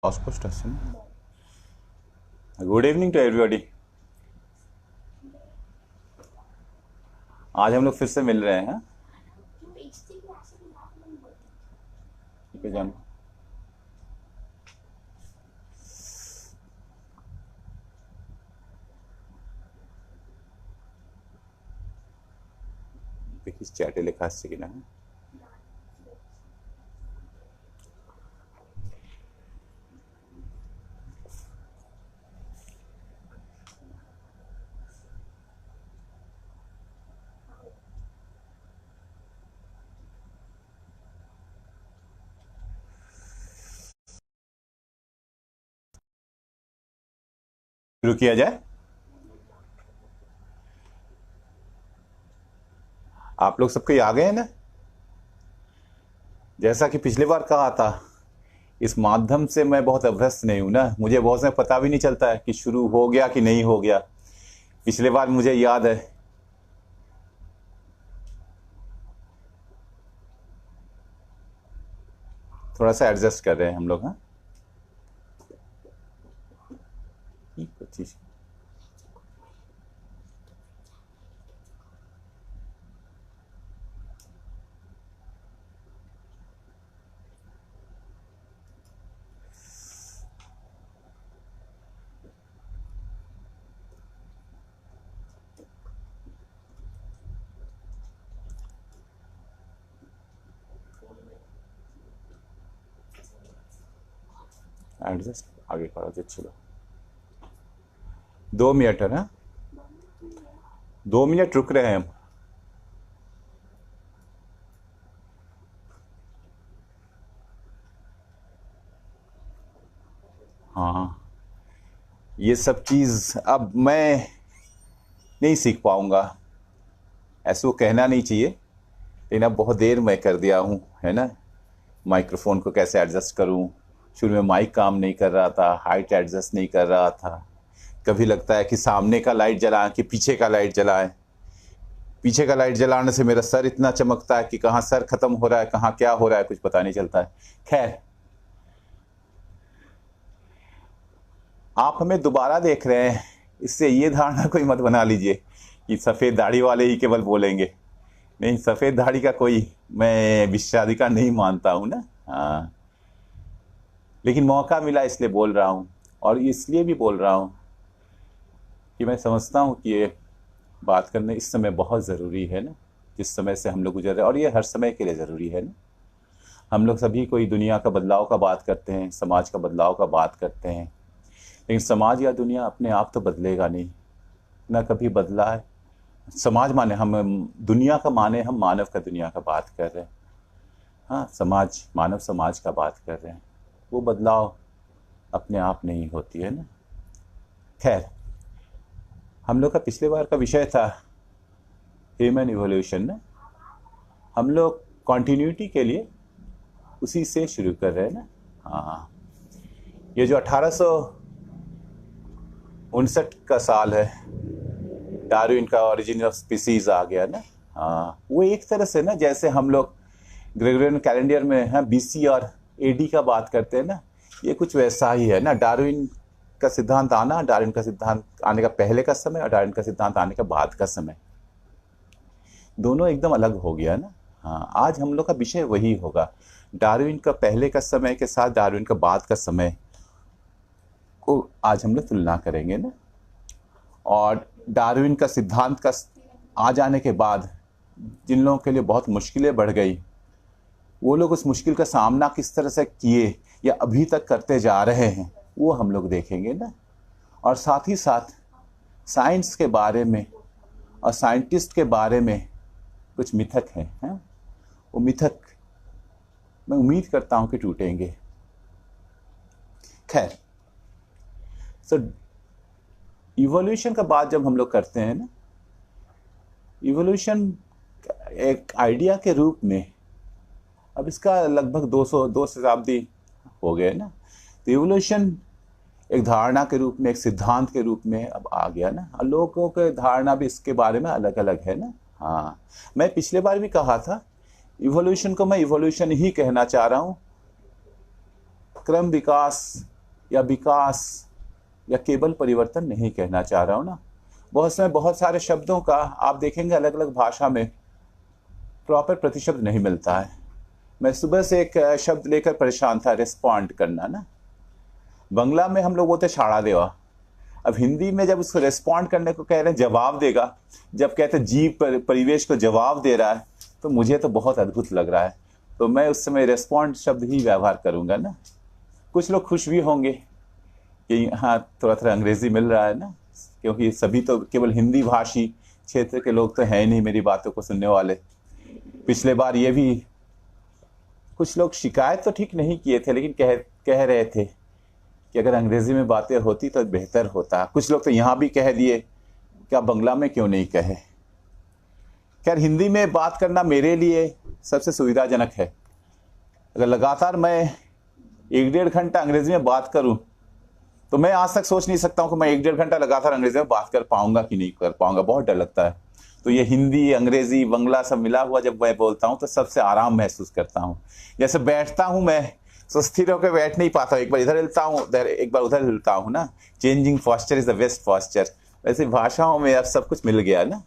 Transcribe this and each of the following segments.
ऑस्कोस्टेशन। Good evening to everybody. आज हम लोग फिर से मिल रहे हैं। ठीक है जान। देखिए चैटे लिखा है कि ना शुरू किया जाए। आप लोग सबके आ गए हैं ना। जैसा कि पिछली बार कहा था, इस माध्यम से मैं बहुत अभ्यस्त नहीं हूं ना। मुझे बहुत से पता भी नहीं चलता है कि शुरू हो गया कि नहीं हो गया। पिछले बार मुझे याद है, थोड़ा सा एडजस्ट कर रहे हैं हम लोग। हाँ 25 एडजस्ट आगे करो तो चलो। 2 मिनट है ना, 2 मिनट रुक रहे हैं हम। हाँ ये सब चीज अब मैं नहीं सीख पाऊंगा, ऐसे वो कहना नहीं चाहिए, लेकिन अब बहुत देर मैं कर दिया हूँ है ना। माइक्रोफोन को कैसे एडजस्ट करूँ। शुरू में माइक काम नहीं कर रहा था, हाइट एडजस्ट नहीं कर रहा था। कभी लगता है कि सामने का लाइट जलाएं कि पीछे का लाइट जलाएं। पीछे का लाइट जलाने से मेरा सर इतना चमकता है कि कहाँ सर खत्म हो रहा है, कहाँ क्या हो रहा है, कुछ पता नहीं चलता है। खैर, आप हमें दोबारा देख रहे हैं, इससे ये धारणा कोई मत बना लीजिए कि सफ़ेद दाढ़ी वाले ही केवल बोलेंगे। नहीं, सफ़ेद दाढ़ी का कोई मैं विशेषाधिकार नहीं मानता हूँ ना। हाँ, लेकिन मौका मिला इसलिए बोल रहा हूँ, और इसलिए भी बोल रहा हूँ कि मैं समझता हूँ कि ये बात करने इस समय बहुत ज़रूरी है ना। जिस समय से हम लोग गुजर रहे हैं, और ये हर समय के लिए ज़रूरी है ना। हम लोग सभी कोई दुनिया का बदलाव का बात करते हैं, समाज का बदलाव का बात करते हैं, लेकिन समाज या दुनिया अपने आप तो बदलेगा नहीं ना, कभी बदला है। समाज माने हम, दुनिया का माने हम मानव का दुनिया का बात कर रहे हैं। हाँ, समाज मानव समाज का बात कर रहे हैं। वो बदलाव अपने आप नहीं होती है ना। खैर, हम लोग का पिछले बार का विषय था ह्यूमन इवोल्यूशन ना। हम लोग कॉन्टिन्यूटी के लिए उसी से शुरू कर रहे हैं ना। हाँ, ये जो 1859 का साल है, डार्विन का ओरिजिन ऑफ स्पीसीज आ गया ना। हाँ, वो एक तरह से ना, जैसे हम लोग ग्रेगोरियन कैलेंडर में है बीसी और एडी का बात करते हैं ना, ये कुछ वैसा ही है ना। डार्विन का सिद्धांत आना, डार्विन का सिद्धांत आने का पहले का समय और डार्विन का सिद्धांत आने का बाद का समय, दोनों एकदम अलग हो गया ना। हाँ, आज हम लोग का विषय वही होगा, डार्विन का पहले का समय के साथ डार्विन का बाद का समय को आज हम लोग तुलना करेंगे ना। और डार्विन का सिद्धांत का आ जाने के बाद जिन लोगों के लिए बहुत मुश्किलें बढ़ गई, वो लोग उस मुश्किल का सामना किस तरह से किए या अभी तक करते जा रहे हैं, वो हम लोग देखेंगे ना। और साथ ही साथ साइंस के बारे में और साइंटिस्ट के बारे में कुछ मिथक हैं। वो मिथक मैं उम्मीद करता हूं कि टूटेंगे। खैर, सो इवोल्यूशन का बात जब हम लोग करते हैं ना, इवोल्यूशन एक आइडिया के रूप में, अब इसका लगभग 2 शताब्दी हो गए ना। तो इवोल्यूशन एक धारणा के रूप में, एक सिद्धांत के रूप में अब आ गया ना। और लोगों के धारणा भी इसके बारे में अलग अलग है ना। हाँ, मैं पिछले बार भी कहा था, इवोल्यूशन को मैं इवोल्यूशन ही कहना चाह रहा हूँ। क्रम विकास या विकास या केवल परिवर्तन नहीं कहना चाह रहा हूँ ना। बहुत समय बहुत सारे शब्दों का आप देखेंगे अलग अलग भाषा में प्रॉपर प्रतिशब्द नहीं मिलता है। मैं सुबह से एक शब्द लेकर परेशान था, रिस्पॉन्ड करना ना। बंगला में हम लोग बोलते शाड़ा देवा। अब हिंदी में जब उसको रिस्पॉन्ड करने को कह रहे हैं जवाब देगा, जब कहते हैं जीव परिवेश को जवाब दे रहा है, तो मुझे तो बहुत अद्भुत लग रहा है। तो मैं उस समय रिस्पॉन्ड शब्द ही व्यवहार करूंगा ना। कुछ लोग खुश भी होंगे कि हाँ थोड़ा थोड़ा अंग्रेजी मिल रहा है ना, क्योंकि सभी तो केवल हिंदी भाषी क्षेत्र के लोग तो हैं नहीं मेरी बातों को सुनने वाले। पिछले बार ये भी कुछ लोग शिकायत तो ठीक नहीं किए थे, लेकिन कह रहे थे कि अगर अंग्रेजी में बातें होती तो बेहतर होता। कुछ लोग तो यहाँ भी कह दिए कि आप बंगला में क्यों नहीं कहे। खैर, हिंदी में बात करना मेरे लिए सबसे सुविधाजनक है। अगर लगातार मैं 1-1.5 घंटा अंग्रेजी में बात करूं तो मैं आज तक सोच नहीं सकता हूं कि मैं 1-1.5 घंटा लगातार अंग्रेजी में बात कर पाऊंगा कि नहीं कर पाऊंगा। बहुत डर लगता है। तो ये हिंदी, अंग्रेजी, बंगला सब मिला हुआ जब मैं बोलता हूं तो सबसे आराम महसूस करता हूं। जैसे बैठता हूं मैं तो स्थिर होकर बैठ नहीं पाता हूँ, एक बार इधर हिलता हूँ, एक बार उधर हिलता हूँ ना। Changing posture is the best posture. वैसे भाषाओं में अब सब कुछ मिल गया ना,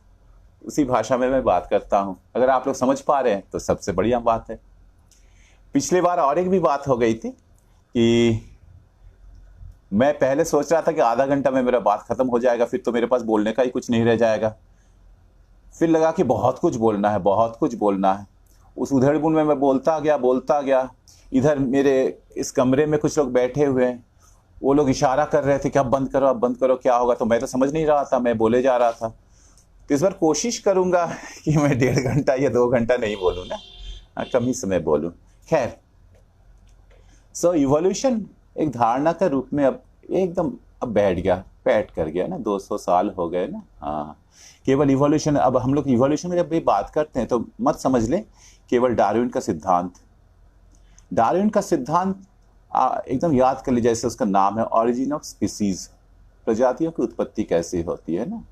उसी भाषा में मैं बात करता हूँ। अगर आप लोग समझ पा रहे हैं तो सबसे बढ़िया बात है। पिछले बार और एक भी बात हो गई थी कि मैं पहले सोच रहा था कि आधा घंटा में मेरा बात खत्म हो जाएगा, फिर तो मेरे पास बोलने का ही कुछ नहीं रह जाएगा। फिर लगा कि बहुत कुछ बोलना है, बहुत कुछ बोलना है। उस उधेड़-बुन में मैं बोलता गया। इधर मेरे इस कमरे में कुछ लोग बैठे हुए हैं, वो लोग इशारा कर रहे थे कि अब बंद करो, क्या होगा। तो मैं तो समझ नहीं रहा था, मैं बोले जा रहा था। तो इस बार कोशिश करूंगा कि मैं 1.5 घंटा या 2 घंटा नहीं बोलूँ ना, कम ही समय बोलूँ। खैर, सो इवोल्यूशन एक धारणा के रूप में अब एकदम बैठ कर गया ना। 200 साल हो गए ना। हाँ, केवल इवोल्यूशन। अब हम लोग इवोल्यूशन में जब भी बात करते हैं तो मत समझ ले केवल डार्विन का सिद्धांत। डार्विन का सिद्धांत एकदम याद कर लीजिए, जैसे उसका नाम है ऑरिजिन ऑफ स्पीसीज, प्रजातियों की उत्पत्ति कैसे होती है ना।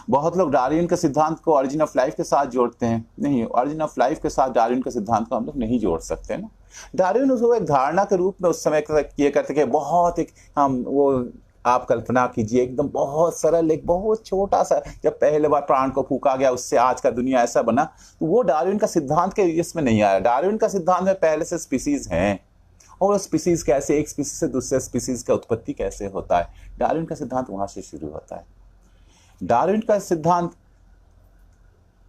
बहुत लोग डार्विन का सिद्धांत को ऑरिजिन ऑफ लाइफ के साथ जोड़ते हैं। नहीं, ऑरिजिन ऑफ लाइफ के साथ डार्विन का सिद्धांत को हम लोग नहीं जोड़ सकते ना। डार्विन उसको एक धारणा के रूप में उस समय किए करते कि बहुत एक हम वो आप कल्पना कीजिए एकदम बहुत सरल, एक बहुत छोटा सा, जब पहले बार प्राण को फूका गया उससे आज का दुनिया ऐसा बना। तो वो डार्विन का सिद्धांत के इसमें नहीं आया। डार्विन का सिद्धांत में पहले से स्पीसीज हैं और स्पीसीज कैसे, एक स्पीसीज से दूसरे स्पीसीज का उत्पत्ति कैसे होता है, डार्विन का सिद्धांत वहां से शुरू होता है। डार्विन का सिद्धांत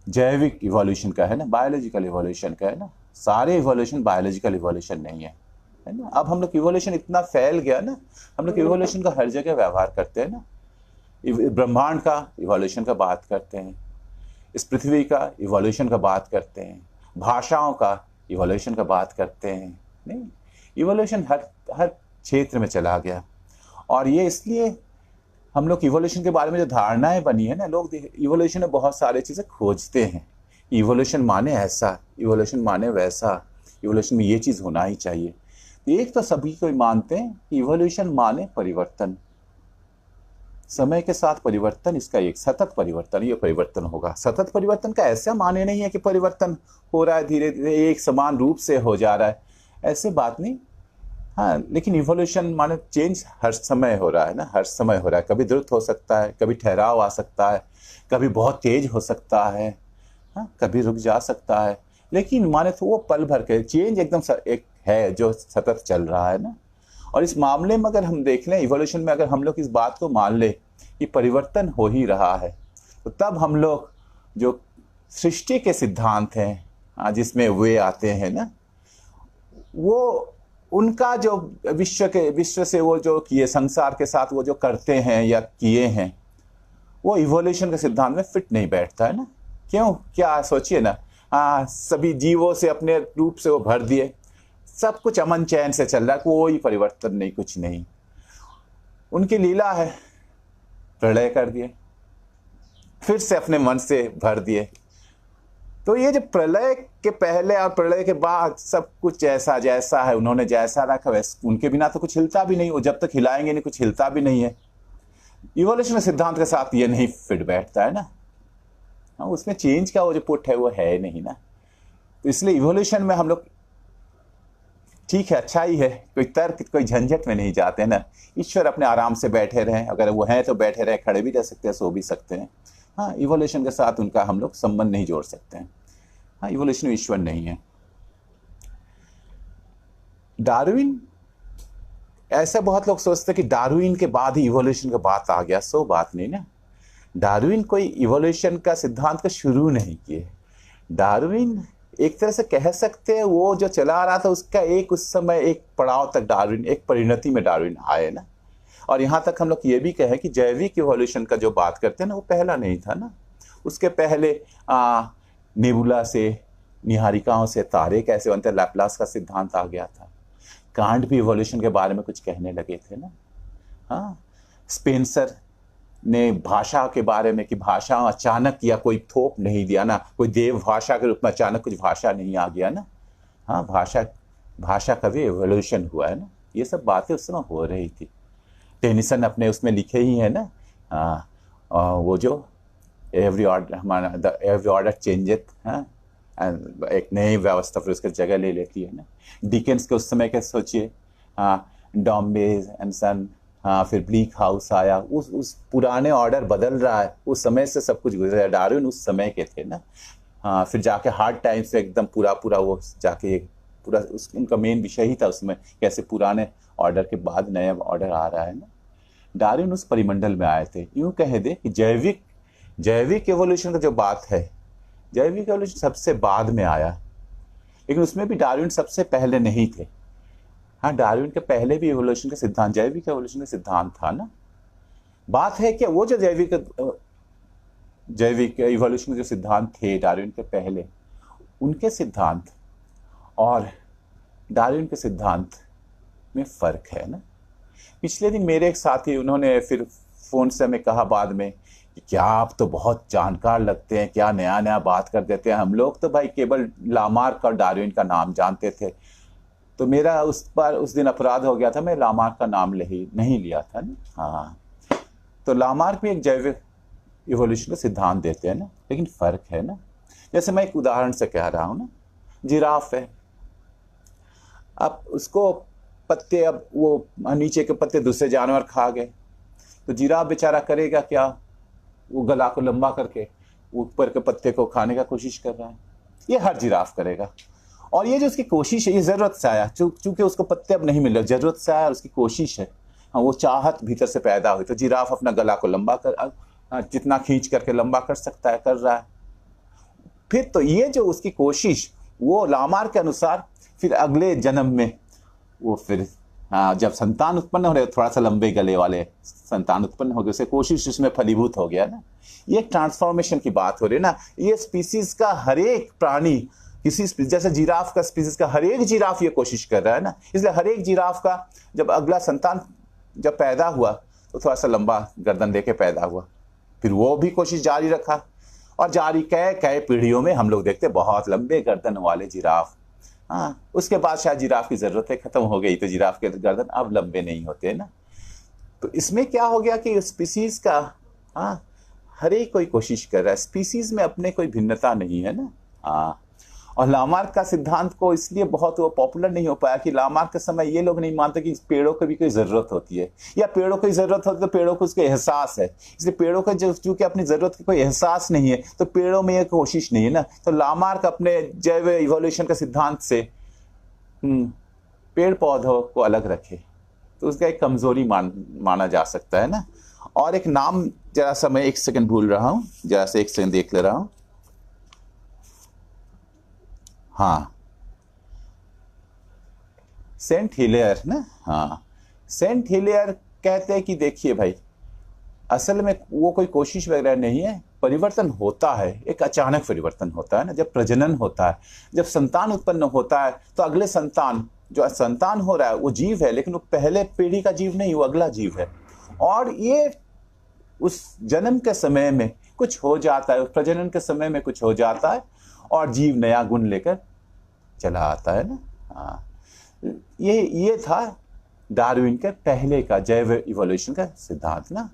जैविक इवोल्यूशन का है ना, बायोलॉजिकल इवोल्यूशन का है ना। सारे इवोल्यूशन बायोलॉजिकल इवोल्यूशन नहीं है ना। अब हम लोग इवोल्यूशन इतना फैल गया ना, हम लोग इवोल्यूशन का हर जगह व्यवहार करते हैं ना। ब्रह्मांड का इवोल्यूशन का बात करते हैं, इस पृथ्वी का इवोल्यूशन का बात करते हैं, भाषाओं का इवोल्यूशन का बात करते हैं। नहीं, इवोल्यूशन हर क्षेत्र में चला गया। और ये इसलिए हम लोग इवोल्यूशन के बारे में जो धारणाएं बनी है ना, लोग इवोल्यूशन में बहुत सारी चीजें खोजते हैं। इवोल्यूशन माने ऐसा, इवोल्यूशन माने वैसा, इवोल्यूशन में ये चीज होना ही चाहिए। एक तो सभी को मानते हैं कि इवोल्यूशन माने परिवर्तन, समय के साथ परिवर्तन, इसका एक सतत परिवर्तन, ये परिवर्तन होगा। सतत परिवर्तन का ऐसा माने नहीं है कि परिवर्तन हो रहा है धीरे धीरे एक समान रूप से हो जा रहा है, ऐसे बात नहीं। हाँ, लेकिन इवोल्यूशन माने चेंज हर समय हो रहा है ना, हर समय हो रहा है। कभी द्रुत हो सकता है, कभी ठहराव आ सकता है, कभी बहुत तेज हो सकता है, हाँ, कभी रुक जा सकता है। लेकिन माने तो वो पल भर के चेंज एकदम एक है जो सतत चल रहा है ना। और इस मामले में अगर हम देख लें इवोल्यूशन में, अगर हम लोग इस बात को मान ले कि परिवर्तन हो ही रहा है, तो तब हम लोग जो सृष्टि के सिद्धांत हैं जिसमें वे आते हैं ना, वो उनका जो विश्व से वो जो किए, संसार के साथ वो जो करते हैं या किए हैं, वो इवोल्यूशन के सिद्धांत में फिट नहीं बैठता है ना। क्यों, क्या सोचिए ना। सभी जीवों से अपने रूप से वो भर दिए, सब कुछ अमन चैन से चल रहा है, कोई परिवर्तन नहीं, कुछ नहीं। उनकी लीला है, प्रलय कर दिए, फिर से अपने मन से भर दिए। तो ये जो प्रलय के पहले और प्रलय के बाद सब कुछ जैसा जैसा है, उन्होंने जैसा रखा वैसे, उनके बिना तो कुछ हिलता भी नहीं, वो जब तक हिलाएंगे नहीं कुछ हिलता भी नहीं है। इवोल्यूशन सिद्धांत के साथ ये नहीं फिट बैठता है ना। उसमें चेंज का वो जो पुट है वो है नहीं ना। तो इसलिए इवोल्यूशन में हम लोग ठीक है, अच्छा ही है, कोई तर्क कोई झंझट में नहीं जाते हैं ना। ईश्वर अपने आराम से बैठे रहें, अगर वो हैं तो बैठे रहें, खड़े भी रह सकते हैं, सो भी सकते हैं। हाँ, इवोल्यूशन के साथ उनका हम लोग संबंध नहीं जोड़ सकते हैं। हाँ, इवोल्यूशन ईश्वर नहीं है। डार्विन, ऐसा बहुत लोग सोचते हैं कि डार्विन के बाद ही इवोल्यूशन का बात आ गया। सो बात नहीं ना। डार्विन कोई इवोल्यूशन का सिद्धांत का शुरू नहीं किए। डार्विन एक तरह से कह सकते हैं वो जो चला रहा था उसका एक उस समय एक पड़ाव तक डार्विन, एक परिणति में डार्विन आए ना। और यहाँ तक हम लोग ये भी कहें कि जैविक इवोल्यूशन का जो बात करते हैं ना, वो पहला नहीं था ना। उसके पहले नेबुला से, निहारिकाओं से तारे कैसे बनते हैं, लैपलास का सिद्धांत आ गया था। कांट भी इवोल्यूशन के बारे में कुछ कहने लगे थे ना। हाँ, स्पेंसर ने भाषा के बारे में कि भाषा अचानक या कोई थोप नहीं दिया ना, कोई देव भाषा के रूप में अचानक कुछ भाषा नहीं आ गया ना। हाँ, भाषा का भी एवोल्यूशन हुआ है ना। ये सब बातें उस समय हो रही थी। टेनिसन अपने उसमें लिखे ही है ना। वो जो एवरी ऑर्डर, हमारा द एवरी ऑर्डर चेंजेथ, हाँ, एक नई व्यवस्था फिर उसकी जगह ले लेती है ना। डिकेंस के उस समय के सोचिए, डॉम्बे एंड सन, हाँ, फिर ब्लीक हाउस आया, उस पुराने ऑर्डर बदल रहा है, उस समय से सब कुछ गुजरा। डार्विन उस समय के थे ना। हाँ, फिर जाके हार्ड टाइम से एकदम पूरा वो जाके पूरा उनका मेन विषय ही था उसमें, कैसे पुराने ऑर्डर के बाद नया ऑर्डर आ रहा है ना। डार्विन उस परिमंडल में आए थे। यूं कह दे कि जैविक एवोल्यूशन का जो बात है, जैविक एवोल्यूशन सबसे बाद में आया, लेकिन उसमें भी डार्विन सबसे पहले नहीं थे। हाँ, डार्विन के पहले भी एवोल्यूशन का सिद्धांत, जैविक एवोल्यूशन का सिद्धांत था ना। बात है कि वो जो जैविक एवोल्यूशन के जो सिद्धांत थे डार्विन के पहले, उनके सिद्धांत और डार्विन के सिद्धांत में फर्क है ना। पिछले दिन मेरे एक साथी, उन्होंने फिर फोन से हमें कहा बाद में कि क्या आप तो बहुत जानकार लगते हैं, क्या नया नया बात कर देते हैं, हम लोग तो भाई केवल लामार्क और डार्विन का नाम जानते थे। तो मेरा उस दिन अपराध हो गया था, मैं लामार्क का नाम नहीं लिया था ना। हाँ, तो लामार्क भी एक जैविक इवोल्यूशन का सिद्धांत देते हैं ना, लेकिन फर्क है ना। जैसे मैं एक उदाहरण से कह रहा हूँ ना, जिराफ है, अब उसको पत्ते, अब वो नीचे के पत्ते दूसरे जानवर खा गए, तो जिराफ बेचारा करेगा क्या, वो गला को लंबा करके ऊपर के पत्ते को खाने का कोशिश कर रहा है। ये हर जिराफ करेगा। और ये जो उसकी कोशिश है, ये जरूरत से आया, चूंकि उसको पत्ते अब नहीं मिल रहे, जरूरत से आया और उसकी कोशिश है। हाँ, वो चाहत भीतर से पैदा हुई, तो जिराफ अपना गला को लंबा कर, जितना खींच करके लंबा कर सकता है कर रहा है। फिर तो ये जो उसकी कोशिश, वो लामार्क के अनुसार फिर अगले जन्म में वो फिर, हाँ, जब संतान उत्पन्न हो रहे, थोड़ा सा लंबे गले वाले संतान उत्पन्न हो गए, उसे कोशिश उसमें फलीभूत हो गया ना। ये ट्रांसफॉर्मेशन की बात हो रही है ना। ये स्पीसीज का हर एक प्राणी, किसी जैसे जिराफ का स्पीसीज का हर एक जिराफ ये कोशिश कर रहा है ना। इसलिए हर एक जिराफ का जब अगला संतान जब पैदा हुआ तो थोड़ा सा लंबा गर्दन देके पैदा हुआ, फिर वो भी कोशिश जारी रखा, और जारी कई पीढ़ियों में हम लोग देखते बहुत लंबे गर्दन वाले जिराफ। हाँ, उसके बाद शायद जिराफ की जरूरतें खत्म हो गई, तो जिराफ के गर्दन अब लंबे नहीं होते ना। तो इसमें क्या हो गया कि स्पीसीज का, हाँ, हर एक कोई कोशिश कर रहा है, स्पीसीज में अपने कोई भिन्नता नहीं है ना। हाँ, और लामार्क का सिद्धांत को इसलिए बहुत वो पॉपुलर नहीं हो पाया कि लामार्क के समय ये लोग नहीं मानते कि पेड़ों को भी कोई जरूरत होती है, या पेड़ों को जरूरत होती है तो पेड़ों को उसका एहसास है। इसलिए पेड़ों का चूंकि अपनी जरूरत की कोई एहसास नहीं है, तो पेड़ों में ये कोशिश नहीं है ना। तो लामार्क अपने जैव इवोल्यूशन के सिद्धांत से पेड़ पौधों को अलग रखे, तो उसका एक कमजोरी माना जा सकता है ना। और एक नाम जरा सा मैं 1 सेकंड भूल रहा हूं, जरा से 1 सेकंड देख ले रहा हूं। हाँ, सेंट हिलेयर ना। हाँ, सेंट हिलेयर कहते हैं कि देखिए भाई, असल में वो कोई कोशिश वगैरह नहीं है, परिवर्तन होता है, एक अचानक परिवर्तन होता है ना। जब प्रजनन होता है, जब संतान उत्पन्न होता है, तो अगले संतान, जो संतान हो रहा है वो जीव है, लेकिन वो पहले पीढ़ी का जीव नहीं, वो अगला जीव है। और ये उस जन्म के समय में कुछ हो जाता है, उस प्रजनन के समय में कुछ हो जाता है, और जीव नया गुण लेकर चला आता है ना। हाँ, ये था डार्विन के पहले का जैव इवोल्यूशन का सिद्धांत ना।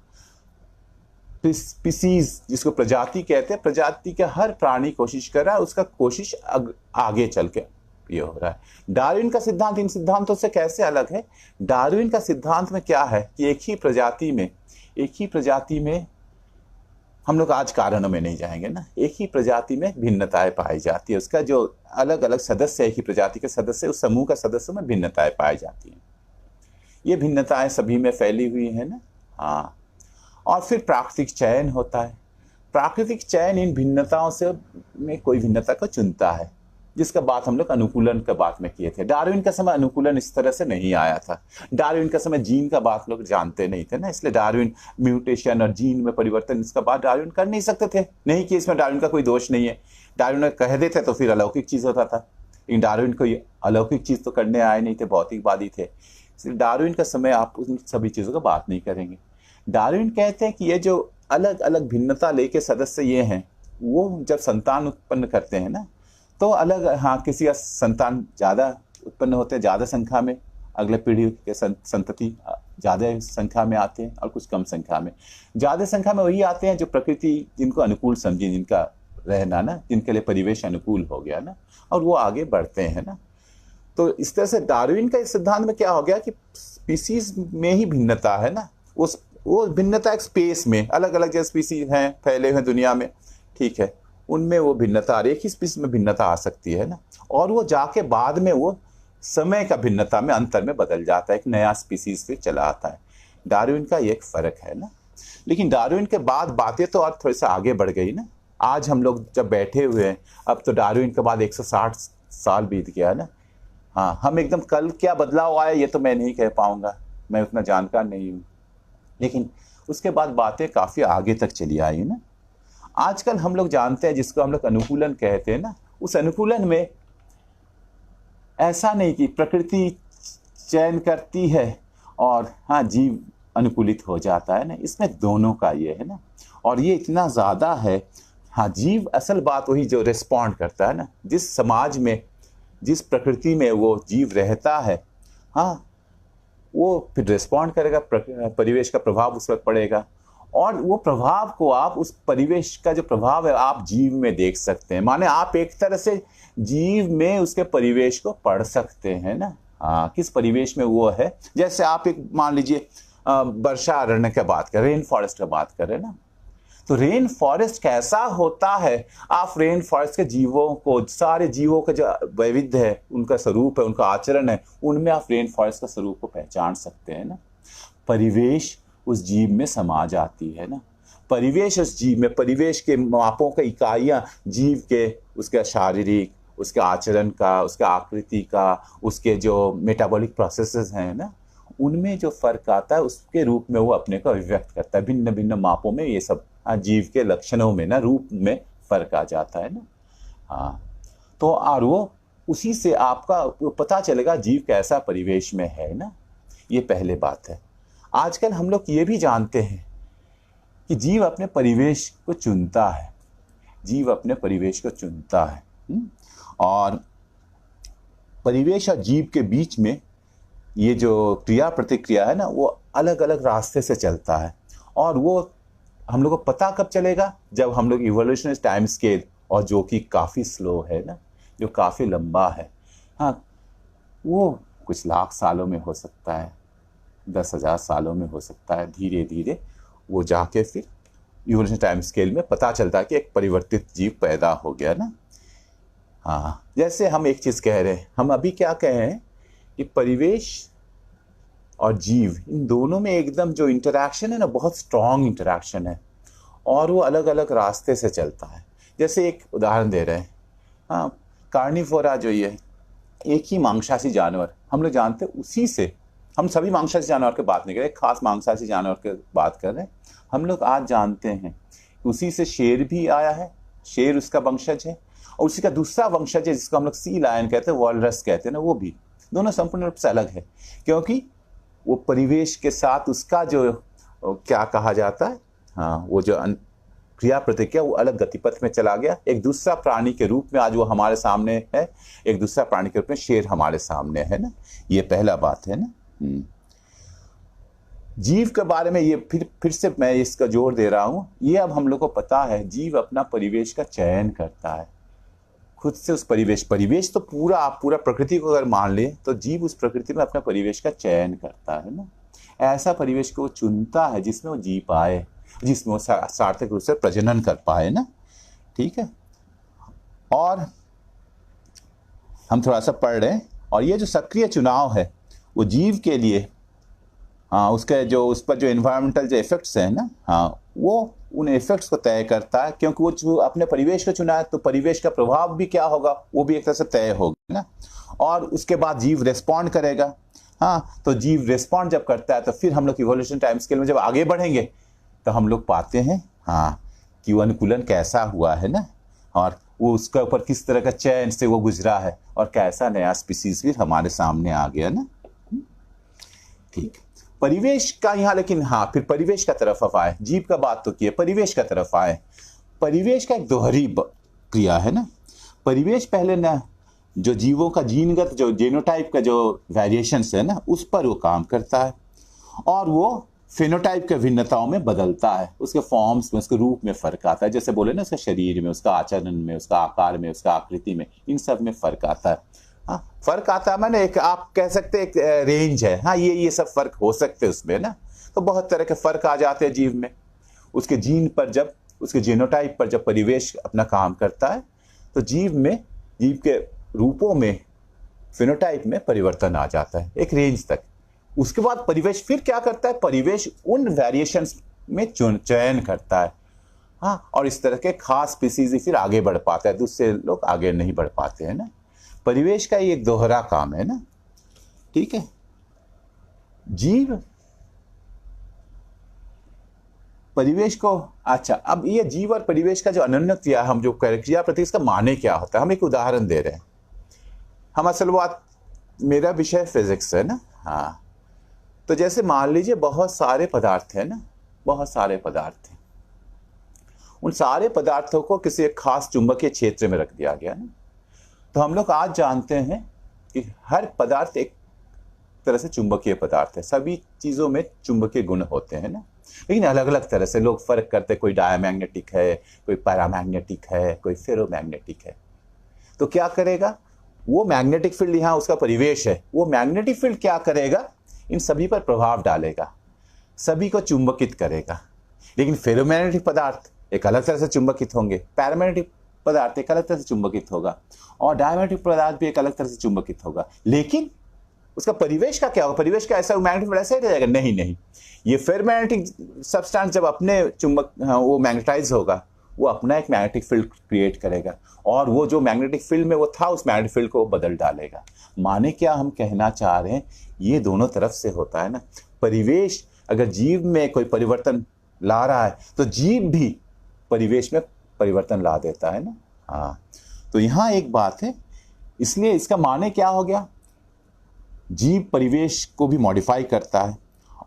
स्पीसीज जिसको प्रजाति कहते हैं, प्रजाति के हर प्राणी कोशिश कर रहा है, उसका कोशिश आगे चल के ये हो रहा है। डार्विन का सिद्धांत इन सिद्धांतों से कैसे अलग है? डार्विन का सिद्धांत में क्या है कि एक ही प्रजाति में हम लोग आज कारणों में नहीं जाएंगे ना, एक ही प्रजाति में भिन्नताएं पाई जाती है। उसका जो अलग अलग सदस्य, एक ही प्रजाति के सदस्य, उस समूह का सदस्यों में भिन्नताएं पाई जाती हैं। ये भिन्नताएं सभी में फैली हुई है ना। हाँ, और फिर प्राकृतिक चयन होता है। प्राकृतिक चयन इन भिन्नताओं से में कोई भिन्नता को चुनता है, जिसका बात हम लोग अनुकूलन के बात में किए थे। डार्विन का समय अनुकूलन इस तरह से नहीं आया था। डार्विन का समय जीन का बात लोग जानते नहीं थे ना, इसलिए डार्विन म्यूटेशन और जीन में परिवर्तन इसका बात डार्विन कर नहीं सकते थे। नहीं कि इसमें डार्विन का कोई दोष नहीं है, डार्विन कह देते तो फिर अलौकिक चीज होता था, लेकिन डार्विन कोई अलौकिक चीज तो करने आए नहीं थे, भौतिकवादी थे। इसलिए डार्विन का समय आप उन सभी चीजों का बात नहीं करेंगे। डार्विन कहते हैं कि ये जो अलग अलग भिन्नता लेके सदस्य ये हैं, वो जब संतान उत्पन्न करते हैं ना, तो अलग, हाँ, किसी का संतान ज़्यादा उत्पन्न होते हैं, ज़्यादा संख्या में, अगले पीढ़ी के संतति ज़्यादा संख्या में आते हैं, और कुछ कम संख्या में। ज़्यादा संख्या में वही आते हैं जो प्रकृति जिनको अनुकूल समझी, जिनका रहना ना, जिनके लिए परिवेश अनुकूल हो गया ना, और वो आगे बढ़ते हैं ना। तो इस तरह से डार्विन का इस सिद्धांत में क्या हो गया कि स्पीसीज में ही भिन्नता है ना, वो भिन्नता एक स्पेस में, अलग अलग जो स्पीसीज हैं फैले हुए दुनिया में, ठीक है, उनमें वो भिन्नता, एक ही स्पीसीज में भिन्नता आ सकती है ना, और वो जाके बाद में वो समय का भिन्नता में, अंतर में बदल जाता है, एक नया स्पीसीज फिर चला आता है। डार्विन का ये एक फर्क है ना। लेकिन डार्विन के बाद बातें तो और थोड़ी सा आगे बढ़ गई ना। आज हम लोग जब बैठे हुए हैं, अब तो डार्विन के बाद 160 साल बीत गया ना। हाँ, हम एकदम कल क्या बदलाव आया ये तो मैं नहीं कह पाऊंगा, मैं उतना जानकार नहीं हूँ, लेकिन उसके बाद बातें काफी आगे तक चली आई ना। आजकल हम लोग जानते हैं, जिसको हम लोग अनुकूलन कहते हैं ना, उस अनुकूलन में ऐसा नहीं कि प्रकृति चयन करती है और हाँ जीव अनुकूलित हो जाता है ना, इसमें दोनों का ये है ना। और ये इतना ज़्यादा है, हाँ, जीव असल बात वही जो रिस्पॉन्ड करता है ना, जिस समाज में, जिस प्रकृति में वो जीव रहता है, हाँ, वो फिर रिस्पॉन्ड करेगा, परिवेश का प्रभाव उस पर पड़ेगा, और वो प्रभाव को आप, उस परिवेश का जो प्रभाव है आप जीव में देख सकते हैं। माने आप एक तरह से जीव में उसके परिवेश को पढ़ सकते हैं ना। हाँ, किस परिवेश में वो है। जैसे आप एक मान लीजिए वर्षा अरण्य की बात करें, रेन फॉरेस्ट की बात करें ना, तो रेन फॉरेस्ट कैसा होता है, आप रेन फॉरेस्ट के जीवों को, सारे जीवों का जो वैविध्य है, उनका स्वरूप है, उनका आचरण है, उनमें आप रेन फॉरेस्ट का स्वरूप को पहचान सकते हैं ना। परिवेश उस जीव में समा जाती है ना, परिवेश उस जीव में, परिवेश के मापों का इकाइयाँ जीव के, उसका शारीरिक, उसके आचरण का, उसका आकृति का, उसके जो मेटाबॉलिक प्रोसेसेस हैं ना, उनमें जो फर्क आता है उसके रूप में वो अपने को अभिव्यक्त करता है। भिन्न भिन्न मापों में ये सब जीव के लक्षणों में ना, रूप में फर्क आ जाता है ना। हाँ, तो और वो उसी से आपका पता चलेगा जीव कैसा परिवेश में है ना। ये पहले बात है। आजकल हम लोग ये भी जानते हैं कि जीव अपने परिवेश को चुनता है, जीव अपने परिवेश को चुनता है। और परिवेश और जीव के बीच में ये जो क्रिया प्रतिक्रिया है ना, वो अलग अलग रास्ते से चलता है। और वो हम लोग को पता कब चलेगा, जब हम लोग इवोल्यूशनरी टाइम स्केल, और जो कि काफ़ी स्लो है ना, जो काफ़ी लंबा है, हाँ, वो कुछ लाख सालों में हो सकता है, 10,000 सालों में हो सकता है। धीरे धीरे वो जाके फिर इवोल्यूशनरी टाइम स्केल में पता चलता है कि एक परिवर्तित जीव पैदा हो गया ना। हाँ, जैसे हम एक चीज़ कह रहे हैं, हम अभी क्या कह रहे हैं कि परिवेश और जीव, इन दोनों में एकदम जो इंटरैक्शन है ना, बहुत स्ट्रॉन्ग इंटरैक्शन है, और वो अलग अलग रास्ते से चलता है। जैसे एक उदाहरण दे रहे हैं, हाँ, कार्निवोरा जो ये एक ही मांसाहारी जानवर, हम लोग जानते हैं, उसी से हम सभी मांसाहारी जानवर की बात नहीं कर रहे, खास मांसाहारी जानवर की बात कर रहे हैं। हम लोग आज जानते हैं उसी से शेर भी आया है, शेर उसका वंशज है, और उसी का दूसरा वंशज है जिसको हम लोग सी लायन कहते हैं, वॉलरस कहते हैं ना, वो भी। दोनों संपूर्ण रूप से अलग है, क्योंकि वो परिवेश के साथ उसका जो क्या कहा जाता है, हाँ, वो जो क्रिया प्रतिक्रिया, वो अलग गतिपथ में चला गया। एक दूसरा प्राणी के रूप में आज वो हमारे सामने है, एक दूसरा प्राणी के रूप में शेर हमारे सामने है ना। ये पहला बात है ना। जीव के बारे में ये फिर से मैं इसका जोर दे रहा हूं, ये अब हम लोग को पता है, जीव अपना परिवेश का चयन करता है, खुद से उस परिवेश तो पूरा, आप पूरा प्रकृति को अगर मान ले तो जीव उस प्रकृति में अपने परिवेश का चयन करता है ना। ऐसा परिवेश को वो चुनता है जिसमें वो जी पाए, जिसमें वो सार्थक रूप से प्रजनन कर पाए ना। ठीक है, और हम थोड़ा सा पढ़ रहे हैं, और ये जो सक्रिय चुनाव है वो जीव के लिए, हाँ, उसके जो उस पर जो एनवायरमेंटल जो इफेक्ट्स हैं ना, हाँ, वो उन इफेक्ट्स को तय करता है, क्योंकि वो जो अपने परिवेश को चुना है तो परिवेश का प्रभाव भी क्या होगा वो भी एक तरह से तय होगा ना। और उसके बाद जीव रिस्पॉन्ड करेगा। हाँ, तो जीव रिस्पॉन्ड जब करता है तो फिर हम लोग इवोल्यूशन टाइम स्केल में जब आगे बढ़ेंगे तो हम लोग पाते हैं हाँ कि वो अनुकूलन कैसा हुआ है ना, और वो उसके ऊपर किस तरह का चयन से वो गुजरा है, और कैसा नया स्पीसीज फिर हमारे सामने आ गया ना। ठीक, परिवेश का यहाँ, लेकिन हाँ फिर परिवेश का तरफ अब आए, जीव का बात तो किए, परिवेश का तरफ आए। परिवेश का एक दोहरी क्रिया है ना। परिवेश पहले ना जो जीवों का जीनगत जो जेनोटाइप का जो वेरिएशंस है ना उस पर वो काम करता है, और वो फेनोटाइप के भिन्नताओं में बदलता है, उसके फॉर्म्स में, उसके रूप में फर्क आता है। जैसे बोले ना, उसके शरीर में, उसका आचरण में, उसका आकार में, उसका आकृति में, इन सब में फर्क आता है। हाँ, फर्क आता है मैंने एक, आप कह सकते एक रेंज है। हाँ, ये सब फर्क हो सकते हैं उसमें ना। तो बहुत तरह के फर्क आ जाते हैं जीव में। उसके जीन पर जब, उसके जीनोटाइप पर जब परिवेश अपना काम करता है तो जीव में, जीव के रूपों में, फिनोटाइप में परिवर्तन आ जाता है एक रेंज तक। उसके बाद परिवेश फिर क्या करता है, परिवेश उन वेरिएशंस में चयन करता है। हाँ, और इस तरह के खास स्पीसीज ही फिर आगे बढ़ पाता है, दूसरे लोग आगे नहीं बढ़ पाते हैं ना। परिवेश का ये एक दोहरा काम है ना। ठीक है, जीव परिवेश को, अच्छा, अब ये जीव और परिवेश का जो अनन्य क्रिया, हम जो क्रिया प्रतीक, इसका माने क्या होता है, हम एक उदाहरण दे रहे हैं। हम असल बात, मेरा विषय फिजिक्स है ना। हाँ, तो जैसे मान लीजिए बहुत सारे पदार्थ है ना, बहुत सारे पदार्थ हैं, उन सारे पदार्थों को किसी एक खास चुंबकीय क्षेत्र में रख दिया गया ना। तो हम लोग आज जानते हैं कि हर पदार्थ एक तरह से चुंबकीय पदार्थ है, सभी चीजों में चुंबकीय गुण होते हैं ना, लेकिन अलग अलग तरह से लोग फर्क करते हैं। कोई डायमैग्नेटिक है, कोई पैरामैग्नेटिक है, कोई फेरोमैग्नेटिक है। तो क्या करेगा वो मैग्नेटिक फील्ड, यहाँ उसका परिवेश है, वो मैग्नेटिक फील्ड क्या करेगा, इन सभी पर प्रभाव डालेगा, सभी को चुंबकित करेगा। लेकिन फेरोमैग्नेटिक पदार्थ एक अलग तरह से चुंबकित होंगे, पैरामैग्नेटिक पदार्थ एक अलग तरह से चुंबकित होगा, और डायमैग्नेटिक पदार्थ भी एक अलग तरह से चुंबकित होगा। लेकिन उसका परिवेश का क्या होगा, परिवेश का ऐसा मैग्नेटिक फील्ड ऐसा ही रहेगा? नहीं, ये फेरोमैग्नेटिक सब्सटेंस जब अपने चुंबक, वो मैग्नेटाइज होगा, वो अपना एक मैग्नेटिक फील्ड क्रिएट करेगा, और वो जो मैग्नेटिक फील्ड में वो था उस मैग्नेटिक फील्ड को बदल डालेगा। माने क्या हम कहना चाह रहे हैं, ये दोनों तरफ से होता है ना। परिवेश अगर जीव में कोई परिवर्तन ला रहा है तो जीव भी परिवेश में परिवर्तन ला देता है ना। हाँ, तो यहाँ एक बात है, इसलिए इसका माने क्या हो गया, जीव परिवेश को भी मॉडिफाई करता है,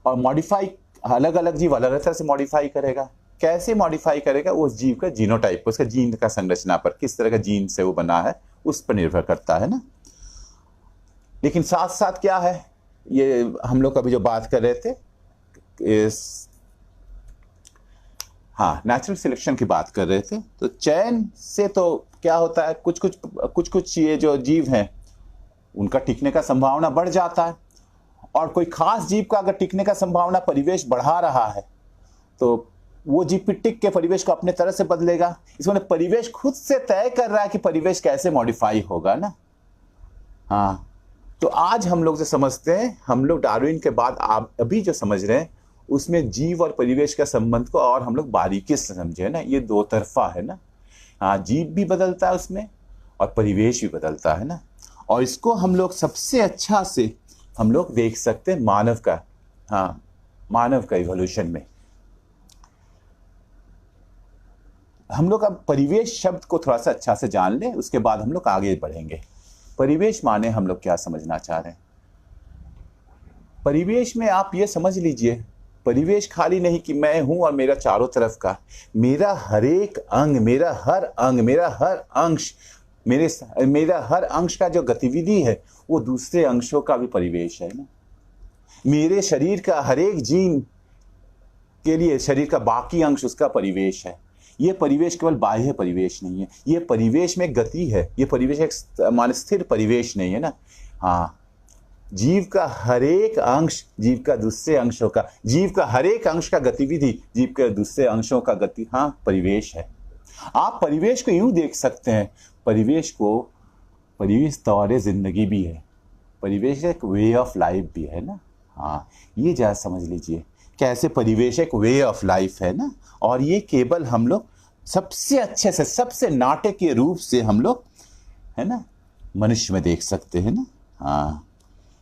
और मॉडिफाई अलग अलग जीव अलग अलग तरह से मॉडिफाई करेगा। कैसे मॉडिफाई करेगा, उस जीव का जीनोटाइप, उसका जीन का संरचना पर, किस तरह का जीन से वो बना है उस पर निर्भर करता है ना। लेकिन साथ साथ क्या है, ये हम लोग अभी जो बात कर रहे थे इस, हाँ, नेचुरल सिलेक्शन की बात कर रहे थे, तो चयन से तो क्या होता है, कुछ ये जो जीव हैं उनका टिकने का संभावना बढ़ जाता है, और कोई खास जीव का अगर टिकने का संभावना परिवेश बढ़ा रहा है तो वो जीव भी टिक के परिवेश को अपने तरह से बदलेगा। इसमें परिवेश खुद से तय कर रहा है कि परिवेश कैसे मॉडिफाई होगा ना। हाँ, तो आज हम लोग जो समझते हैं, हम लोग डार्विन के बाद आप अभी जो समझ रहे हैं उसमें जीव और परिवेश का संबंध को और हम लोग बारीकी से समझे ना। ये दो तरफा है ना। हाँ, जीव भी बदलता है उसमें और परिवेश भी बदलता है ना। और इसको हम लोग सबसे अच्छा से हम लोग देख सकते हैं मानव का, हाँ, मानव का इवोल्यूशन में। हम लोग अब परिवेश शब्द को थोड़ा सा अच्छा से जान लें, उसके बाद हम लोग आगे बढ़ेंगे। परिवेश माने हम लोग क्या समझना चाह रहे हैं। परिवेश में आप ये समझ लीजिए, परिवेश खाली नहीं कि मैं हूं और मेरा चारों तरफ का, मेरा हर एक अंग, मेरा हर अंग, मेरा हर अंश, मेरा हर अंश का जो गतिविधि है वो दूसरे अंशों का भी परिवेश है ना। मेरे शरीर का हर एक जीन के लिए शरीर का बाकी अंश उसका परिवेश है। ये परिवेश केवल बाह्य परिवेश नहीं है, ये परिवेश में गति है, ये परिवेश एक मान स्थिर परिवेश नहीं है ना। हाँ, जीव का हर एक अंश जीव का दूसरे अंशों का, जीव का हर एक अंश का गतिविधि जीव के दूसरे अंशों का गति, हाँ, परिवेश है। आप परिवेश को यूं देख सकते हैं, परिवेश तौर जिंदगी भी है, परिवेश एक वे ऑफ लाइफ भी है ना। हाँ, ये जरा समझ लीजिए कैसे परिवेश एक वे ऑफ लाइफ है ना। और ये केवल हम लोग सबसे अच्छे से, सबसे नाटकीय रूप से हम लोग, है ना, मनुष्य में देख सकते हैं ना। हाँ,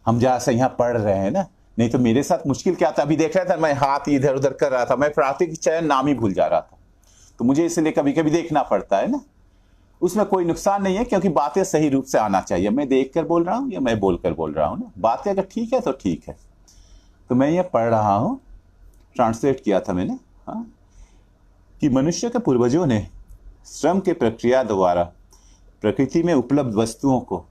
हम जहाँ से यहाँ पढ़ रहे हैं ना, नहीं तो मेरे साथ मुश्किल क्या था, अभी देख रहा था मैं हाथ इधर उधर कर रहा था, मैं प्राकृतिक चयन नाम ही भूल जा रहा था, तो मुझे इसलिए कभी कभी देखना पड़ता है ना। उसमें कोई नुकसान नहीं है, क्योंकि बातें सही रूप से आना चाहिए। मैं देख कर बोल रहा हूँ या मैं बोल कर बोल रहा हूँ ना, बातें अगर ठीक है तो ठीक है। तो मैं ये पढ़ रहा हूँ, ट्रांसलेट किया था मैंने, हाँ, कि मनुष्य के पूर्वजों ने श्रम के प्रक्रिया द्वारा प्रकृति में उपलब्ध वस्तुओं को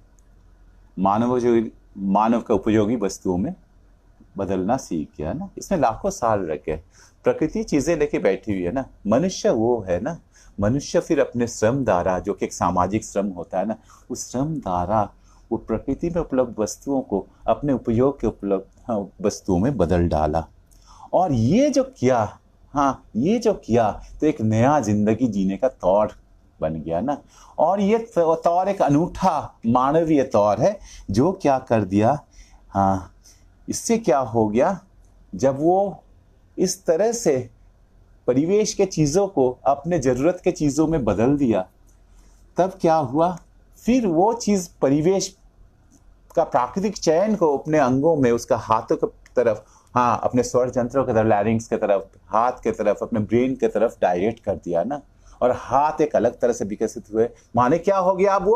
मानव का उपयोगी वस्तुओं में बदलना सीख गया ना। इसमें लाखों साल लगे, प्रकृति चीजें लेके बैठी हुई है ना, मनुष्य वो है ना, मनुष्य फिर अपने श्रम द्वारा, जो कि एक सामाजिक श्रम होता है ना, उस श्रम द्वारा वो प्रकृति में उपलब्ध वस्तुओं को अपने उपयोग के उपलब्ध वस्तुओं में बदल डाला। और ये जो किया, हाँ, ये जो किया तो एक नया जिंदगी जीने का तौर बन गया ना। और ये तौर एक अनूठा मानवीय तौर है, जो क्या कर दिया, हाँ, इससे क्या हो गया, जब वो इस तरह से परिवेश के चीज़ों को अपने ज़रूरत के चीज़ों में बदल दिया, तब क्या हुआ, फिर वो चीज़ परिवेश का प्राकृतिक चयन को अपने अंगों में, उसका हाथों की तरफ, हाँ, अपने स्वर यंत्रों की तरफ, लैरिंग्स की तरफ, हाथ की तरफ, अपने ब्रेन की तरफ डायरेक्ट कर दिया ना। और हाथ एक अलग तरह से विकसित हुए, माने क्या हो गया, अब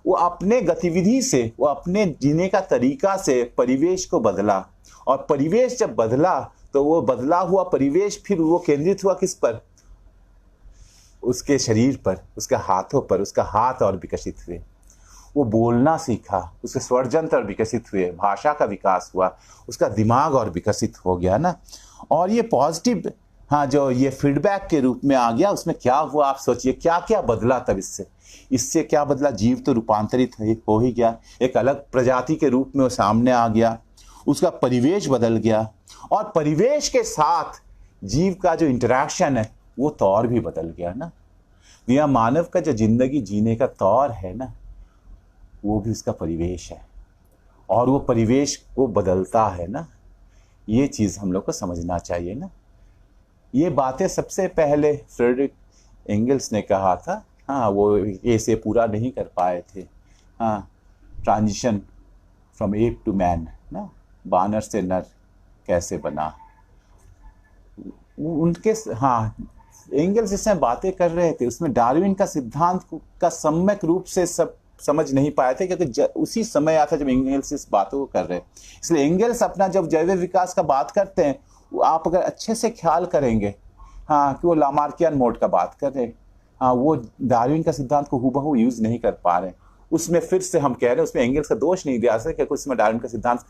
वो अपने गतिविधि से, वो अपने जीने का तरीका से परिवेश को बदला। और परिवेश जब बदला तो वो बदला हुआ परिवेश फिर वो केंद्रित हुआ किस पर, उसके शरीर पर, उसके हाथों पर, उसका हाथ और विकसित हुए, वो बोलना सीखा, उसके स्वर यंत्र विकसित हुए, भाषा का विकास हुआ, उसका दिमाग और विकसित हो गया ना। और ये पॉजिटिव, हाँ, जो ये फीडबैक के रूप में आ गया, उसमें क्या हुआ आप सोचिए, क्या क्या बदला तब इससे क्या बदला, जीव तो रूपांतरित हो ही गया, एक अलग प्रजाति के रूप में वो सामने आ गया, उसका परिवेश बदल गया, और परिवेश के साथ जीव का जो इंटरेक्शन है वो तौर भी बदल गया ना। यह मानव का जो जिंदगी जीने का तौर है ना, वो भी उसका परिवेश है, और वो परिवेश को बदलता है ना। ये चीज़ हम लोग को समझना चाहिए ना। ये बातें सबसे पहले फ्रेडरिक एंगल्स ने कहा था, हाँ, वो ऐसे पूरा नहीं कर पाए थे, हाँ, transition from ape to man ना, बानर से नर कैसे बना, उनके, हाँ, एंगल्स जिसमें बातें कर रहे थे उसमें डार्विन का सिद्धांत का सम्यक रूप से सब समझ नहीं पाए थे, क्योंकि उसी समय आता जब एंगल्स इस बातों को कर रहे। इसलिए एंगल्स अपना जब जैव विकास का बात करते हैं, आप अगर अच्छे से ख्याल करेंगे, हाँ, कि वो लामार्कियन मोड का बात कर रहे, हाँ, वो डार्विन का सिद्धांत को हूबहू यूज नहीं कर पा रहे। उसमें फिर से हम कह रहे हैं, उसमें एंगल्स का दोष नहीं दिया सकते, क्योंकि उसमें डार्विन का सिद्धांत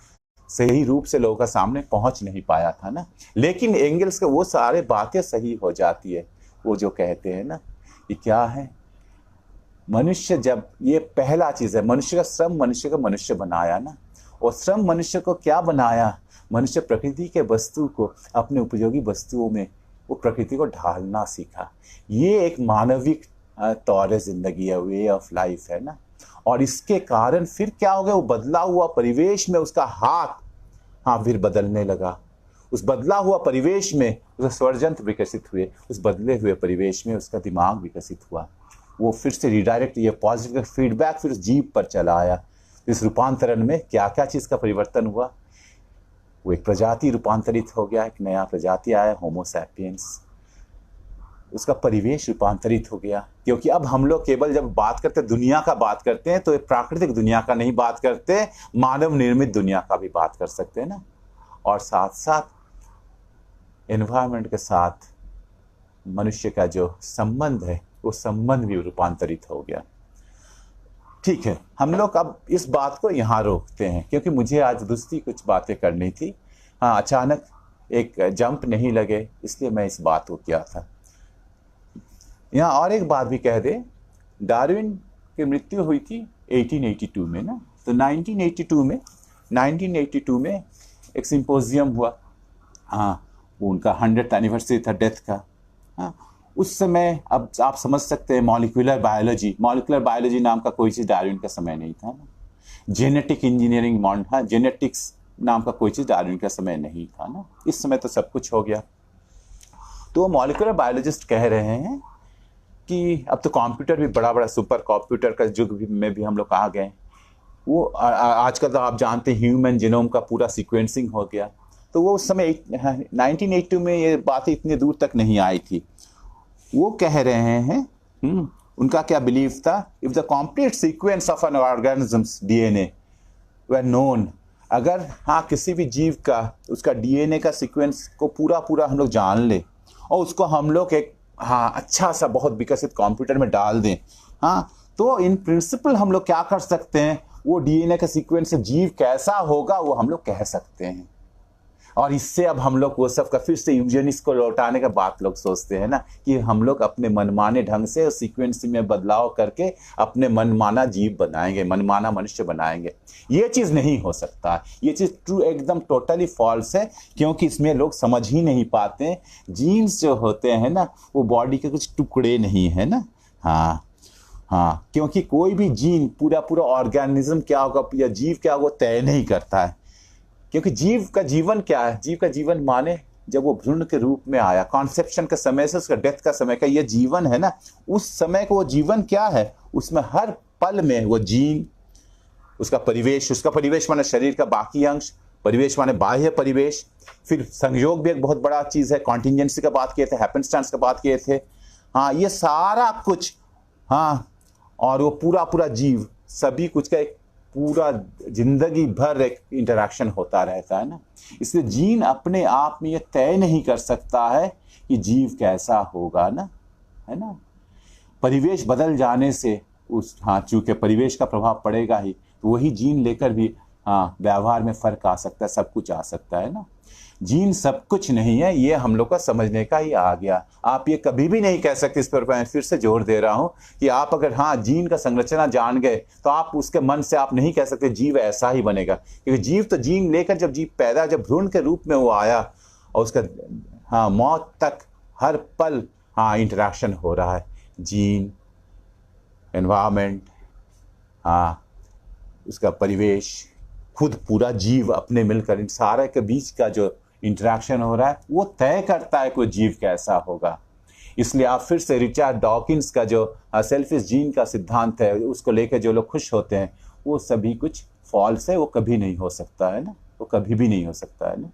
सही रूप से लोगों का सामने पहुंच नहीं पाया था ना। लेकिन एंगल्स के वो सारे बातें सही हो जाती है। वो जो कहते हैं ना, ये क्या है, मनुष्य, जब ये पहला चीज है, मनुष्य का श्रम मनुष्य को मनुष्य बनाया ना। और श्रम मनुष्य को क्या बनाया, मनुष्य प्रकृति के वस्तु को अपने उपयोगी वस्तुओं में वो प्रकृति को ढालना सीखा। ये एक मानविक तौर जिंदगी है, वे ऑफ लाइफ है ना। और इसके कारण फिर क्या हो गया, वो बदला हुआ परिवेश में उसका हाथ, हाँ, फिर बदलने लगा। उस बदला हुआ परिवेश में उसका स्वर यंत्र विकसित हुए, उस बदले हुए परिवेश में उसका दिमाग विकसित हुआ। वो फिर से रिडायरेक्ट, ये पॉजिटिव फीडबैक फिर उस जीव पर चला आया। इस रूपांतरण में क्या क्या चीज़ का परिवर्तन हुआ, वो एक प्रजाति रूपांतरित हो गया, एक नया प्रजाति आया, होमो सैपियंस। उसका परिवेश रूपांतरित हो गया, क्योंकि अब हम लोग केवल जब बात करते हैं दुनिया का बात करते हैं, तो एक प्राकृतिक दुनिया का नहीं बात करते, मानव निर्मित दुनिया का भी बात कर सकते हैं ना। और साथ साथ एनवायरनमेंट के साथ मनुष्य का जो संबंध है, वो संबंध भी रूपांतरित हो गया। ठीक है, हम लोग अब इस बात को यहाँ रोकते हैं, क्योंकि मुझे आज दूसरी कुछ बातें करनी थी। हाँ, अचानक एक जंप नहीं लगे, इसलिए मैं इस बात को किया था। यहाँ और एक बात भी कह दे, डार्विन की मृत्यु हुई थी 1882 में ना। तो 1982 में एक सिंपोजियम हुआ, हाँ, वो उनका 100th एनिवर्सरी था डेथ का। हाँ, उस समय अब आप समझ सकते हैं मॉलिक्यूलर बायोलॉजी नाम का कोई चीज़ डार्विन का समय नहीं था ना। जेनेटिक इंजीनियरिंग, हाँ, जेनेटिक्स नाम का कोई चीज़ डार्विन का समय नहीं था ना। इस समय तो सब कुछ हो गया। तो मॉलिक्यूलर बायोलॉजिस्ट कह रहे हैं कि अब तो कंप्यूटर भी बड़ा सुपर कंप्यूटर का युग में भी हम लोग आ गए। वो आजकल तो आप जानते हैं ह्यूमन जीनोम का पूरा सीक्वेंसिंग हो गया। तो वो उस समय 1982 में ये बातें इतनी दूर तक नहीं आई थी। वो कह रहे हैं, उनका क्या बिलीफ था, if the complete sequence of N organisms DNA were known, अगर हाँ किसी भी जीव का उसका डीएनए का सीक्वेंस को पूरा हम लोग जान ले और उसको हम लोग एक हाँ अच्छा सा बहुत विकसित कंप्यूटर में डाल दें, हाँ, तो इन प्रिंसिपल हम लोग क्या कर सकते हैं, वो डीएनए का सीक्वेंस से जीव कैसा होगा वो हम लोग कह सकते हैं। और इससे अब हम लोग वो सब का फिर से यूजेनिक्स को लौटाने का बात लोग सोचते हैं ना, कि हम लोग अपने मनमाने ढंग से सीक्वेंस में बदलाव करके अपने मनमाना जीव बनाएंगे, मनमाना मनुष्य बनाएंगे। ये चीज़ नहीं हो सकता, ये चीज़ ट्रू एकदम टोटली फॉल्स है, क्योंकि इसमें लोग समझ ही नहीं पाते। जीन्स जो होते हैं ना वो बॉडी के कुछ टुकड़े नहीं है ना। हाँ, क्योंकि कोई भी जीन पूरा ऑर्गेनिज्म क्या होगा या जीव क्या होगा तय नहीं करता है। क्योंकि जीव का जीवन क्या है, जीव का जीवन माने जब वो भ्रूण के रूप में आया, कॉन्सेप्शन के समय से उसका डेथ का समय का ये जीवन है ना, उस समय को वो जीवन क्या है, उसमें हर पल में वो जीन, उसका परिवेश माने शरीर का बाकी अंश, परिवेश माने बाह्य परिवेश, फिर संयोग भी एक बहुत बड़ा चीज़ है, कॉन्टिजेंसी का बात किए थे, हैपेंस्टांस का बात किए थे, हाँ, ये सारा कुछ, हाँ, और वो पूरा जीव सभी कुछ का एक पूरा जिंदगी भर एक इंटरेक्शन होता रहता है ना। इसलिए जीन अपने आप में ये तय नहीं कर सकता है कि जीव कैसा होगा ना, है ना। परिवेश बदल जाने से उस हाँ चूंकि परिवेश का प्रभाव पड़ेगा ही, तो वही जीन लेकर भी हाँ व्यवहार में फर्क आ सकता है, सब कुछ आ सकता है ना। जीन सब कुछ नहीं है, ये हम लोग का समझने का ही आ गया। आप ये कभी भी नहीं कह सकते, इस पर मैं फिर से जोर दे रहा हूं कि आप अगर हाँ जीन का संरचना जान गए तो आप उसके मन से आप नहीं कह सकते जीव ऐसा ही बनेगा, क्योंकि जीव तो जीन लेकर जब जीव पैदा, जब भ्रूण के रूप में वो आया और उसका हाँ मौत तक हर पल हाँ इंटरेक्शन हो रहा है। जीन, एनवायरमेंट, हाँ उसका परिवेश, खुद पूरा जीव अपने मिलकर इन सारे के बीच का जो इंटरेक्शन हो रहा है वो तय करता है कोई जीव कैसा होगा। इसलिए आप फिर से रिचर्ड डॉकिंस का जो सेल्फिश जीन का सिद्धांत है उसको लेकर जो लोग खुश होते हैं वो सभी कुछ फॉल्स है, वो कभी नहीं हो सकता है ना, वो कभी भी नहीं हो सकता है ना।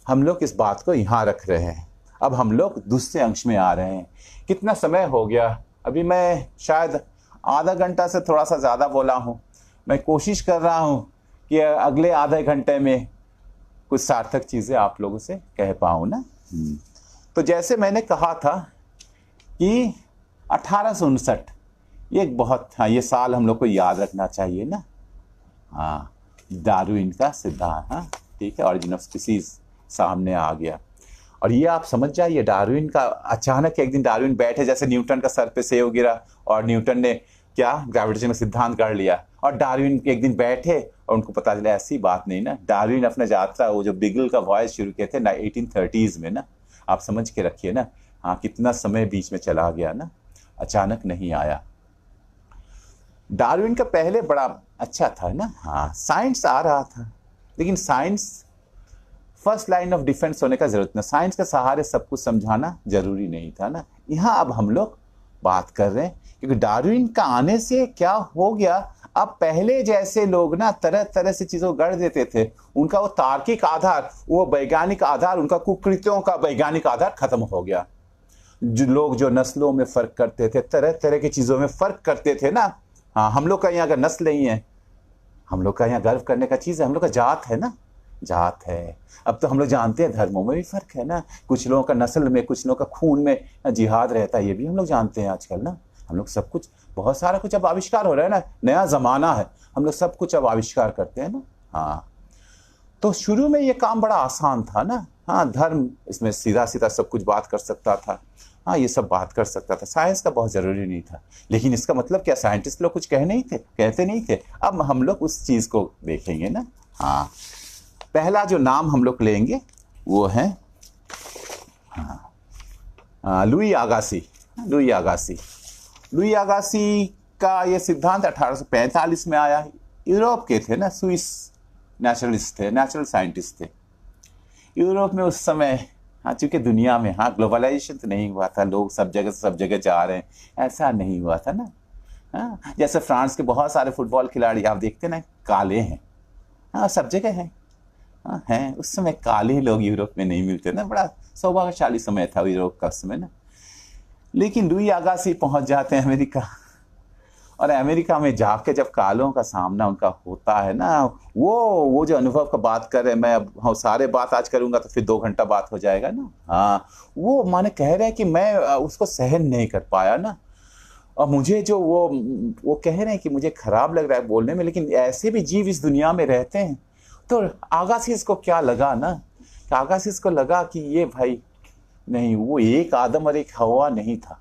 हम लोग इस बात को यहाँ रख रहे हैं। अब हम लोग दूसरे अंश में आ रहे हैं। कितना समय हो गया, अभी मैं शायद आधा घंटा से थोड़ा सा ज़्यादा बोला हूँ। मैं कोशिश कर रहा हूँ कि अगले आधे घंटे में कुछ सार्थक चीज़ें आप लोगों से कह पाऊँ ना। तो जैसे मैंने कहा था कि 1859 ये एक बहुत हाँ ये साल हम लोग को याद रखना चाहिए ना। हाँ, डार्विन का सिद्धांत, हाँ ठीक है, ऑरिजिन ऑफ स्पीसीज सामने आ गया। और ये आप समझ जाइए, डार्विन का अचानक एक दिन डार्विन बैठे, जैसे न्यूटन का सर पे सेब गिरा और न्यूटन ने क्या ग्रेविटेशन का सिद्धांत गढ़ लिया, और डार्विन एक दिन बैठे और उनको पता चला ऐसी बात नहीं ना। डार्विन अपना यात्रा वो जो बिगल का वॉयज शुरू किए थे 1830s में ना, आप समझ के रखिए ना। हाँ, कितना समय बीच में चला गया ना, अचानक नहीं आया। डार्विन का पहले बड़ा अच्छा था ना, हाँ साइंस आ रहा था, लेकिन science first line of defence होने का जरूरत ना, साइंस के सहारे सब कुछ समझाना जरूरी नहीं था ना। यहाँ अब हम लोग बात कर रहे हैं क्योंकि डार्विन का आने से क्या हो गया, अब पहले जैसे लोग ना तरह तरह से चीजों गढ़ देते थे, उनका वो तार्किक आधार, वो वैज्ञानिक आधार, उनका कुकृत्यों का वैज्ञानिक आधार खत्म हो गया। जो लोग जो नस्लों में फर्क करते थे, तरह तरह की चीजों में फर्क करते थे ना, हाँ हम लोग का यहाँ अगर नस्ल नहीं है, हम लोग का यहाँ गर्व करने का चीज है, हम लोग का जात है ना, जात है। अब तो हम लोग जानते हैं धर्मों में भी फर्क है ना, कुछ लोगों का नस्ल में, कुछ लोगों का खून में जिहाद रहता है, ये भी हम लोग जानते हैं आजकल ना। हम लोग सब कुछ, बहुत सारा कुछ अब आविष्कार हो रहा है ना, नया जमाना है, हम लोग सब कुछ अब आविष्कार करते हैं ना। हाँ, तो शुरू में ये काम बड़ा आसान था ना। हाँ, धर्म इसमें सीधा सीधा सब कुछ बात कर सकता था। हाँ ये सब बात कर सकता था, साइंस का बहुत ज़रूरी नहीं था। लेकिन इसका मतलब क्या साइंटिस्ट लोग कुछ कहते नहीं थे। अब हम लोग उस चीज़ को देखेंगे ना। हाँ, पहला जो नाम हम लोग लेंगे वो है लुई अगासी। लुई अगासी का ये सिद्धांत 1845 में आया। यूरोप के थे ना, स्विस नेचुरलिस्ट थे, नेचुरल साइंटिस्ट थे। यूरोप में उस समय हाँ, चूंकि दुनिया में हाँ ग्लोबलाइजेशन तो नहीं हुआ था, लोग सब जगह जा रहे हैं, ऐसा नहीं हुआ था ना। हाँ, जैसे फ्रांस के बहुत सारे फुटबॉल खिलाड़ी आप देखते ना काले हैं, हाँ सब जगह हैं। हाँ हैं, उस समय काले लोग यूरोप में नहीं मिलते ना, बड़ा सौभाग्यशाली समय था यूरोप का उस समय ना। लेकिन लुई अगासी पहुंच जाते हैं अमेरिका, और अमेरिका में जाके जब कालों का सामना उनका होता है ना, वो जो अनुभव का बात कर रहे हैं, मैं अब हाँ सारे बात आज करूंगा तो फिर 2 घंटा बात हो जाएगा ना। हाँ, वो माने कह रहे हैं कि मैं उसको सहन नहीं कर पाया ना, और मुझे जो वो कह रहे हैं कि मुझे खराब लग रहा है बोलने में, लेकिन ऐसे भी जीव इस दुनिया में रहते हैं। तो अगासिस को क्या लगा ना, अगासिस को लगा कि ये भाई नहीं, वो एक आदम और एक हवा नहीं था,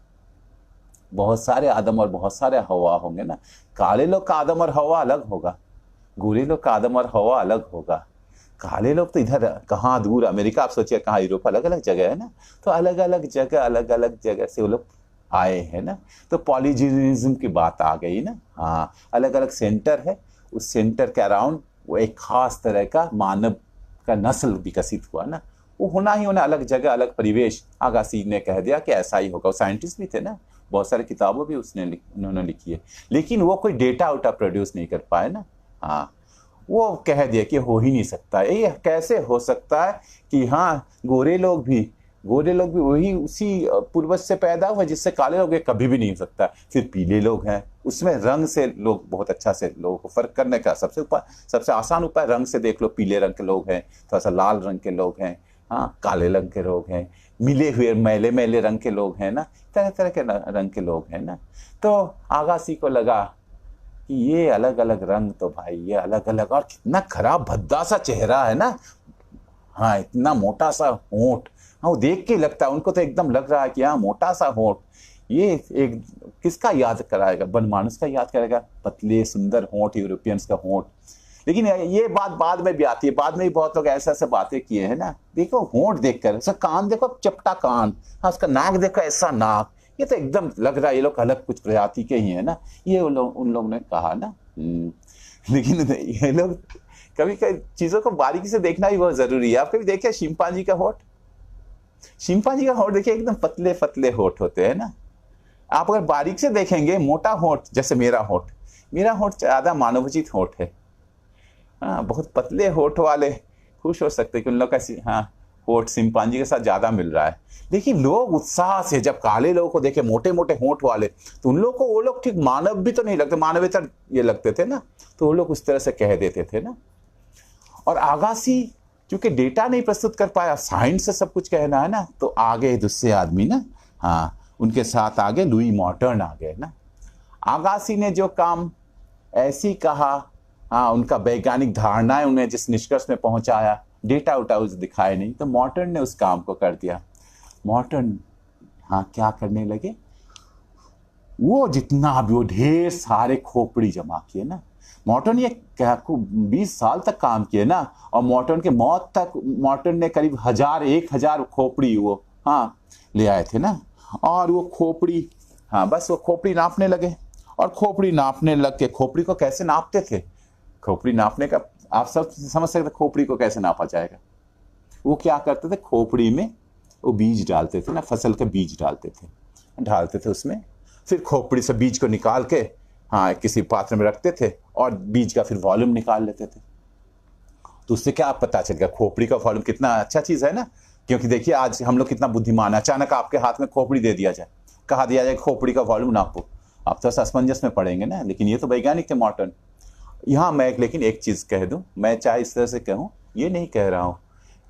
बहुत सारे आदम और बहुत सारे हवा होंगे ना। काले लोग का आदम और हवा अलग होगा, गोरे लोग का आदम और हवा अलग होगा। काले लोग तो इधर कहाँ दूर अमेरिका, आप सोचिए कहाँ यूरोप, अलग अलग जगह है ना। तो अलग अलग जगह से वो लोग आए हैं ना। तो पॉलीजेनिज्म की बात आ गई ना। हाँ, अलग अलग सेंटर है, उस सेंटर के अराउंड वो एक खास तरह का मानव का नस्ल विकसित हुआ ना। वो होना ही होना, अलग जगह अलग परिवेश। अगासी ने कह दिया कि ऐसा ही होगा। वो साइंटिस्ट भी थे ना, बहुत सारी किताबों भी उन्होंने लिखी है, लेकिन वो कोई डेटा उटा प्रोड्यूस नहीं कर पाए ना। हाँ, वो कह दिया कि हो ही नहीं सकता। ये कैसे हो सकता है कि हाँ गोरे लोग भी वही उसी पूर्वज से पैदा हुए जिससे काले लोग, ये कभी भी नहीं हो सकता। फिर पीले लोग हैं, उसमें रंग से लोग बहुत अच्छा से लोगों को फर्क करने का सबसे आसान उपाय रंग से देख लो। पीले रंग के लोग हैं, थोड़ा सा लाल रंग के लोग हैं, हाँ काले रंग के लोग हैं, मिले हुए मैले रंग के लोग हैं ना, तरह तरह के रंग के लोग हैं ना। तो अगासी को लगा कि ये अलग अलग रंग, तो भाई ये अलग अलग, और कितना खराब भद्दा सा चेहरा है ना। हाँ, इतना मोटा सा होंठ, हाँ वो देख के लगता है उनको, तो एकदम लग रहा है कि हाँ मोटा सा होंठ, ये एक किसका याद कराएगा, बनमानुस का याद करेगा, पतले सुंदर होंठ, यूरोपियंस का होंठ। लेकिन ये बात बाद में भी आती है, बाद में भी बहुत लोग ऐसे बातें किए हैं ना। देखो होंठ देखकर, उसका कान देखो चपटा कान, हाँ उसका नाक देखो ऐसा नाक, ये तो एकदम लग रहा है ये लोग अलग कुछ प्रजाति के ही है ना। ये उन लोग ने कहा ना। लेकिन ये लोग कभी कभी चीजों को बारीकी से देखना भी बहुत जरूरी है। आप कभी देखिए शिंपांजी का होंठ, देखिए एकदम पतले पतले होंठ होते हैं ना। आप अगर बारीक से देखेंगे मोटा होंठ, जैसे मेरा होंठ ज्यादा मानवोचित होंठ है। हाँ, बहुत पतले होंठ वाले खुश हो सकते कि उन लोग का हाँ होंठ शिंपांजी के साथ ज्यादा मिल रहा है। लेकिन लोग उत्साह से जब काले लोगों को देखे मोटे मोटे होंठ वाले, तो उन लोग को वो लोग ठीक मानव भी तो नहीं लगते, मानवेतर ये लगते थे ना। तो वो लोग उस तरह से कह देते थे ना। और अगासी क्योंकि डेटा नहीं प्रस्तुत कर पाया, साइंस से सब कुछ कहना है ना, तो आगे दूसरे आदमी ना, हाँ उनके साथ आगे लुई मॉर्टन आ गए ना। अगासी ने जो काम ऐसी कहा, हाँ उनका वैज्ञानिक धारणाएं उन्हें जिस निष्कर्ष में पहुंचाया, डेटा उटा दिखाए नहीं, तो मॉर्टन ने उस काम को कर दिया। मॉर्टन हाँ क्या करने लगे, वो जितना भी वो ढेर सारे खोपड़ी जमा किए ना। मॉर्टन ये 20 साल तक काम किए ना, और मॉर्टन के मौत तक मॉर्टन ने करीब 1000 खोपड़ी वो हाँ ले आए थे ना। और वो खोपड़ी हाँ बस वो खोपड़ी नापने लगे, और खोपड़ी नापने लग के, खोपड़ी को कैसे नापते थे, खोपड़ी नापने का आप सब समझ सकते, खोपड़ी को कैसे नापा जाएगा। वो क्या करते थे, खोपड़ी में वो बीज डालते थे ना, फसल के बीज डालते थे उसमें, फिर खोपड़ी से बीज को निकाल के हाँ किसी पात्र में रखते थे, और बीज का फिर वॉल्यूम निकाल लेते थे। तो उससे क्या पता चल गया खोपड़ी का वॉल्यूम कितना अच्छा चीज है ना। क्योंकि देखिए आज हम लोग कितना बुद्धिमान है, अचानक आपके हाथ में खोपड़ी दे दिया जाए, कहा दिया जाए खोपड़ी का वॉल्यूम नापो, आप तो असमंजस में पड़ेंगे ना। लेकिन ये तो वैज्ञानिक थे मॉर्टन। यहाँ मैं लेकिन एक चीज कह दूं, मैं चाहे इस तरह से कहूँ, ये नहीं कह रहा हूँ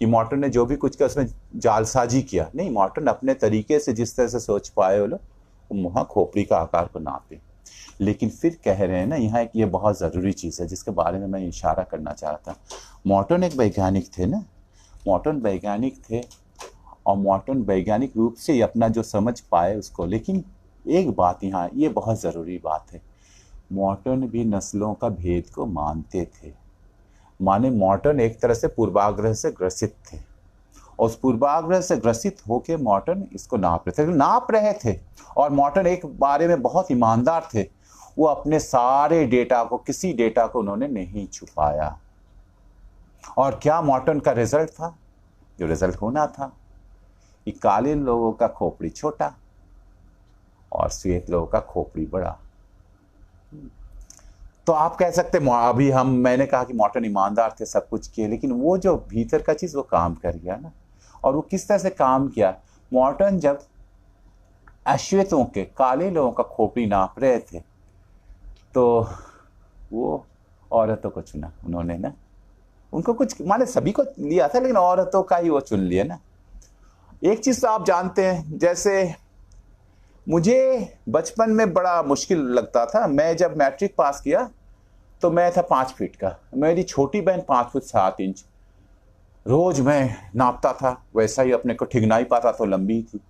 कि मॉर्टन ने जो भी कुछ किया उसमें जालसाजी किया, नहीं। मॉर्टन अपने तरीके से जिस तरह से सोच पाए वो लोग वहाँ खोपड़ी का आकार को नापे। लेकिन फिर कह रहे हैं ना यहाँ एक ये बहुत ज़रूरी चीज़ है जिसके बारे में मैं इशारा करना चाह रहा था। मॉर्टन एक वैज्ञानिक थे ना, मॉर्टन वैज्ञानिक थे, और मॉर्टन वैज्ञानिक रूप से ही अपना जो समझ पाए उसको। लेकिन एक बात यहाँ, ये बहुत ज़रूरी बात है, मॉर्टन भी नस्लों का भेद को मानते थे। माने मॉर्टन एक तरह से पूर्वाग्रह से ग्रसित थे, और उस पूर्वाग्रह से ग्रसित होकर मॉर्टन इसको नाप रहे थे। और मॉर्टन एक बारे में बहुत ईमानदार थे, वो अपने सारे डेटा को, किसी डेटा को उन्होंने नहीं छुपाया। और क्या मॉर्टन का रिजल्ट था? जो रिजल्ट होना था कि काले लोगों का खोपड़ी छोटा और श्वेत लोगों का खोपड़ी बड़ा। तो आप कह सकते अभी मैंने कहा कि मॉर्टन ईमानदार थे, सब कुछ किए, लेकिन वो जो भीतर का चीज वो काम कर गया ना। और वो किस तरह से काम किया? मॉर्टन जब अश्वेतों के, काले लोगों का खोपड़ी नाप रहे थे, तो वो औरतों को चुना उन्होंने ना। उनको कुछ माने सभी को लिया था, लेकिन औरतों का ही वो चुन लिया ना। एक चीज तो आप जानते हैं, जैसे मुझे बचपन में बड़ा मुश्किल लगता था। मैं जब मैट्रिक पास किया तो मैं था 5 फीट का, मेरी छोटी बहन 5 फुट 7 इंच। रोज मैं नापता था, वैसा ही अपने को ठिगना ही पाता, तो लंबी थी।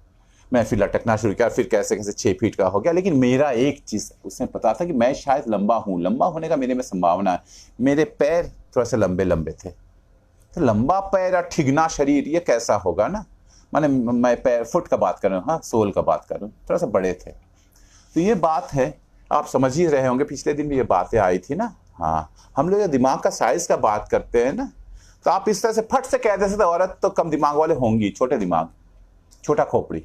मैं फिर लटकना शुरू किया, फिर कैसे कैसे 6 फीट का हो गया। लेकिन मेरा एक चीज उसमें पता था कि मैं शायद लंबा हूँ, लंबा होने का मेरे में संभावना है। मेरे पैर थोड़ा से लंबे लंबे थे, तो लंबा पैर और ठिगना शरीर, ये कैसा होगा ना। माने मैं पैर फुट का बात कर रहा हूँ, हाँ, सोल का बात कर रहा हूँ, थोड़ा सा बड़े थे। तो ये बात है, आप समझ ही रहे होंगे, पिछले दिन भी ये बातें आई थी ना। हाँ, हम लोग दिमाग का साइज का बात करते हैं ना, तो आप इस तरह से फट से कह देते थे औरत तो कम दिमाग वाले होंगी, छोटे दिमाग, छोटा खोपड़ी।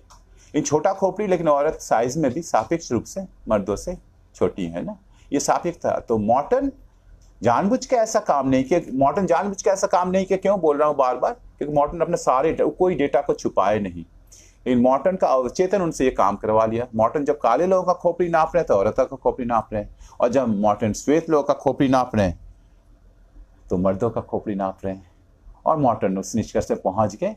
इन छोटा खोपड़ी, लेकिन औरत साइज में भी सापेक्ष रूप से मर्दों से छोटी है ना, ये सापेक्ष था। तो मॉर्टन जानबूझ के ऐसा काम नहीं किया। मॉर्टन जानबूझ के ऐसा काम नहीं किया। क्यों बोल रहा हूँ बार बार? क्योंकि मॉर्टन अपने सारे कोई डेटा को छुपाए नहीं, लेकिन मॉर्टन का अवचेतन उनसे ये काम करवा लिया। मॉर्टन जब काले लोगों का खोपड़ी नाप रहे हैं तो औरतों का खोपड़ी नाप रहे हैं, और जब मॉर्टन श्वेत लोगों का खोपड़ी नाप रहे हैं तो मर्दों का खोपड़ी नाप रहे हैं। और मॉर्टन उस निष्कर्ष से पहुंच गए,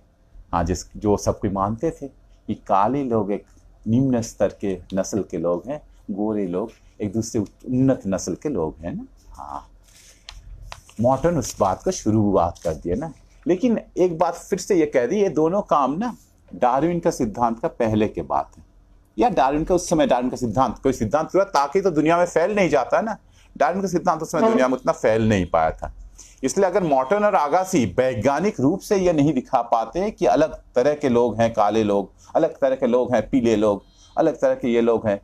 हाँ, जो सब कोई मानते थे कि काले लोग एक निम्न स्तर के नस्ल के लोग हैं, गोरे लोग एक दूसरे उन्नत नस्ल के लोग हैं ना। हाँ, मॉर्टन उस बात को शुरुआत कर दिया ना। लेकिन एक बात फिर से ये कह दी, ये दोनों काम ना डार्विन का सिद्धांत का पहले के बात है, या डार्विन का उस समय, डार्विन का सिद्धांत, कोई सिद्धांत हुआ ताकि तो दुनिया में फैल नहीं जाता ना। डार्विन का सिद्धांत उस समय दुनिया में उतना फैल नहीं पाया था। इसलिए अगर मॉर्टन और आगासी वैज्ञानिक रूप से ये नहीं दिखा पाते कि अलग तरह के लोग हैं, काले लोग, अलग तरह के लोग हैं, पीले लोग, अलग तरह के ये लोग हैं,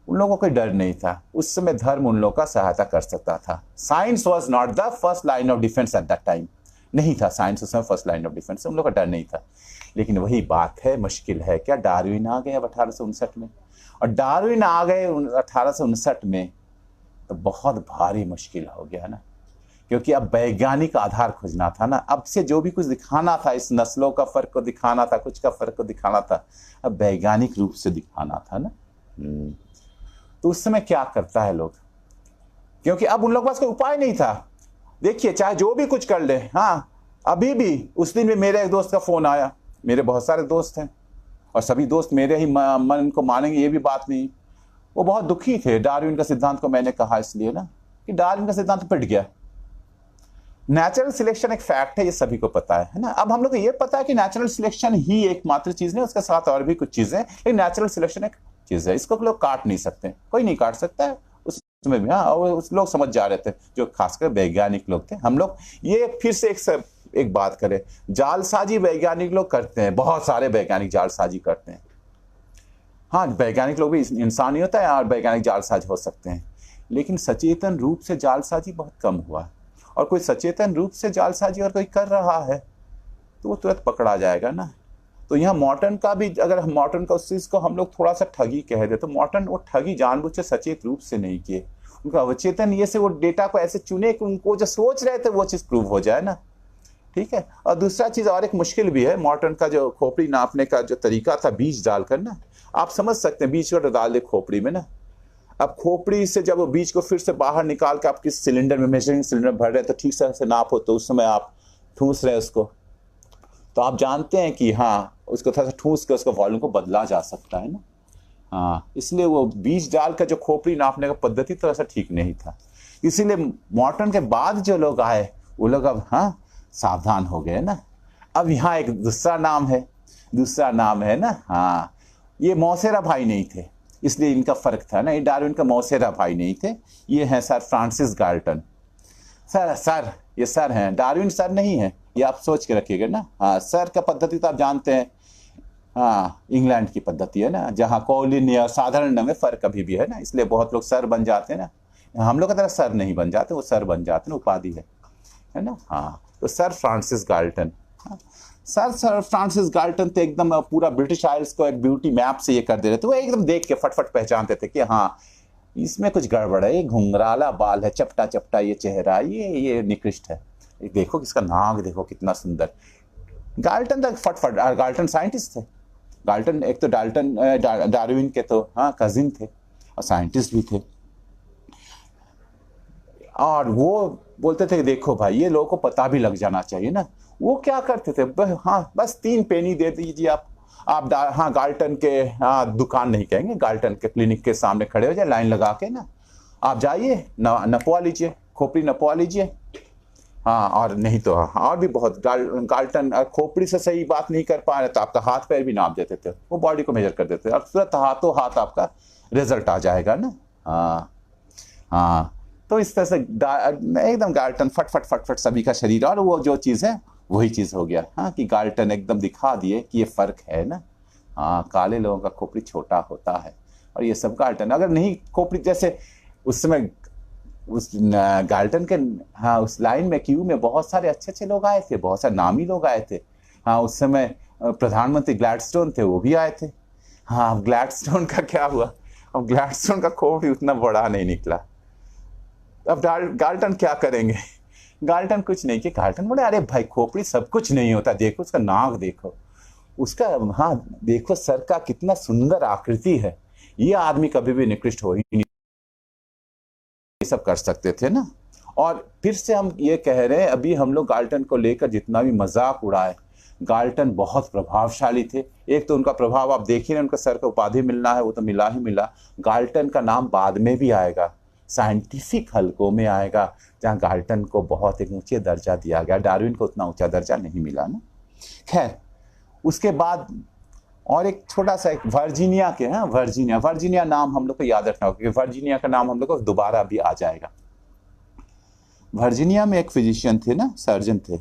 उन लोगों को कोई डर नहीं था। उस समय धर्म उन लोगों का सहायता कर सकता था। Science was not the first line of defence at that time. नहीं था साइंस उस समय फर्स्ट लाइन ऑफ डिफेंस, उन लोगों का डर नहीं था। लेकिन वही बात है, मुश्किल है क्या? डार्विन आ गए अब 1859 में, और डार्विन आ गए 1859 में तो बहुत भारी मुश्किल हो गया ना, क्योंकि अब वैज्ञानिक आधार खोजना था ना। अब से जो भी कुछ दिखाना था, इस नस्लों का फर्क को दिखाना था, कुछ का फर्क को दिखाना था, अब वैज्ञानिक रूप से दिखाना था ना। तो उस समय क्या करता है लोग, क्योंकि अब उन लोगों के पास कोई उपाय नहीं था। देखिए, चाहे जो भी कुछ कर ले, हाँ, अभी भी उस दिन भी मेरे एक दोस्त का फोन आया, मेरे बहुत सारे दोस्त हैं और सभी दोस्त मेरे ही मन को मानेंगे ये भी बात नहीं। वो बहुत दुखी थे डार्विन का सिद्धांत को मैंने कहा इसलिए ना कि डार्विन का सिद्धांत पिट गया। नेचुरल सिलेक्शन एक फैक्ट है, ये सभी को पता है ना। अब हम लोग को ये पता है कि नेचुरल सिलेक्शन ही एकमात्र चीज नहीं, उसके साथ और भी कुछ चीजें, लेकिन नेचुरल सिलेक्शन एक चीज है, इसको लोग काट नहीं सकते, कोई नहीं काट सकता है उसमें भी। हाँ, और उस लोग समझ जा रहे थे, जो खासकर वैज्ञानिक लोग थे। हम लोग ये फिर से एक बात करें, जालसाजी वैज्ञानिक लोग करते हैं, बहुत सारे वैज्ञानिक जालसाजी करते हैं। हाँ, वैज्ञानिक लोग भी इंसान ही होता है और वैज्ञानिक जालसाज हो सकते हैं, लेकिन सचेतन रूप से जालसाजी बहुत कम हुआ। और कोई सचेतन रूप से जालसाजी और कोई कर रहा है तो वो तुरंत पकड़ा जाएगा ना। तो यहाँ मॉर्टन का भी, अगर मॉर्टन का उस चीज को हम लोग थोड़ा सा ठगी कह दे, तो मॉर्टन वो ठगी जानबूझ से सचेत रूप से नहीं किए। उनका अवचेतन ये से वो डेटा को ऐसे चुने कि उनको जो सोच रहे थे वो चीज प्रूव हो जाए ना। ठीक है। और दूसरा चीज और एक मुश्किल भी है, मॉर्टन का जो खोपड़ी नापने का जो तरीका था, बीज डालकर ना, आप समझ सकते हैं, बीज को डाल दे खोपड़ी में ना। अब खोपड़ी से जब वो बीज को फिर से बाहर निकाल के आप किस सिलेंडर में, मेजरिंग सिलेंडर भर रहे हैं, तो ठीक से नाप हो, तो उस समय आप ठूस रहे हैं उसको, तो आप जानते हैं कि हाँ, उसको थोड़ा सा ठूस के उसका वॉल्यूम को बदला जा सकता है ना। हाँ, इसलिए वो बीज डाल कर जो खोपड़ी नापने का पद्धति थोड़ा सा ठीक नहीं था। इसीलिए मॉर्टन के बाद जो लोग आए वो लोग अब हाँ सावधान हो गए ना। अब यहाँ एक दूसरा नाम है दूसरा नाम है ना। हाँ, ये मौसेरा भाई नहीं थे, इसलिए इनका फर्क था ना, ये डार्विन का मौसेरा भाई नहीं थे। ये हैं सर फ्रांसिस गाल्टन। सर ये सर हैं, डार्विन सर नहीं है, ये आप सोच के रखिएगा ना। हाँ, सर का पद्धति तो आप जानते हैं। हाँ, इंग्लैंड की पद्धति है ना, जहाँ कौलिन या साधारण में फर्क अभी भी है ना, इसलिए बहुत लोग सर बन जाते हैं ना। हम लोग की तरह सर नहीं बन जाते, वो सर बन जाते हैं, उपाधि है ना। हाँ, तो सर फ्रांसिस गाल्टन। हाँ, सर फ्रांसिस गाल्टन तो एकदम पूरा ब्रिटिश आइल्स को एक ब्यूटी मैप से ये कर दे रहे थे। वो एकदम देख के फटफट पहचानते थे कि हाँ इसमें कुछ गड़बड़ है, ये घुंघराला बाल है, चपटा चपटा ये चेहरा, ये निकृष्ट है। देखो इसका नाक देखो कितना सुंदर। गाल्टन तक फटफट, गाल्टन साइंटिस्ट थे। गाल्टन एक तो डार्विन के तो हाँ कजिन थे और साइंटिस्ट भी थे। और वो बोलते थे देखो भाई ये लोगों को पता भी लग जाना चाहिए ना। वो क्या करते थे, हाँ बस 3 पेनी दे दीजिए आप हाँ गाल्टन के हाँ दुकान नहीं कहेंगे, गाल्टन के क्लिनिक के सामने खड़े हो जाए लाइन लगा के ना, आप जाइए नपवा लीजिए, खोपड़ी नपवा लीजिए। हाँ, और नहीं तो और भी बहुत गाल्टन खोपड़ी से सही बात नहीं कर पा रहे तो आपका हाथ पैर भी नाप देते थे, वो बॉडी को मेजर कर देते थे और तुरंत हाथों हाथ आपका रिजल्ट आ जाएगा ना। हाँ हाँ, तो इस तरह से एकदम गाल्टन फट सभी का शरीर, और वो जो चीज़ है वही चीज़ हो गया। हाँ, कि गाल्टन एकदम दिखा दिए कि ये फर्क है ना। हाँ, काले लोगों का खोपड़ी छोटा होता है और ये सब गाल्टन, अगर नहीं खोपड़ी जैसे उस समय उस गाल्टन के हाँ उस लाइन में क्यू में बहुत सारे अच्छे लोग आए थे, बहुत सारे नामी लोग आए थे। हाँ, उस समय प्रधानमंत्री ग्लैडस्टोन थे, वो भी आए थे। हाँ, ग्लैडस्टोन का क्या हुआ, अब ग्लैडस्टोन का खोपड़ी उतना बड़ा नहीं निकला। अब गाल्टन क्या करेंगे, गाल्टन कुछ नहीं कि गाल्टन बोले अरे भाई खोपड़ी सब कुछ नहीं होता, देखो उसका नाक देखो, उसका हाँ देखो सर का कितना सुंदर आकृति है, ये आदमी कभी भी निकृष्ट हो ही नहीं, ये सब कर सकते थे ना। और फिर से हम ये कह रहे हैं अभी हम लोग गाल्टन को लेकर जितना भी मजाक उड़ाए, गाल्टन बहुत प्रभावशाली थे। एक तो उनका प्रभाव आप देखिए ना, उनका सर का उपाधि मिलना है वो तो मिला ही मिला, गाल्टन का नाम बाद में भी आएगा, साइंटिफिक हलकों में आएगा, जहाँ गाल्टन को बहुत एक ऊंचे दर्जा दिया गया, डार्विन को उतना ऊंचा दर्जा नहीं मिला ना। खैर उसके बाद और एक छोटा सा एक वर्जीनिया के, हाँ वर्जीनिया नाम हम लोग को याद रखना होगा, क्योंकि वर्जीनिया का नाम हम लोग को दोबारा भी आ जाएगा। वर्जीनिया में एक फिजिशियन थे ना, सर्जन थे,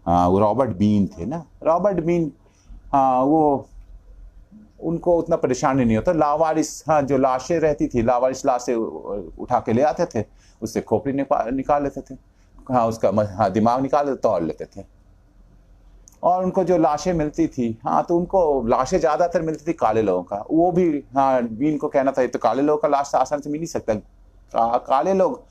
हाँ वो रॉबर्ट बीन थे ना। रॉबर्ट बीन हाँ वो उनको उतना परेशानी नहीं होता, लावारिस हाँ जो लाशें रहती थी, लावारिस लाशें उठा के ले आते थे, उससे खोपड़ी निकाल लेते थे, हाँ उसका हाँ दिमाग निकाल तोड़ लेते थे। और उनको जो लाशें मिलती थी हाँ तो उनको लाशें ज़्यादातर मिलती थी काले लोगों का, वो भी हाँ बीन को कहना था तो काले लोगों का लाश आसानी से मिल ही सकता है, काले लोग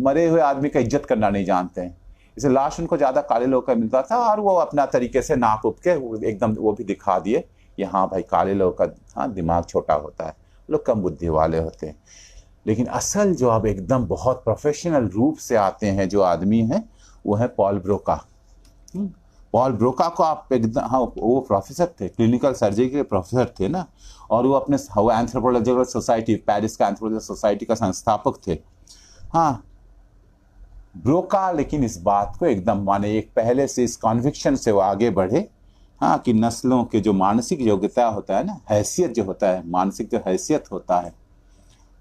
मरे हुए आदमी का इज्जत करना नहीं जानते हैं, इसे लाश उनको ज़्यादा काले लोगों का मिलता था। और वो अपना तरीके से नाप उप के एकदम वो भी दिखा दिए कि हाँ भाई काले लोगों का हाँ दिमाग छोटा होता है, लोग कम बुद्धि वाले होते हैं। लेकिन असल जो अब एकदम बहुत प्रोफेशनल रूप से आते हैं जो आदमी हैं वो है पॉल ब्रोका। पॉल ब्रोका को आप एकदम हाँ वो प्रोफेसर थे, क्लिनिकल सर्जरी के प्रोफेसर थे ना, और वो अपने एंथ्रोपोलॉजिकल सोसाइटी, पेरिस का एंथ्रोपोलॉजिकल सोसाइटी का संस्थापक थे। हाँ ब्रोका लेकिन इस बात को एकदम माने एक पहले से इस कॉन्विक्शन से वो आगे बढ़े हाँ कि नस्लों के जो मानसिक योग्यता होता है ना, हैसियत जो होता है, मानसिक जो हैसियत होता है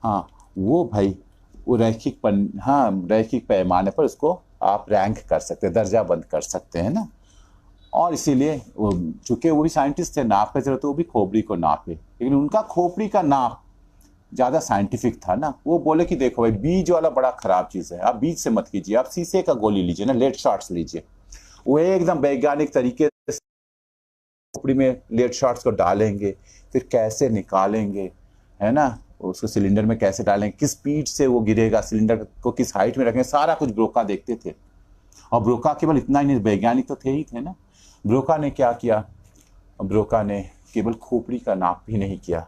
हाँ वो भाई वो रैखिक पैमाने पर उसको आप रैंक कर सकते हैं, दर्जा बंद कर सकते हैं ना। और इसीलिए चूंकि वो भी साइंटिस्ट थे, नाप का जरूरत वो भी खोपड़ी को नापे, लेकिन उनका खोपड़ी का नाप ज़्यादा साइंटिफिक था ना। वो बोले कि देखो भाई बीज वाला बड़ा खराब चीज़ है, आप बीज से मत कीजिए, आप शीशे का गोली लीजिए ना, लेड शॉट्स लीजिए। वो एकदम वैज्ञानिक तरीके से खोपड़ी में लेड शॉट्स को डालेंगे, फिर कैसे निकालेंगे है ना, उसको सिलेंडर में कैसे डालेंगे, किस स्पीड से वो गिरेगा, सिलेंडर को किस हाइट में रखेंगे, सारा कुछ ब्रोका देखते थे। और ब्रोका केवल इतना ही नहीं, वैज्ञानिक तो थे ही थे ना। ब्रोका ने क्या किया, ब्रोका ने केवल खोपड़ी का नाप भी नहीं किया।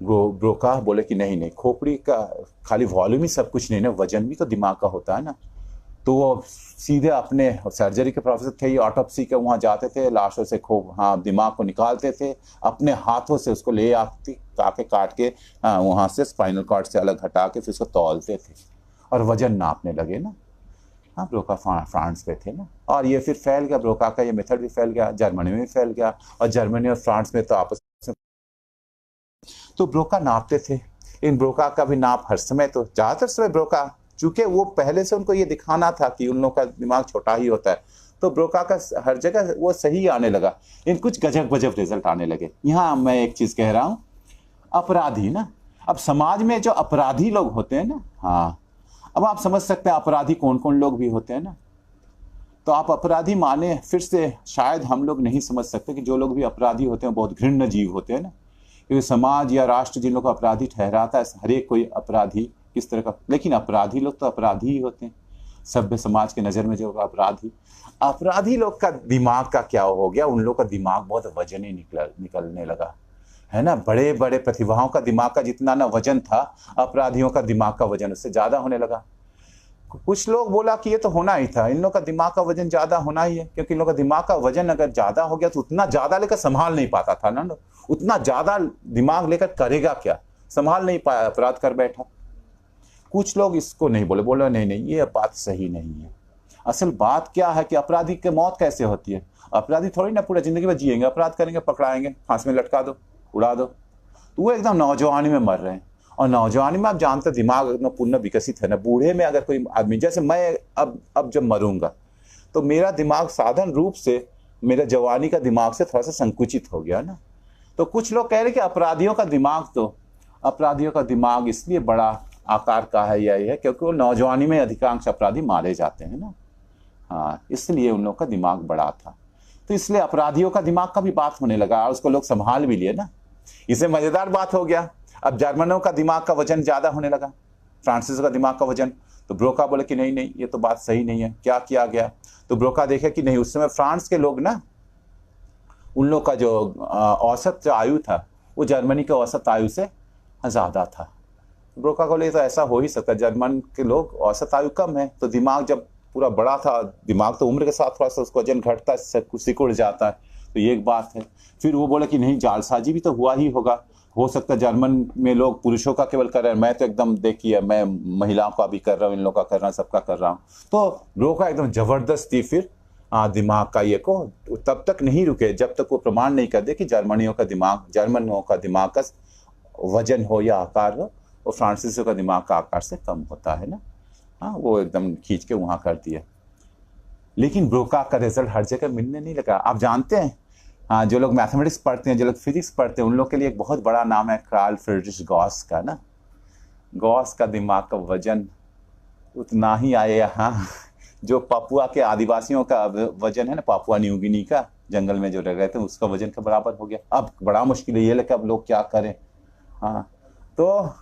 ब्रोका बोले कि नहीं खोपड़ी का खाली वॉल्यूम ही सब कुछ नहीं ना, वजन भी तो दिमाग का होता है ना। तो वो सीधे अपने सर्जरी के प्रोफेसर थे, ये ऑटोप्सी के वहाँ जाते थे, लाशों से दिमाग को निकालते थे, अपने हाथों से उसको ले आके काट के वहाँ से स्पाइनल कॉर्ड से अलग हटा के फिर उसको तौलते थे और वजन नापने लगे ना। हाँ, ब्रोका फ्रांस में थे ना, और ये फिर फैल गया, ब्रोका का ये मेथड भी फैल गया, जर्मनी में भी फैल गया, और जर्मनी और फ्रांस में तो आपस में तो ब्रोका नापते थे। इन ब्रोका का भी नाप हर समय, तो ज़्यादातर समय ब्रोका, चूंकि वो पहले से उनको ये दिखाना था कि उन लोगों का दिमाग छोटा ही होता है, तो ब्रोका का हर जगह वो सही आने लगा, इन कुछ गजब गजब रिजल्ट आने लगे। यहाँ मैं एक चीज़ कह रहा हूँ, अपराधी ना, अब समाज में जो अपराधी लोग होते हैं ना, हाँ, अब आप समझ सकते हैं अपराधी कौन कौन लोग भी होते हैं ना। तो आप अपराधी माने, फिर से शायद हम लोग नहीं समझ सकते कि जो लोग भी अपराधी होते हैं बहुत घृण्य जीव होते हैं ना, क्योंकि समाज या राष्ट्र जिन लोगों को अपराधी ठहराता है, हर एक कोई अपराधी किस तरह का, लेकिन अपराधी लोग तो अपराधी ही होते हैं सभ्य समाज के नज़र में। जो अपराधी लोग का दिमाग का क्या हो गया, उन लोग का दिमाग बहुत वजनी निकलने लगा है ना। बड़े बड़े प्रतिभाओं का दिमाग का जितना ना वजन था, अपराधियों का दिमाग का वजन उससे ज्यादा होने लगा। कुछ लोग बोला कि ये तो होना ही था, इन लोगों का दिमाग का वजन ज्यादा होना ही है, क्योंकि इन लोगों का दिमाग का वजन अगर ज्यादा हो गया तो उतना ज्यादा लेकर संभाल नहीं पाता था ना, उतना ज्यादा दिमाग लेकर करेगा क्या, संभाल नहीं पाया, अपराध कर बैठा। कुछ लोग इसको नहीं बोले नहीं ये बात सही नहीं है। असल बात क्या है कि अपराधी की मौत कैसे होती है, अपराधी थोड़ी ना पूरा जिंदगी में जिएंगे, अपराध करेंगे, पकड़ाएंगे, फांसी में लटका दो, उड़ा दो, तो वो एकदम नौजवानी में मर रहे हैं। और नौजवानी में आप जानते दिमाग एकदम पूर्ण विकसित है ना। बूढ़े में अगर कोई आदमी, जैसे मैं अब जब मरूंगा तो मेरा दिमाग साधारण रूप से मेरा जवानी का दिमाग से थोड़ा सा संकुचित हो गया ना। तो कुछ लोग कह रहे कि अपराधियों का दिमाग इसलिए बड़ा आकार का है या ये है क्योंकि वो नौजवानी में अधिकांश अपराधी मारे जाते हैं ना, हाँ, इसलिए उन लोगों का दिमाग बड़ा था। तो इसलिए अपराधियों का दिमाग का भी बात होने लगा और उसको लोग संभाल भी लिए ना। इससे मजेदार बात हो गया, अब जर्मनों का दिमाग का वजन ज्यादा होने लगा, फ्रांसीसियों का दिमाग का वजन। तो ब्रोका बोले कि नहीं ये तो बात सही नहीं है। क्या किया गया, तो ब्रोका देखे कि नहीं, उस समय फ्रांस के लोग ना, उन लोग का जो औसत आयु था वो जर्मनी के औसत आयु से ज्यादा था। ब्रोका को ले तो ऐसा हो ही सकता, जर्मन के लोग औसत आयु कम है, तो दिमाग जब पूरा बड़ा था, दिमाग तो उम्र के साथ थोड़ा सा उसका वजन घटता है, सिकुड़ जाता है, तो ये एक बात है। फिर वो बोले कि नहीं, जालसाजी भी तो हुआ ही होगा, हो सकता है जर्मन में लोग पुरुषों का केवल कर रहे हैं, मैं तो एकदम देखिए मैं महिलाओं का भी कर रहा हूँ, इन लोगों का कर रहा हूँ, सबका कर रहा हूँ। तो ब्रोका एकदम जबरदस्ती फिर दिमाग का ये को तब तक नहीं रुके जब तक वो प्रमाण नहीं कर दे कि जर्मनियों का दिमाग का वजन हो या आकार हो वो फ्रांसीसियों का दिमाग का आकार से कम होता है ना। हाँ, वो एकदम खींच के वहां कर दिया। लेकिन ब्रोका का रिजल्ट हर जगह मिलने नहीं लगा। आप जानते हैं, हाँ, जो लोग मैथमेटिक्स पढ़ते हैं, जो लोग फिजिक्स पढ़ते हैं, उन लोग के लिए एक बहुत बड़ा नाम है कार्ल फ्रीडरिश गॉस का ना। गॉस का दिमाग का वजन उतना ही आया यहाँ जो पापुआ के आदिवासियों का वजन है ना, पापुआ न्यू गिनी का, जंगल में जो रह गए थे, उसका वजन के बराबर हो गया। अब बड़ा मुश्किल है ये, लेकिन अब लोग क्या करें। हाँ, तो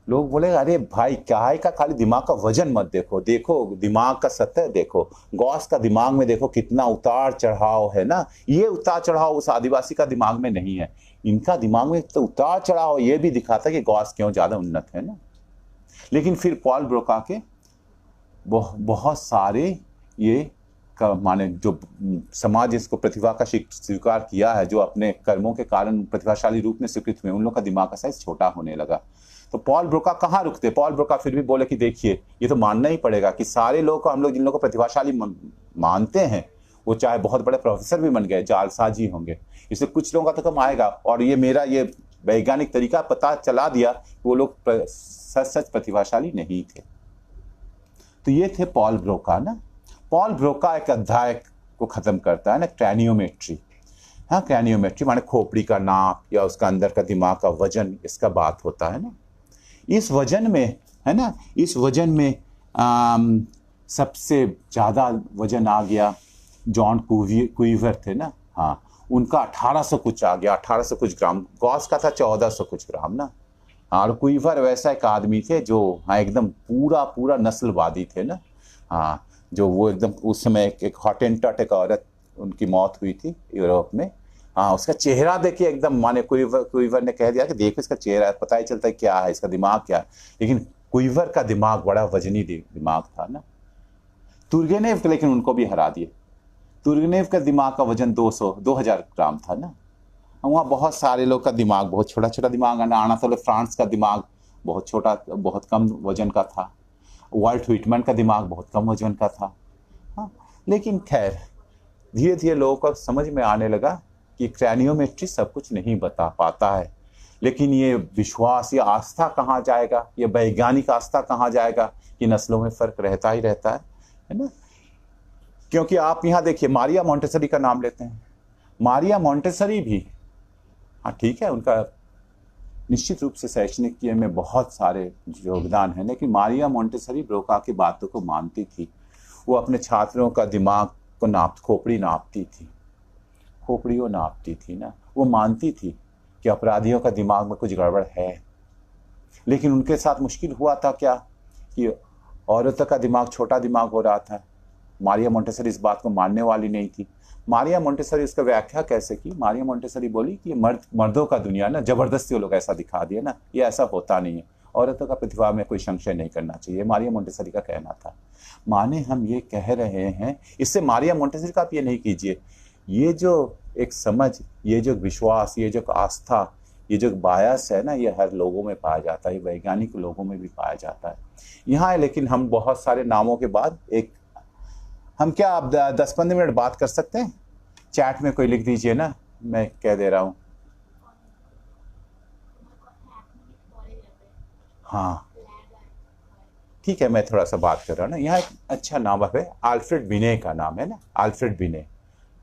लोग बोले अरे भाई क्या है का, खाली दिमाग का वजन मत देखो, दिमाग का सतह देखो, गॉस का दिमाग में देखो कितना उतार चढ़ाव है ना। ये उतार चढ़ाव उस आदिवासी का दिमाग में नहीं है, इनका दिमाग में तो उतार चढ़ाव ये भी दिखाता है कि गॉस क्यों ज्यादा उन्नत है ना। लेकिन फिर पॉल ब्रोका के बहुत सारे ये माने जो समाज इसको प्रतिभा का स्वीकार किया है, जो अपने कर्मों के कारण प्रतिभाशाली रूप में स्वीकृत हुए, उन लोग का दिमाग का साइज छोटा होने लगा। तो पॉल ब्रोका कहाँ रुकते, पॉल ब्रोका फिर भी बोले कि देखिए ये तो मानना ही पड़ेगा कि सारे लोग को हम लोग जिन लोगों को प्रतिभाशाली मानते हैं, वो चाहे बहुत बड़े प्रोफेसर भी बन गए, जालसाजी होंगे, इससे कुछ लोगों का तो कम आएगा। और ये मेरा ये वैज्ञानिक तरीका पता चला दिया कि वो लोग सच प्रतिभाशाली नहीं थे। तो ये थे पॉल ब्रोका ना। पॉल ब्रोका एक अध्याय को खत्म करता है ना, क्रैनियोमेट्री। हाँ, क्रैनियोमेट्री माने खोपड़ी का नाप या उसका अंदर का दिमाग का वजन, इसका बात होता है ना। इस वजन में है ना, इस वजन में सबसे ज्यादा वजन आ गया जॉन कुइवर थे ना, हाँ, उनका 1800 कुछ आ गया, 1800 कुछ ग्राम। गॉस का था 1400 कुछ ग्राम ना। और कुइवर वैसा एक आदमी थे जो, हाँ, एकदम पूरा नस्लवादी थे ना। हाँ, जो वो एकदम उस समय एक हॉटेंटट एक औरत, उनकी मौत हुई थी यूरोप में। हाँ, उसका चेहरा देखिए एकदम, माने कुइवर ने कह दिया कि देखो इसका चेहरा, पता ही चलता है क्या है, इसका दिमाग क्या है। लेकिन कुइवर का दिमाग बड़ा वजनी दिमाग था ना। तुर्गेनेव के लेकिन उनको भी हरा दिए। तुर्गेनेव का दिमाग का वजन 2000 ग्राम था ना। वहाँ बहुत सारे लोग का दिमाग बहुत छोटा दिमाग है ना। आनातोले फ्रांस का दिमाग बहुत छोटा, बहुत कम वजन का था। वाल्ट व्हिटमैन का दिमाग बहुत कम वजन का था। हाँ, लेकिन खैर धीरे धीरे लोगों को समझ में आने लगा कि क्रैनियोमेट्री सब कुछ नहीं बता पाता है, लेकिन ये विश्वास, ये आस्था कहाँ जाएगा, ये वैज्ञानिक आस्था कहाँ जाएगा कि नस्लों में फर्क रहता ही रहता है ना। क्योंकि आप यहाँ देखिए मारिया मोंटेसरी का नाम लेते हैं, मारिया मोंटेसरी भी, हाँ ठीक है, उनका निश्चित रूप से शैक्षणिक किए में बहुत सारे योगदान है, लेकिन मारिया मोंटेसरी ब्रोका की बातों को मानती थी। वो अपने छात्रों का दिमाग को खोपड़ी नापती थी, खोपड़ियों नापती थी ना। वो मानती थी कि अपराधियों का दिमाग में कुछ गड़बड़ है, लेकिन उनके साथ मुश्किल हुआ था क्या कि औरतों का दिमाग छोटा दिमाग हो रहा था। मारिया मोंटेसरी इस बात को मानने वाली नहीं थी। मारिया मोंटेसरी इसका व्याख्या कैसे की? मारिया मोंटेसरी बोली कि ये मर्दों का दुनिया ना, जबरदस्ती वो लोग ऐसा दिखा दिए ना, ये ऐसा होता नहीं है, औरतों का प्रतिभा में कोई संशय नहीं करना चाहिए, मारिया मोंटेसरी का कहना था। माने हम ये कह रहे हैं, इससे मारिया मोंटेसरी का आप ये नहीं कीजिए, ये जो एक समझ, ये जो विश्वास, ये जो आस्था, ये जो बायस है ना, ये हर लोगों में पाया जाता है, वैज्ञानिक लोगों में भी पाया जाता है यहाँ। लेकिन हम बहुत सारे नामों के बाद एक, हम क्या आप 10-15 मिनट बात कर सकते हैं? चैट में कोई लिख दीजिए ना, मैं कह दे रहा हूँ। हाँ ठीक है, मैं थोड़ा सा बात कर रहा हूँ ना। यहाँ एक अच्छा नाम है, अल्फ्रेड बिने का नाम है ना, अल्फ्रेड बिने।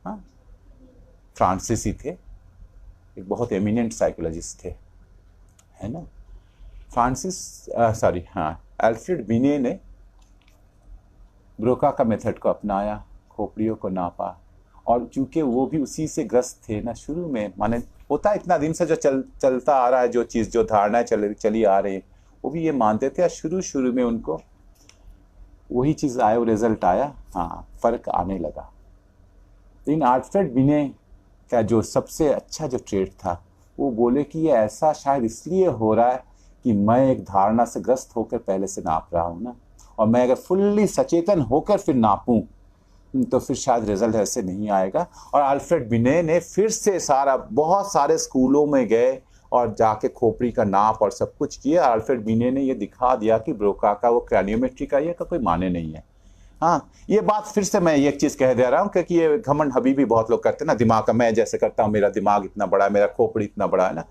हाँ, फ्रांसीसी थे, एक बहुत एमिनेंट साइकोलॉजिस्ट थे, है ना। अल्फ्रेड बिने ने ब्रोका का मेथड को अपनाया, खोपड़ियों को नापा, और चूंकि वो भी उसी से ग्रस्त थे ना शुरू में, माने होता इतना दिन से जो चलता आ रहा है, जो चीज़, जो धारणाएं चली आ रही है, वो भी ये मानते थे। शुरू में उनको वही चीज़ आया, वो रिजल्ट आया, हाँ फर्क आने लगा। लेकिन अल्फ्रेड बिने का जो सबसे अच्छा जो ट्रेड था, वो बोले कि ये ऐसा शायद इसलिए हो रहा है कि मैं एक धारणा से ग्रस्त होकर पहले से नाप रहा हूँ ना, और मैं अगर फुल्ली सचेतन होकर फिर नापूं तो फिर शायद रिजल्ट ऐसे नहीं आएगा। और अल्फ्रेड बिने ने फिर से बहुत सारे स्कूलों में गए और जाके खोपड़ी का नाप और सब कुछ किया। अल्फ्रेड बिने ने ये दिखा दिया कि ब्रोका का वो क्रैनियोमेट्री का ये का कोई माने नहीं है। हाँ, ये बात फिर से मैं एक चीज़ कह दे रहा हूँ, क्योंकि ये घमंड अभी भी बहुत लोग करते हैं ना, दिमाग का, मैं जैसे करता हूँ, मेरा दिमाग इतना बड़ा है, मेरा खोपड़ी इतना बड़ा है ना।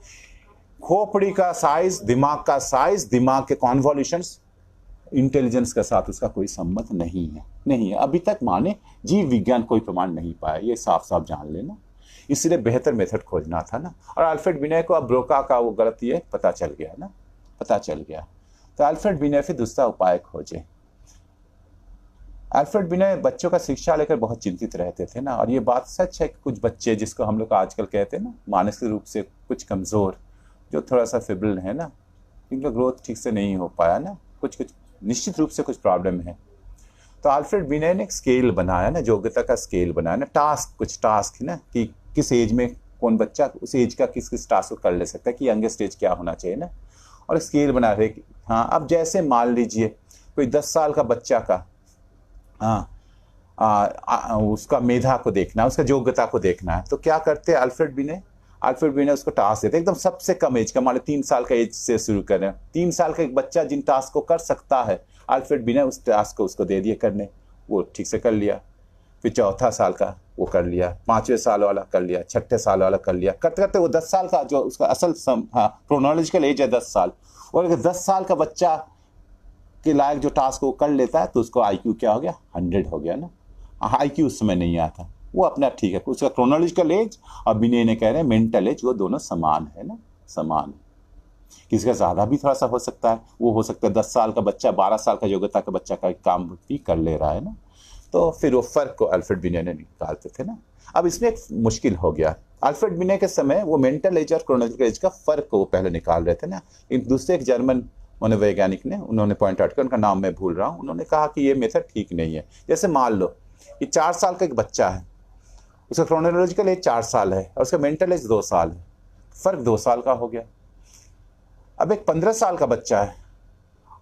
खोपड़ी का साइज, दिमाग का साइज, दिमाग के कॉन्वोल्यूशंस, इंटेलिजेंस के साथ उसका कोई संबंध नहीं है। अभी तक माने जीव विज्ञान कोई प्रमाण नहीं पाया, ये साफ साफ जान लेना। इसलिए बेहतर मेथड खोजना था ना। और अल्फ्रेड बिने को अब ब्रोका का वो गलत ये पता चल गया। तो अल्फ्रेड बिने फिर दूसरा उपाय खोजे। अल्फ्रेड बिने बच्चों का शिक्षा लेकर बहुत चिंतित रहते थे ना, और ये बात सच है कि कुछ बच्चे, जिसको हम लोग आजकल कहते हैं ना मानसिक रूप से कुछ कमज़ोर, जो थोड़ा सा फिबल है ना, इनका ग्रोथ ठीक से नहीं हो पाया ना, कुछ निश्चित रूप से कुछ प्रॉब्लम है। तो अल्फ्रेड बिने ने एक स्केल बनाया ना, योग्यता का स्केल बनाया ना, कुछ टास्क है ना, कि किस एज में कौन बच्चा उस एज का किस टास्क को कर ले सकता है, कि यंग स्टेज क्या होना चाहिए ना, और स्केल बना रहे। हाँ, अब जैसे मान लीजिए कोई 10 साल का बच्चा का उसका मेधा को देखना है, उसका योग्यता को देखना है, तो क्या करते हैं अल्फ्रेड बिने उसको टास्क देते, एकदम सबसे कम एज का, मान लो 3 साल का एज से शुरू करें। 3 साल का एक बच्चा जिन टास्क को कर सकता है, अल्फ्रेड बिने उस टास्क को उसको दे दिए करने, वो ठीक से कर लिया। फिर 4था साल का वो कर लिया, 5वें साल वाला कर लिया, 6ठे साल वाला कर लिया, करते करते वो 10 साल का, जो उसका असल क्रोनोलॉजिकल एज है 10 साल, और अगर 10 साल का बच्चा के लायक जो टास्क वो कर लेता है, तो उसको IQ क्या हो गया, 100 हो गया ना। IQ उस समय नहीं आता, वो अपना ठीक है, उसका क्रोनोलॉजिकल एज और बिने ने कह रहे हैं मेंटल एज, वो दोनों समान है ना, समान है। किसी का ज़्यादा भी थोड़ा सा हो सकता है, वो हो सकता है 10 साल का बच्चा 12 साल का योग्यता का बच्चा का काम भी कर ले रहा है ना। तो फिर वो फ़र्क को अल्फ्रेड बिने ने निकालते थे ना। अब इसमें एक मुश्किल हो गया, अल्फ्रेड बिने के समय वो मेंटल एज और क्रोनोलॉजिकल एज का फ़र्क को वो पहले निकाल रहे थे ना। एक दूसरे एक जर्मन मनोवैज्ञानिक ने, उन्होंने पॉइंट आउट किया, उनका नाम मैं भूल रहा हूँ, उन्होंने कहा कि ये मेथड ठीक नहीं है। जैसे मान लो कि 4 साल का एक बच्चा है, उसका क्रोनोलॉजिकल एज 4 साल है और उसका मेंटल एज 2 साल है, फ़र्क 2 साल का हो गया। अब एक 15 साल का बच्चा है,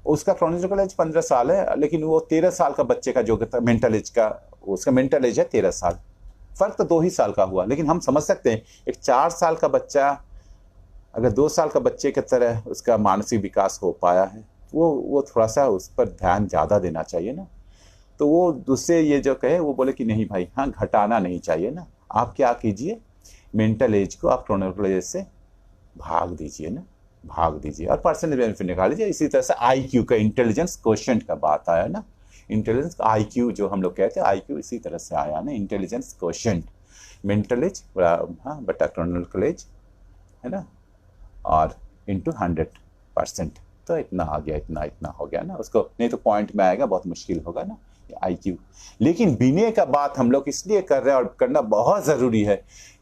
उसका क्रोनोलॉजिकल एज 15 साल है, लेकिन वो 13 साल का बच्चे का जो मेंटल एज का, उसका मेंटल एज है 13 साल, फ़र्क तो 2 ही साल का हुआ। लेकिन हम समझ सकते हैं एक 4 साल का बच्चा अगर 2 साल का बच्चे की तरह उसका मानसिक विकास हो पाया है, वो थोड़ा सा उस पर ध्यान ज़्यादा देना चाहिए ना। तो वो दूसरे ये जो कहे वो बोले कि नहीं भाई, हाँ घटाना नहीं चाहिए ना। आप क्या कीजिए, मेंटल एज को आप क्रोनोलॉजिकल एज से भाग दीजिए ना, भाग दीजिए और परसेंटेज बेनिफिट निकाल लीजिए। इसी तरह से आईक्यू का, इंटेलिजेंस क्वोशिएंट का बात आया ना, इंटेलिजेंस आईक्यू जो हम लोग कहते हैं, आईक्यू इसी तरह से आया ना, इंटेलिजेंस क्वोशिएंट, मेंटल एज हाँ बटा क्रोनोलॉजिकल एज है ना, और इंटू 100%। तो इतना आ गया, इतना हो गया ना उसको, नहीं तो पॉइंट में आएगा बहुत मुश्किल होगा ना आईक्यू। लेकिन विनय का बात हम लोग इसलिए कर रहे हैं और करना बहुत ज़रूरी है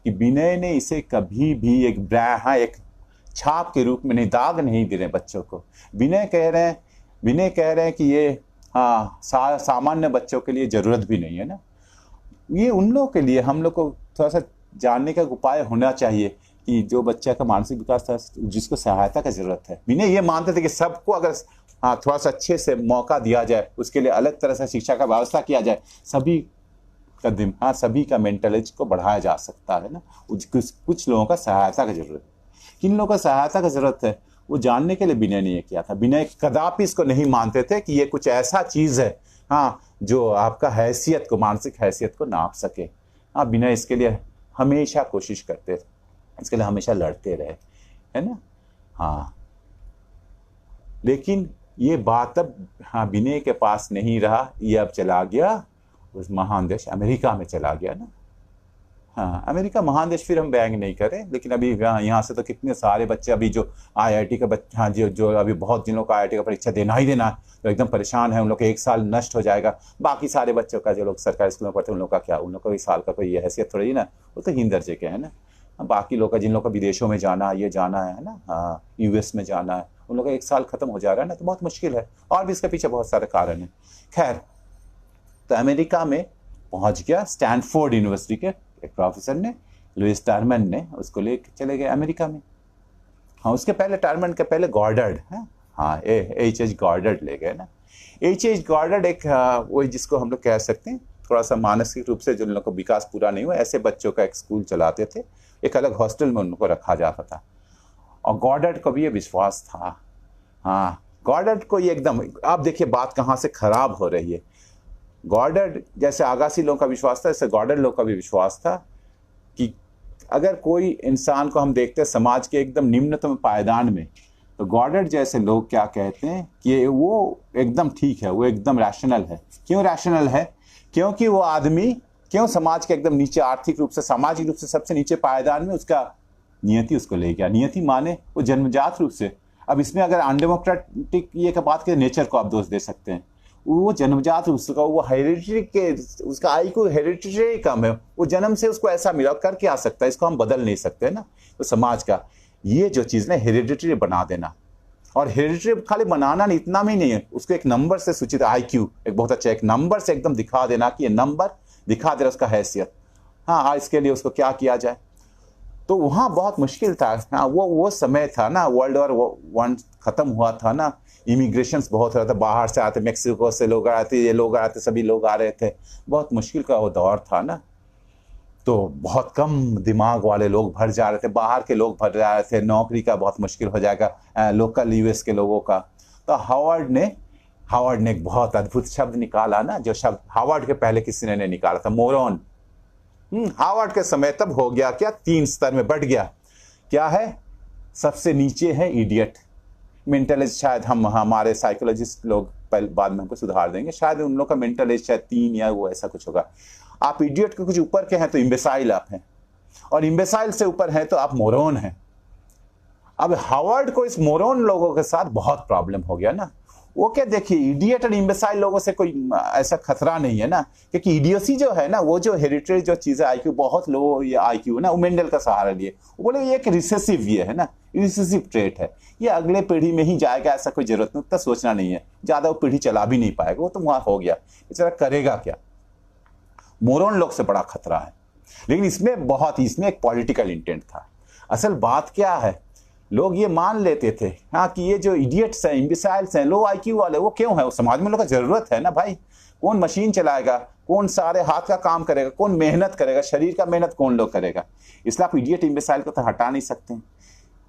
कि विनय ने इसे कभी भी एक एक छाप के रूप में नहीं, दाग नहीं दे रहे बच्चों को। विनय कह रहे हैं कि ये हाँ सामान्य बच्चों के लिए ज़रूरत भी नहीं है ना। ये उन लोगों के लिए हम लोग को थोड़ा सा जानने का उपाय होना चाहिए कि जो बच्चा का मानसिक विकास था, जिसको सहायता का जरूरत है। विनय ये मानते थे कि सबको अगर हाँ थोड़ा सा अच्छे से मौका दिया जाए, उसके लिए अलग तरह से शिक्षा का व्यवस्था किया जाए, सभी का मेंटल एज को बढ़ाया जा सकता है ना। कुछ लोगों का सहायता का जरूरत है। किन लोगों का सहायता का जरूरत है वो जानने के लिए विनय ने ये किया था। विनय कदापि इसको नहीं मानते थे कि ये कुछ ऐसा चीज है हाँ जो आपका हैसियत को, मानसिक हैसियत को नाप सके। हाँ विनय इसके लिए हमेशा कोशिश करते थे, इसके लिए हमेशा लड़ते रहे, है ना। हाँ लेकिन ये बात अब हाँ विनय के पास नहीं रहा, ये अब चला गया उस महान देश अमेरिका में चला गया ना। हाँ अमेरिका महान देश फिर हम व्यंग नहीं करें, लेकिन अभी यहाँ से तो कितने सारे बच्चे अभी जो आईआईटी का बच्चे हाँ जो अभी बहुत जिन लोग का आईआईटी का परीक्षा देना ही देना है तो एकदम परेशान है, उन लोग का एक साल नष्ट हो जाएगा। बाकी सारे बच्चों का जो लोग सरकारी स्कूलों में पढ़ते हैं उन लोग का क्या, उन लोग का इस साल का कोई हैसियत थोड़ी ना, वो तो हीन दर्जे के है ना। बाकी लोग का जिन लोग का विदेशों में जाना ये जाना है ना, हाँ यूएस में जाना है, उन लोग का एक साल खत्म हो जा रहा है ना, तो बहुत मुश्किल है। और भी इसके पीछे बहुत सारे कारण हैं। खैर तो अमेरिका में पहुंच गया, स्टैनफोर्ड यूनिवर्सिटी के एक प्रोफेसर ने, लुइस टर्मन ने उसको ले चले गए अमेरिका में। हाँ उसके पहले टर्मन के पहले गॉर्डर्ड है, हाँ H.H. गॉर्डर्ड ले गए ना। H.H. गॉर्डर्ड एक वही जिसको हम लोग कह सकते हैं थोड़ा सा मानसिक रूप से जिन लोगों को विकास पूरा नहीं हुआ, ऐसे बच्चों का एक स्कूल चलाते थे, एक अलग हॉस्टल में उनको रखा जाता था। और गॉर्डर्ड को भी ये विश्वास था, हाँ गॉर्डर्ड को ये एकदम, आप देखिए बात कहाँ से खराब हो रही है। गॉर्डर्ड जैसे आगासी लोगों का विश्वास था, ऐसे गॉर्डर्ड लोगों का भी विश्वास था कि अगर कोई इंसान को हम देखते हैं समाज के एकदम निम्नतम पायदान में, तो गॉर्डर्ड जैसे लोग क्या कहते हैं कि वो एकदम ठीक है, वो एकदम रैशनल है। क्यों रैशनल है? क्योंकि वो आदमी क्यों समाज के एकदम नीचे, आर्थिक रूप से सामाजिक रूप से सबसे नीचे पायदान में, उसका नियति उसको ले गया। नियति माने वो जन्मजात रूप से, अब इसमें अगर अनडेमोक्रेटिक ये का बात करें, नेचर को आप दोष दे सकते हैं, वो जन्मजात उसका वो हेरिडिटरी के, उसका आईक्यू हेरिडिटरी कम है, वो जन्म से उसको ऐसा मिला, कर क्या सकता है, इसको हम बदल नहीं सकते ना। तो समाज का ये जो चीज़ ना हेरिडिटरी बना देना, और हेरिडिटरी खाली बनाना नहीं, इतना भी नहीं है, उसको एक नंबर से सूचित, आईक्यू एक बहुत अच्छा एक नंबर से एकदम दिखा देना कि ये नंबर दिखा दे रहा उसका हैसियत। हाँ इसके लिए उसको क्या किया जाए, तो वहाँ बहुत मुश्किल था। हाँ वो समय था ना, वर्ल्ड वॉर I खत्म हुआ था ना, इमिग्रेशन बहुत हो रहा था, बाहर से आते, मेक्सिको से लोग आते, ये लोग आते, सभी लोग आ रहे थे, बहुत मुश्किल का वो दौर था ना। तो बहुत कम दिमाग वाले लोग भर जा रहे थे, बाहर के लोग भर जा रहे थे, नौकरी का बहुत मुश्किल हो जाएगा लोकल यूएस के लोगों का। तो हावर्ड ने एक बहुत अद्भुत शब्द निकाला ना, जो शब्द हावर्ड के पहले किसी ने निकाला था, मोरॉन। हावर्ड के समय तब हो गया क्या, 3 स्तर में बढ़ गया। क्या है? सबसे नीचे है इडियट, मेंटल एज शायद हमारे साइकोलॉजिस्ट लोग बाद में हमको सुधार देंगे, शायद उन लोग का मेंटल एज शायद 3 या वो ऐसा कुछ होगा। आप इडियट के कुछ ऊपर के हैं तो इम्बेसाइल आप हैं, और इम्बेसाइल से ऊपर हैं तो आप मोरॉन हैं। अब हावर्ड को इस मोरॉन लोगों के साथ बहुत प्रॉब्लम हो गया ना। वो क्या, देखिए इडियट और इम्बेसाइल लोगों से कोई ऐसा खतरा नहीं है ना, क्योंकि इडियोसी जो है ना, वो जो हेरिडिटरी जो चीज़ है, आईक्यू बहुत लो ये आईक्यू ना, वो मेंडल का सहारा लिए, वो बोले ये एक रिसेसिव ये है ना, रिसेसिव ट्रेट है, ये अगले पीढ़ी में ही जाएगा, ऐसा कोई जरूरत नहीं, उतना सोचना नहीं है, ज़्यादा वो पीढ़ी चला भी नहीं पाएगा, वो तो वहाँ हो गया, बेचारा करेगा क्या। मोरॉन लोग से बड़ा खतरा है। लेकिन इसमें एक पॉलिटिकल इंटेंट था। असल बात क्या है, लोग ये मान लेते थे हाँ कि ये जो इडियट्स हैं, इम्बिसाइल्स हैं, लो आईक्यू वाले, वो क्यों है, वो समाज में लोगों का जरूरत है ना भाई। कौन मशीन चलाएगा, कौन सारे हाथ का काम करेगा, कौन मेहनत करेगा, शरीर का मेहनत कौन लोग करेगा। इसलिए आप इडियट इम्बिसाइल को तो हटा नहीं सकते।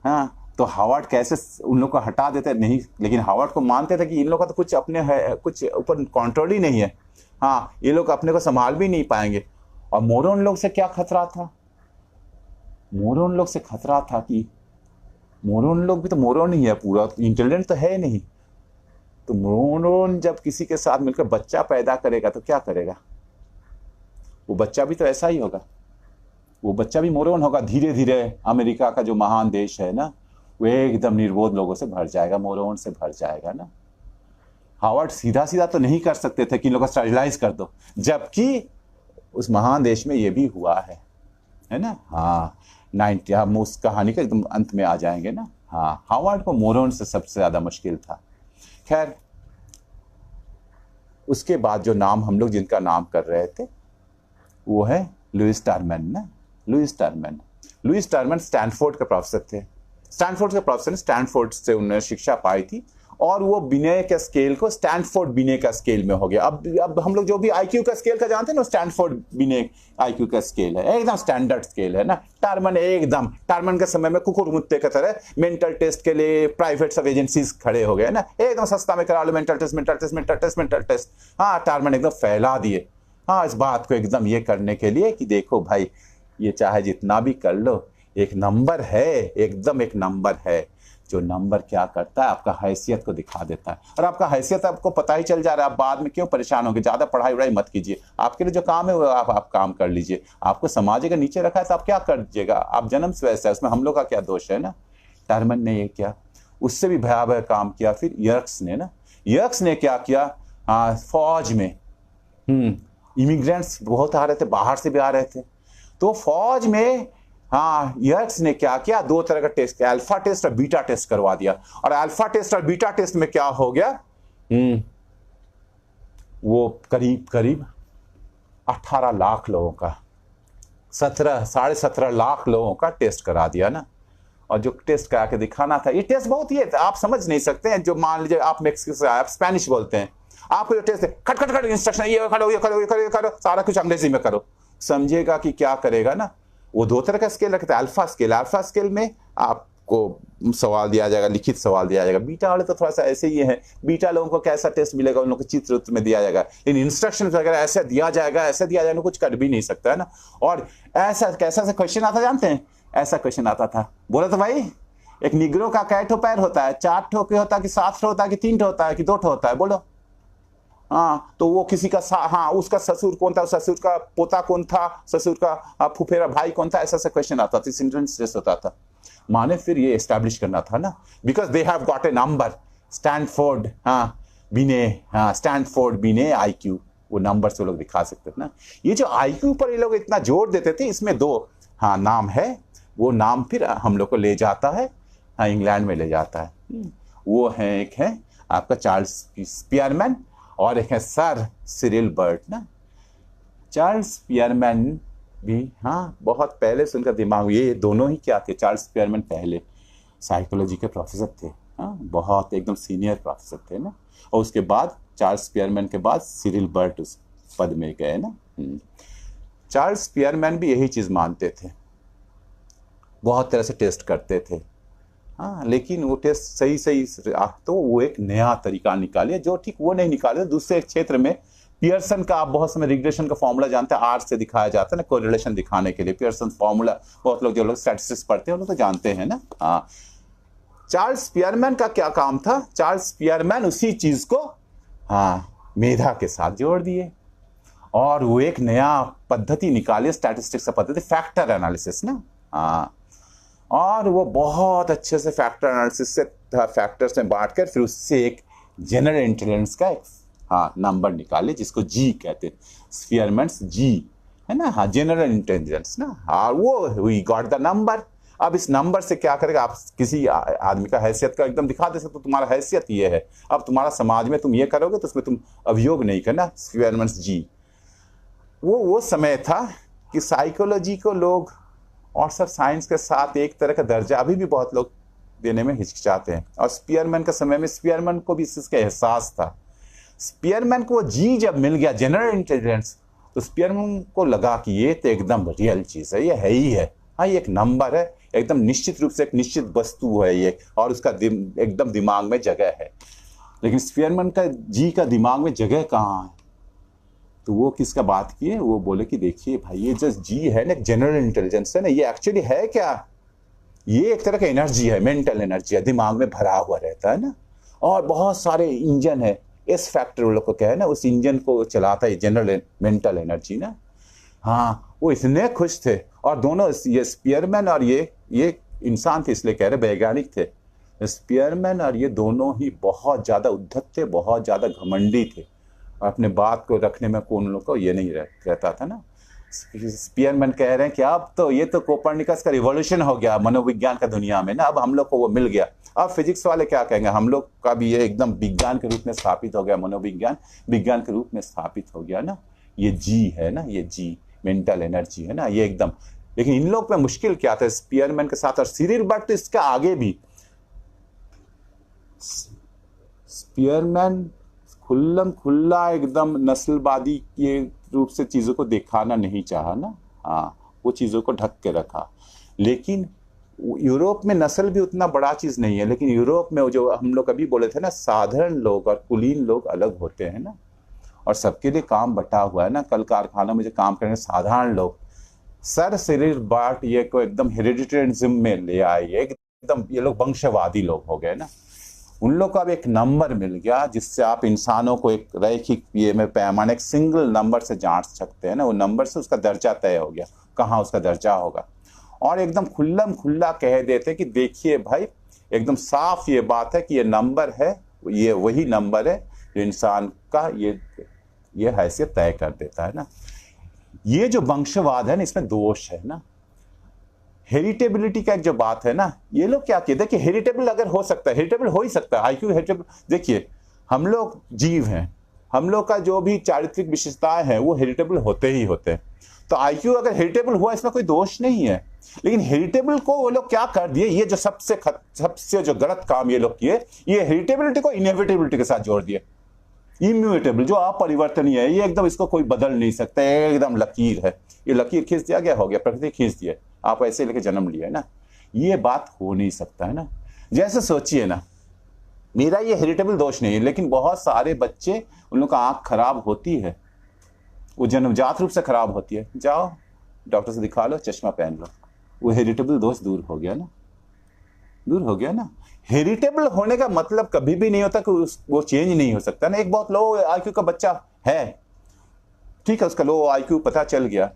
हाँ तो हार्वर्ड कैसे उन लोग को हटा देते नहीं, लेकिन हार्वर्ड को मानते थे कि इन लोग का तो कुछ अपने है, कुछ ऊपर कंट्रोल ही नहीं है। हाँ, ये लोग अपने को संभाल भी नहीं पाएंगे। और मोरोन लोग से क्या खतरा था? मोरोन लोग से खतरा था कि मोरोन लोग भी तो मोरोन ही है, पूरा इंटेलिजेंट तो है नहीं। तो मोरोन जब किसी के साथ मिलकर बच्चा पैदा करेगा तो क्या करेगा? वो बच्चा भी तो ऐसा ही होगा, वो बच्चा भी मोरोन होगा। धीरे धीरे अमेरिका का जो महान देश है ना, वो एकदम निर्बोध लोगों से भर जाएगा, मोरोन से भर जाएगा ना। हार्वर्ड सीधा सीधा तो नहीं कर सकते थे कि इन लोगों को स्टरलाइज कर दो, जबकि उस महान देश में ये भी हुआ है ना। हाँ, 90 हम उस कहानी के एकदम अंत में आ जाएंगे ना। हाँ, हार्वर्ड को मोरोन से सबसे ज्यादा मुश्किल था। खैर, उसके बाद जो नाम हम लोग जिनका नाम कर रहे थे वो है लुईस टर्मन ना। लुईस टर्मन स्टैनफोर्ड के प्रोफेसर थे। स्टैनफोर्ड के प्रोफेसर ने स्टैनफोर्ड से उन्होंने शिक्षा पाई थी, और वो बिने के स्केल को स्टैनफोर्ड बिने का स्केल में हो गया। अब हम लोग जो भी आईक्यू का स्केल का जानते हैं ना, स्टैनफोर्ड बिने आईक्यू का स्केल है, एकदम स्टैंडर्ड स्केल है ना। टर्मन के समय में कुकुर मुत्ते की तरह मेंटल टेस्ट के लिए प्राइवेट सब एजेंसीज खड़े हो गए ना, एकदम सस्ता में करा लो मेंटल टेस्ट। हाँ, टर्मन एकदम फैला दिए। हाँ, इस बात को एकदम ये करने के लिए कि देखो भाई, ये चाहे जितना भी कर लो, एक नंबर है, एकदम एक नंबर है। जो नंबर क्या करता है, आपका हैसियत को दिखा देता है। और आपका हैसियत आपको पता ही चल जा रहा है, आप बाद में क्यों परेशान होंगे? ज्यादा पढ़ाई वढ़ाई मत कीजिए, आपके लिए जो काम है वो आप काम कर लीजिए। आपको समाज अगर नीचे रखा है तो आप क्या कर दीजिएगा? आप जन्म से वैसा है, उसमें हम लोग का क्या दोष है ना। टर्मन ने ये किया, उससे भी भयावह काम किया। फिर यर्क्स ने क्या किया? फौज में इमिग्रेंट्स बहुत आ रहे थे, बाहर से भी आ रहे थे, तो फौज में यर्क्स ने क्या किया? 2 तरह का टेस्ट, अल्फा टेस्ट और बीटा टेस्ट करवा दिया। और अल्फा टेस्ट और बीटा टेस्ट में क्या हो गया? वो करीब 18 लाख लोगों का, 17.5 लाख लोगों का टेस्ट करा दिया ना। और जो टेस्ट करा के दिखाना था, ये टेस्ट बहुत ही आप समझ नहीं सकते हैं। जो मान लीजिए आप मेक्सिको से आए, आप स्पेनिश बोलते हैं, आपको जो टेस्ट है खट इंस्ट्रक्शन, ये करो, सारा कुछ अंग्रेजी में करो, समझिएगा कि क्या करेगा ना। वो 2 तरह का स्केल रखते हैं, अल्फा स्केल में आपको सवाल दिया जाएगा, लिखित सवाल दिया जाएगा। बीटा वाले तो थोड़ा सा ऐसे ही है, बीटा लोगों को कैसा टेस्ट मिलेगा, उन लोगों को चित्र में दिया जाएगा, लेकिन इंस्ट्रक्शन वगैरह ऐसे दिया जाएगा, कुछ कर भी नहीं सकता है ना। और ऐसा कैसा क्वेश्चन आता जानते हैं? ऐसा क्वेश्चन आता था, बोला तो भाई, एक निग्रो का कै ठो पैर होता है? 4 ठो के होता है कि 7 ठो होता है कि 3 ठो होता है कि 2 ठो होता है? बोलो। तो वो किसी का उसका ससुर कौन था, ससुर का पोता कौन था, ससुर का फुफेरा भाई कौन था, ऐसा क्वेश्चन आता था, सेंटेंस टेस्ट होता था। माने फिर ये एस्टैब्लिश करना था ना, because they have got a number, Stanford बिने आईक्यू, वो नंबर से लोग दिखा सकते थे ना। ये जो आईक्यू पर ये लोग इतना जोर देते थे, इसमें 2 नाम है। वो नाम फिर हम लोग को ले जाता है इंग्लैंड में ले जाता है। वो है, एक है आपका चार्ल्स स्पीयरमैन और एक है सर सिरिल बर्ट ना। चार्ल्स स्पीयरमैन भी बहुत पहले से उनका दिमाग, ये दोनों ही क्या थे? चार्ल्स स्पीयरमैन पहले साइकोलॉजी के प्रोफेसर थे, बहुत एकदम सीनियर प्रोफेसर थे ना। और उसके बाद चार्ल्स स्पीयरमैन के बाद सिरिल बर्ट उस पद में गए ना। चार्ल्स स्पीयरमैन भी यही चीज मानते थे, बहुत तरह से टेस्ट करते थे, लेकिन वो टेस्ट सही तो वो एक नया तरीका निकाले, जो ठीक वो नहीं निकाले दूसरे क्षेत्र में। पियर्सन का आप बहुत समय रिग्रेशन का फॉर्मूला जानते हैं, आर से दिखाया जाता है ना, कोरिलेशन दिखाने के लिए पियर्सन फॉर्मूला, बहुत लोग जो लोग स्टैटिस्टिक्स पढ़ते हैं वो लोग तो जानते हैं ना। चार्ल्स स्पीयरमैन का क्या काम था? चार्ल्स स्पीयरमैन उसी चीज को मेधा के साथ जोड़ दिए, और वो एक नया पद्धति निकाली स्टैटिस्टिक्स का पद्धति, फैक्टर एनालिसिस ना। और वो बहुत अच्छे से फैक्टर एनालिसिस से फैक्टर्स में बांट कर फिर उससे एक जनरल इंटेलिजेंस का एक नंबर निकाले, जिसको जी कहते हैं, स्पीयरमैन्स जी है ना, जनरल इंटेलिजेंस ना। और वो वी गॉट द नंबर। अब इस नंबर से क्या करेगा? आप किसी आदमी का हैसियत का एकदम दिखा दे सकते, तो तुम्हारा हैसियत ये है, अब तुम्हारा समाज में तुम ये करोगे तो उसमें तुम अभियोग नहीं करना, स्पीयरमैन्स जी। वो समय था कि साइकोलॉजी को लोग और सब साइंस के साथ एक तरह का दर्जा अभी भी बहुत लोग देने में हिचकिचाते हैं। और स्पीयरमैन के समय में स्पीयरमैन को भी इसका एहसास था। स्पीयरमैन को जी जब मिल गया जनरल इंटेलिजेंस, तो स्पीयरमैन को लगा कि ये तो एकदम रियल चीज है, ये है ही है, ये एक नंबर है, एकदम निश्चित रूप से एक निश्चित वस्तु है ये, और उसका एकदम दिमाग में जगह है। लेकिन स्पीयरमैन का जी का दिमाग में जगह कहाँ है? तो वो किसका बात किए, वो बोले कि देखिए भाई ये जो जी है ना, जनरल इंटेलिजेंस है ना, ये एक्चुअली है क्या, ये एक तरह का एनर्जी है, मेंटल एनर्जी है, दिमाग में भरा हुआ रहता है ना, और बहुत सारे इंजन है, एस फैक्टर वो लोग को क्या है ना, उस इंजन को चलाता है जनरल मेंटल एनर्जी ना। हाँ, वो इतने खुश थे, और दोनों ये स्पीयरमैन और ये इंसान थे, इसलिए कह रहे वैज्ञानिक थे। स्पीयरमैन और ये दोनों ही बहुत ज्यादा उद्धत थे, बहुत ज्यादा घमंडी थे, अपने बात को रखने में कौन लोग को ये नहीं रहता था ना। स्पीयरमैन कह रहे हैं कि अब तो ये तो कोपरनिकस का रिवॉल्यूशन हो गया मनोविज्ञान का दुनिया में ना, अब हम लोग को वो मिल गया। अब फिजिक्स वाले क्या कहेंगे, हम लोग का भी ये एकदम विज्ञान के रूप में स्थापित हो गया, मनोविज्ञान विज्ञान के रूप में स्थापित हो गया ना। ये जी है ना, ये जी मेंटल एनर्जी है ना, ये एकदम। लेकिन इन लोग में मुश्किल क्या था स्पीयरमैन के साथ और सिरिल बर्ट, इसका आगे भी स्पीयरमैन खुल्लम खुल्ला एकदम नस्लवादी के रूप से चीजों को दिखाना नहीं चाहा ना। हाँ, वो चीजों को ढक के रखा। लेकिन यूरोप में नस्ल भी उतना बड़ा चीज नहीं है, लेकिन यूरोप में जो हम लोग अभी बोले थे ना, साधारण लोग और कुलीन लोग अलग होते हैं ना, और सबके लिए काम बटा हुआ है ना। कल कारखानों में जो काम करेंगे साधारण लोग, सर सिरिल बर्ट ये को एकदम हेरिडिटेरियनिज्म में ले आए, एकदम ये लोग वंशवादी लोग हो गए ना। उन लोग को अब एक नंबर मिल गया जिससे आप इंसानों को एक रैखिक ये में पैमाने, एक सिंगल नंबर से जांच सकते हैं ना। वो नंबर से उसका दर्जा तय हो गया, कहाँ उसका दर्जा होगा, और एकदम खुल्लम खुल्ला कह देते कि देखिए भाई, एकदम साफ ये बात है कि ये नंबर है, ये वही नंबर है जो इंसान का ये हैसियत तय कर देता है ना। ये जो वंशवाद है ना, इसमें दोष है ना। हेरिटेबिलिटी का एक जो बात है ना, ये लोग क्या कहते हैं कि हेरिटेबल अगर हो सकता है, हेरिटेबल हो ही सकता है, आईक्यू हेरिटेबल। देखिए हम लोग जीव हैं, हम लोग का जो भी चारित्रिक विशेषताएं हैं वो हेरिटेबल होते ही होते हैं। तो आईक्यू अगर हेरिटेबल हुआ, इसमें कोई दोष नहीं है। लेकिन हेरिटेबल को वो लोग क्या कर दिए, ये जो सबसे जो गलत काम ये लोग किए, ये हेरिटेबिलिटी को इनएविटेबिलिटी के साथ जोड़ दिए। इम्यूटेबल जो अपरिवर्तनीय है, ये एकदम इसको कोई बदल नहीं सकता, एकदम लकीर है, ये लकीर खींच दिया गया, हो गया, प्रकृति खींच दिया, आप ऐसे लेके जन्म लिया है ना। ये बात हो नहीं सकता है ना। जैसे सोचिए ना, मेरा ये हेरिटेबल दोष नहीं है, लेकिन बहुत सारे बच्चे, उन लोग का आंख खराब होती है, वो जन्मजात रूप से खराब होती है, जाओ डॉक्टर से दिखा लो, चश्मा पहन लो, वो हेरिटेबल दोष दूर हो गया ना, दूर हो गया ना। हेरिटेबल होने का मतलब कभी भी नहीं होता कि वो चेंज नहीं हो सकता ना। एक बहुत लो आईक्यू का बच्चा है, ठीक है, उसका लो आईक्यू पता चल गया,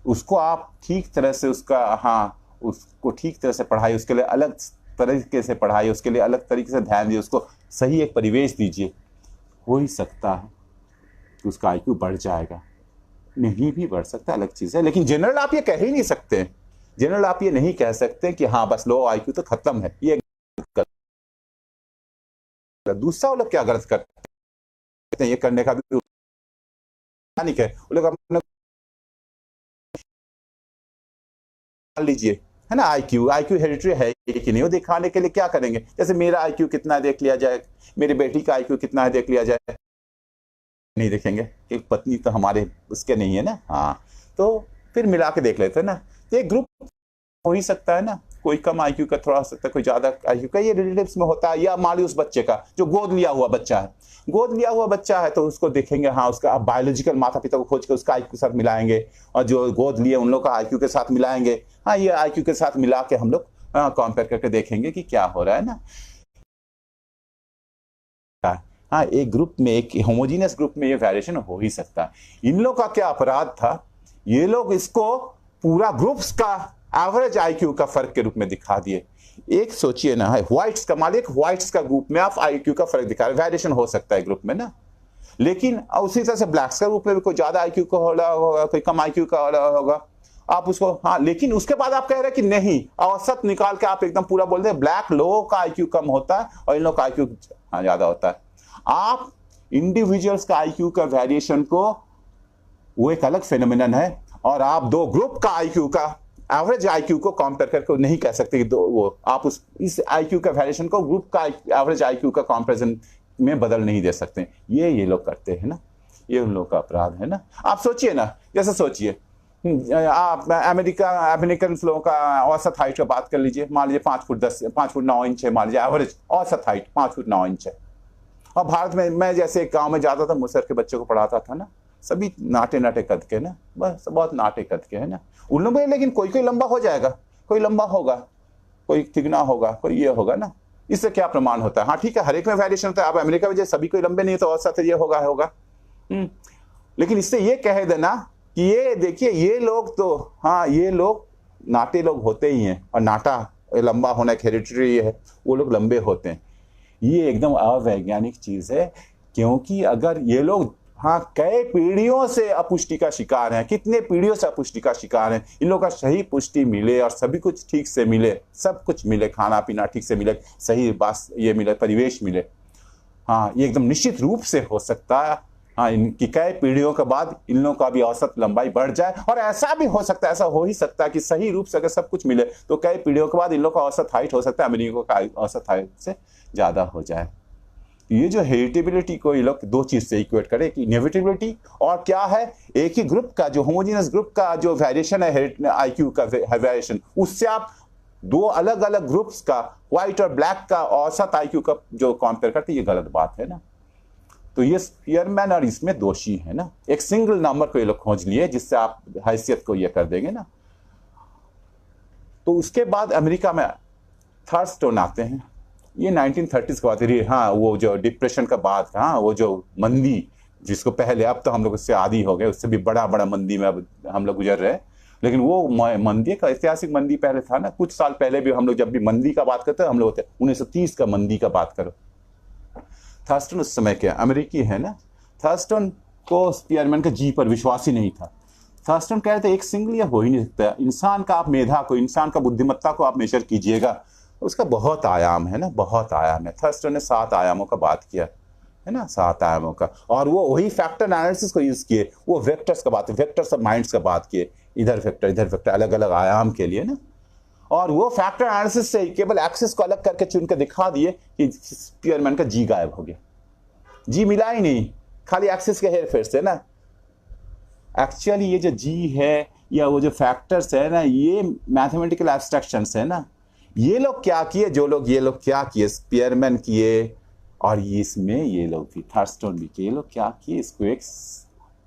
उसको आप ठीक तरह से उसको ठीक तरह से पढ़ाई, उसके लिए अलग तरीके से पढ़ाई, उसके लिए अलग तरीके से ध्यान दिए, उसको सही एक परिवेश दीजिए, हो ही सकता है कि उसका आईक्यू बढ़ जाएगा। नहीं भी बढ़ सकता, अलग चीज है। लेकिन जनरल आप ये कह ही नहीं सकते, जनरल आप ये नहीं कह सकते कि हाँ बस लो आईक्यू तो खत्म है, ये दूसरा वो लोग क्या गलत करते हैं, ये करने का भी नहीं है। वो लोग अपने लीजिए है ना, आईक्यू हेरिडिटरी है कि नहीं, वो दिखाने के लिए क्या करेंगे, जैसे मेरा आईक्यू कितना है देख लिया जाए, मेरी बेटी का आईक्यू कितना है देख लिया जाए, नहीं देखेंगे, एक पत्नी तो हमारे उसके नहीं है ना। हाँ, तो फिर मिला के देख लेते हैं ना। ये ग्रुप हो ही सकता है ना, कोई कम आईक्यू का थोड़ा हो सकता है, कोई ज्यादा आईक्यू का, ये रिलेटिव्स में होता है। या मान ली उस बच्चे का जो गोद लिया हुआ बच्चा है, गोद लिया हुआ बच्चा है तो उसको देखेंगे, हाँ उसका बायोलॉजिकल माता पिता को खोज के उसका आईक्यू के साथ मिलाएंगे, और जो गोद लिए उन लोग का आईक्यू के साथ मिलाएंगे। हाँ, ये आईक्यू के साथ मिला के हम लोग कंपेयर करके देखेंगे कि क्या हो रहा है ना। हाँ, एक ग्रुप में, एक होमोजीनियस ग्रुप में ये वेरिएशन हो ही सकता है। इन लोग का क्या अपराध था, ये लोग इसको पूरा ग्रुप्स का एवरेज आईक्यू का फर्क के रूप में दिखा दिए। एक सोचिए ना, व्हाइट्स का मालिक, व्हाइट्स का ग्रुप में आप आईक्यू का फर्क दिखा रहे, वेरिएशन हो सकता है ग्रुप में ना। लेकिन उसी तरह से ब्लैक्स का ग्रुप में भी कोई ज्यादा आईक्यू का होगा, कोई कम आईक्यू का होगा, आप उसको, हाँ, लेकिन उसके बाद आप कह रहे हैं कि नहीं, औसत निकाल के आप एकदम पूरा बोल रहे हैं ब्लैक लोगों का आईक्यू कम होता है और इन लोग का आईक्यू ज्यादा होता है। आप इंडिविजुअल्स का आईक्यू का वेरिएशन को, वो एक अलग फेनोमेनन है, और आप दो ग्रुप का आईक्यू का एवरेज आईक्यू को कंपेयर करके नहीं कह सकते कि वो आप इस आईक्यू का वेरिएशन को ग्रुप का एवरेज आईक्यू का कंपैरिजन में बदल नहीं दे सकते। ये लोग करते हैं ना, ये उन लोग का अपराध है ना। आप सोचिए ना, जैसे सोचिए आप अमेरिकन लोगों का औसत हाइट का बात कर लीजिए, मान लीजिए 5 फुट 9 इंच है, मान लीजिए एवरेज औसत हाइट 5 फुट 9 इंच है। और भारत में मैं जैसे एक गांव में जाता था, मुसहर के बच्चों को पढ़ाता था ना, सभी नाटे नाटे कद के ना, बस बहुत नाटे कद के है ना उन लोग में, लेकिन कोई कोई लंबा हो जाएगा, कोई लंबा होगा, कोई तिगना होगा, कोई ये होगा ना। इससे क्या प्रमाण होता है? हाँ ठीक है, हर एक में वेरिएशन होता है। आप अमेरिका में जैसे सभी कोई लंबे नहीं, तो औसत ये होगा। लेकिन इससे ये कह देना कि ये देखिए ये लोग तो, हाँ ये लोग नाटे लोग होते ही हैं, और नाटा लंबा होना एक हेरिडिटरी है, वो लोग लंबे होते हैं, ये एकदम अवैज्ञानिक चीज है। क्योंकि अगर ये लोग, हाँ कई पीढ़ियों से अपुष्टि का शिकार हैं, कितने पीढ़ियों से अपुष्टि का शिकार हैं, इन लोगों का सही पुष्टि मिले और सभी कुछ ठीक से मिले, सब कुछ मिले, खाना पीना ठीक से मिले, सही बात ये मिले, परिवेश मिले, हाँ ये एकदम निश्चित रूप से हो सकता है। हाँ इनकी कई पीढ़ियों के बाद इन लोगों का भी औसत लंबाई बढ़ जाए, और ऐसा भी हो सकता है, ऐसा हो ही सकता है कि सही रूप से अगर सब कुछ मिले तो कई पीढ़ियों के बाद इन लोगों का औसत हाइट हो सकता है अमेरिका का औसत हाइट से ज्यादा हो जाए। ये जो हेरिटेबिलिटी को ये लोग दो चीज से इक्वेट करे, कि इनएविटेबिलिटी और क्या है, एक ही ग्रुप का जो होमोजेनस ग्रुप का जो वेरिएशन है आईक्यू का वेरिएशन, उससे आप दो अलग अलग ग्रुप्स का, व्हाइट और ब्लैक का औसत आईक्यू का जो कंपेयर करते, ये गलत बात है ना। तो ये स्पीयरमैन और इसमें दोषी है ना। एक सिंगल नंबर को ये लोग खोज लिए जिससे आप हैसियत को ये कर देंगे ना। तो उसके बाद अमेरिका में थर्स्टन आते हैं, ये 1930s की बात है। हाँ वो जो डिप्रेशन का बाद, हाँ वो जो मंदी जिसको पहले, अब तो हम लोग उससे आदी हो गए, उससे भी बड़ा बड़ा मंदी में अब हम लोग गुजर रहे हैं, लेकिन वो मंदी का ऐतिहासिक मंदी पहले था ना। कुछ साल पहले भी हम लोग जब भी मंदी का बात करते हैं, हम लोग होते 1930 का मंदी का बात करो। थर्स्टन उस समय क्या अमेरिकी है ना, थर्स्टन को स्पीयरमैन का जी पर विश्वास ही नहीं था। थर्स्टन कह रहे थे एक सिंगल ये हो ही नहीं सकता, इंसान का आप मेधा को, इंसान का बुद्धिमत्ता को आप मेजर कीजिएगा, उसका बहुत आयाम है ना, बहुत आयाम है। थर्स्टन ने 7 आयामों का बात किया है ना, 7 आयामों का, और वो वही फैक्टर एनालिसिस को यूज किए, वो वेक्टर्स का बात, वेक्टर्स ऑफ माइंड्स का बात किए, इधर वेक्टर अलग अलग आयाम के लिए ना। और वो फैक्टर एनालिसिस से केवल एक्सिस को अलग करके चुन के दिखा दिए कि स्पीयरमैन का जी गायब हो गया, जी मिला ही नहीं, खाली एक्सिस के हेर फेर से ना। एक्चुअली ये जो जी है या वो जो फैक्टर्स है ना, ये मैथमेटिकल एब्स्ट्रैक्शंस है ना। ये लोग क्या किए, जो लोग ये लोग क्या किए, स्पीयरमैन किए, और इसमें ये लोग भी थर्स्टन भी किए, ये लोग क्या किए, इसको एक